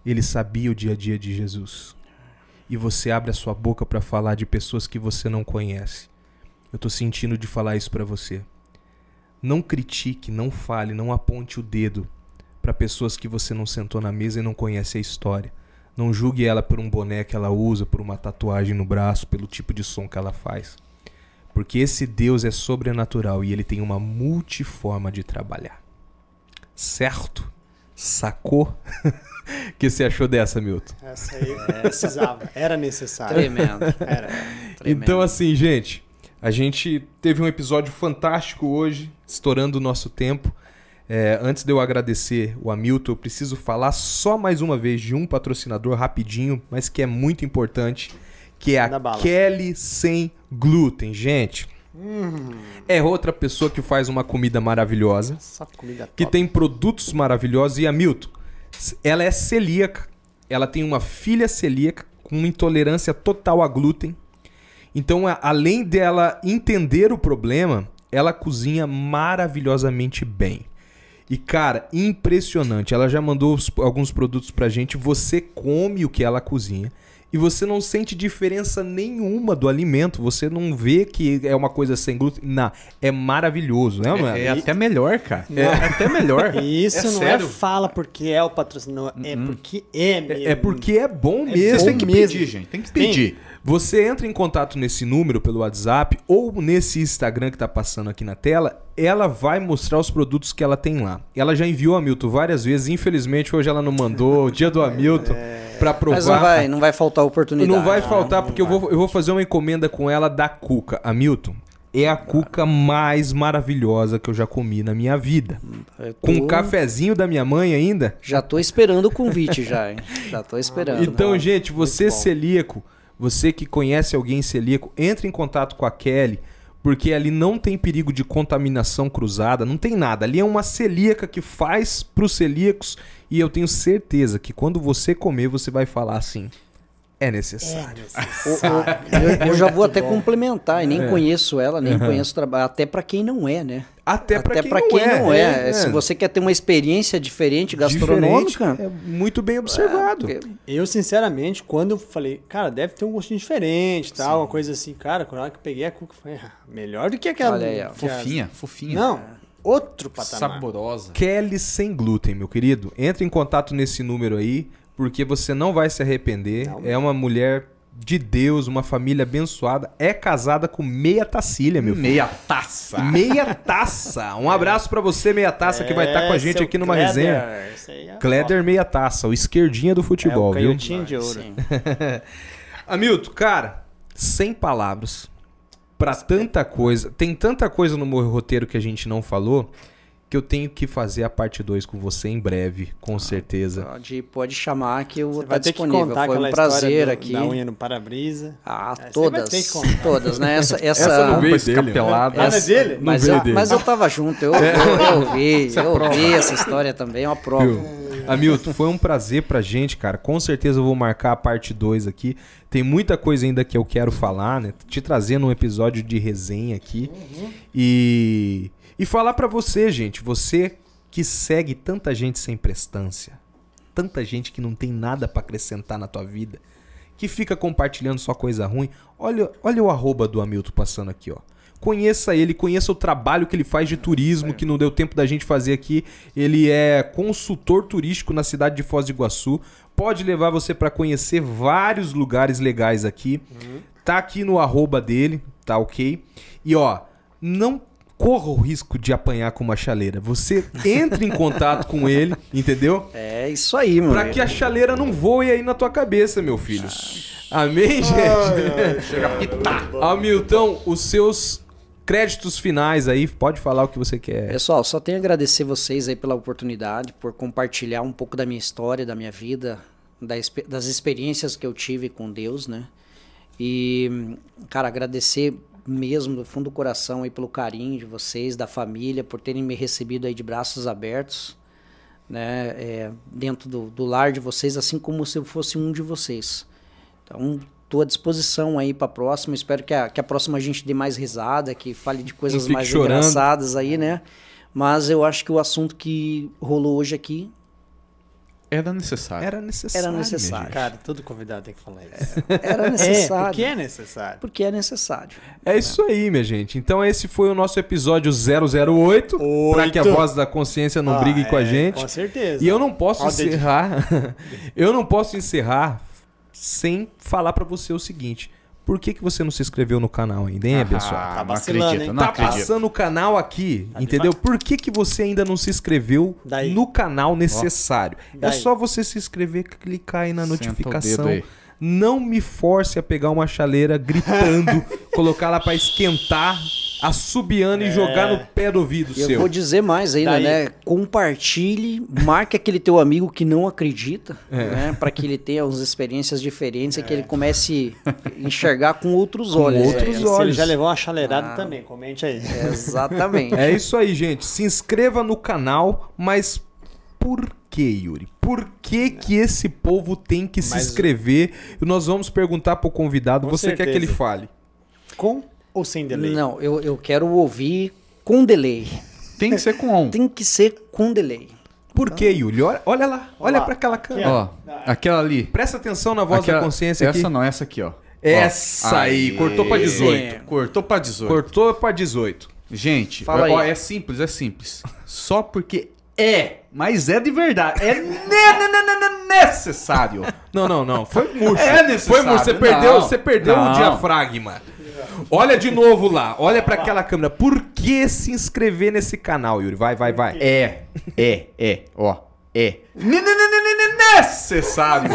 Ele sabia o dia a dia de Jesus. E você abre a sua boca para falar de pessoas que você não conhece. Eu tô sentindo de falar isso para você. Não critique, não fale, não aponte o dedo para pessoas que você não sentou na mesa e não conhece a história. Não julgue ela por um boné que ela usa, por uma tatuagem no braço, pelo tipo de som que ela faz. Porque esse Deus é sobrenatural e ele tem uma multiforma de trabalhar. Certo? Sacou? O que você achou dessa, Milton? Essa aí precisava. Era necessário. Tremendo. Era. Tremendo. Então, assim, gente, a gente teve um episódio fantástico hoje, estourando o nosso tempo. Antes de eu agradecer o Hamilton, eu preciso falar só mais uma vez de um patrocinador rapidinho, mas que é muito importante, que é a Kelly Sem Glúten, gente. É outra pessoa que faz uma comida maravilhosa, Essa comida que top. tem produtos maravilhosos. E a Hamilton, ela é celíaca, ela tem uma filha celíaca com intolerância total a glúten. Então, além dela entender o problema, ela cozinha maravilhosamente bem. E, cara, impressionante. Ela já mandou alguns produtos pra gente. Você come o que ela cozinha e você não sente diferença nenhuma do alimento. Você não vê que é uma coisa sem glúten. Não, é maravilhoso, né? Não é? É até melhor, cara. É até melhor. Isso não sério. é fala porque é o patrocinador, é porque é mesmo. É porque é bom mesmo. bom Tem que mesmo. pedir, gente. Tem que pedir. Você entra em contato nesse número pelo WhatsApp ou nesse Instagram que tá passando aqui na tela, ela vai mostrar os produtos que ela tem lá. Ela já enviou a Hamilton várias vezes, infelizmente hoje ela não mandou, o dia do Hamilton, pra provar. Mas não vai faltar oportunidade. Não vai faltar, porque eu vou fazer uma encomenda com ela da cuca. Hamilton, é a cuca mais maravilhosa que eu já comi na minha vida. Com um cafezinho da minha mãe ainda. Já tô esperando o convite já, hein? Já tô esperando. Então, gente, você muito bom. celíaco, você que conhece alguém celíaco, entre em contato com a Kelly, porque ali não tem perigo de contaminação cruzada, não tem nada. Ali é uma celíaca que faz pros celíacos e eu tenho certeza que quando você comer, você vai falar assim: é necessário. Eu já vou até complementar, e nem conheço ela, nem conheço o trabalho, até pra quem não é, né? Até pra quem não é. Se você quer ter uma experiência diferente gastronômica, diferente, é muito bem observado. Eu, sinceramente, quando eu falei, cara, deve ter um gostinho diferente, tal, uma coisa assim, cara, quando eu peguei a cuca, eu falei, melhor do que aquela... Olha aí, ó. que a- Fofinha. Não, outro patamar. Saborosa. Kelly Sem Glúten, meu querido. Entre em contato nesse número aí, porque você não vai se arrepender. Não. É uma mulher de Deus, uma família abençoada. É casada com Meia Tacília, meu filho. Meia Taça. Meia Taça. Um abraço pra você, Meia Taça, que vai estar com a gente aqui numa resenha. Cléder Meia Taça, o esquerdinha do futebol, o viu? De ouro. Hamilton, cara, sem palavras. Pra tanta coisa. Tem tanta coisa no meu roteiro que a gente não falou, que eu tenho que fazer a parte 2 com você em breve, com certeza. Pode chamar que eu vou estar disponível. Disponível. Foi um prazer aqui. Da unha no para-brisa. Todas, né? Essa não veio dele. Essa é dele? Mas eu tava junto, eu ouvi essa história também, é uma prova. Hamilton, foi um prazer pra gente, cara. Com certeza eu vou marcar a parte 2 aqui. Tem muita coisa ainda que eu quero falar, né? Te trazendo um episódio de resenha aqui. E falar pra você, gente, você que segue tanta gente sem prestância, tanta gente que não tem nada pra acrescentar na tua vida, que fica compartilhando só coisa ruim. Olha o arroba do Hamilton passando aqui, ó. Conheça ele, conheça o trabalho que ele faz de turismo, que não deu tempo da gente fazer aqui. Ele é consultor turístico na cidade de Foz do Iguaçu. Pode levar você para conhecer vários lugares legais aqui. Tá aqui no arroba dele, tá ok? E ó, não corra o risco de apanhar com uma chaleira. Você entra em contato com ele, entendeu? É isso aí, mano. Pra que a chaleira não voe aí na tua cabeça, meu filho. Amém, gente? Chega a pitar. Hamilton, os seus créditos finais aí, pode falar o que você quer. Pessoal, só tenho a agradecer vocês aí pela oportunidade, por compartilhar um pouco da minha história, da minha vida, das experiências que eu tive com Deus, né? E, cara, agradecer mesmo do fundo do coração aí pelo carinho de vocês, da família, por terem me recebido aí de braços abertos, né? Dentro do lar de vocês, assim como se eu fosse um de vocês. Então, estou à disposição aí para a próxima. Espero que a próxima a gente dê mais risada, que fale de coisas mais engraçadas aí, né? Mas eu acho que o assunto que rolou hoje aqui era necessário. Era necessário. Cara, todo convidado tem que falar isso. Era necessário. Porque é necessário. Porque é necessário. É isso aí, minha gente. Então esse foi o nosso episódio 008. Para que a voz da consciência não brigue com a gente. Com certeza. E eu não posso encerrar. Eu não posso encerrar sem falar pra você o seguinte. Por que você não se inscreveu no canal ainda, hein, abençoado? Tá vacilando, hein? Tá passando o canal aqui, entendeu? Por que você ainda não se inscreveu no canal necessário? É só você se inscrever, clicar aí na notificação. Não me force a pegar uma chaleira gritando, colocar lá pra esquentar, assobiando e jogar no pé do ouvido seu. Eu vou dizer mais ainda, né? Compartilhe, marque aquele teu amigo que não acredita, né? Para que ele tenha umas experiências diferentes e que ele comece a enxergar com outros olhos. Se ele já levou uma chaleirada também, comente aí. Exatamente. É isso aí, gente. Se inscreva no canal, mas por que, Yuri? Por que esse povo tem que se inscrever? Nós vamos perguntar pro convidado. Você quer que ele fale? Com ou sem delay? Não, eu quero ouvir com delay. Tem que ser com on. Tem que ser com delay. Por que, Yuri? Olha lá. Olha pra aquela câmera. Ó, aquela ali. Presta atenção na voz da consciência aqui. Essa não, essa aqui, ó. Essa aí. Cortou pra 18. Cortou pra 18. Cortou pra 18. Gente, ó, é simples. Só porque mas é de verdade. É necessário. Não. Foi murcho. É necessário. Você perdeu o diafragma. Olha de novo lá. Olha pra aquela câmera. Por que se inscrever nesse canal, Yuri? Vai. Ó. Necessário.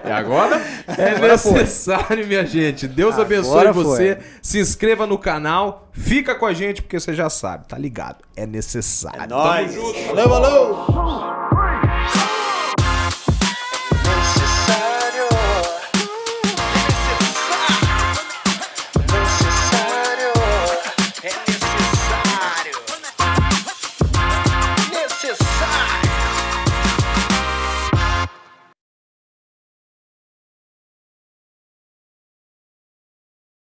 E agora? É necessário, minha gente. Deus abençoe você. Se inscreva no canal. Fica com a gente, porque você já sabe. Tá ligado? É necessário. É nóis. Valeu.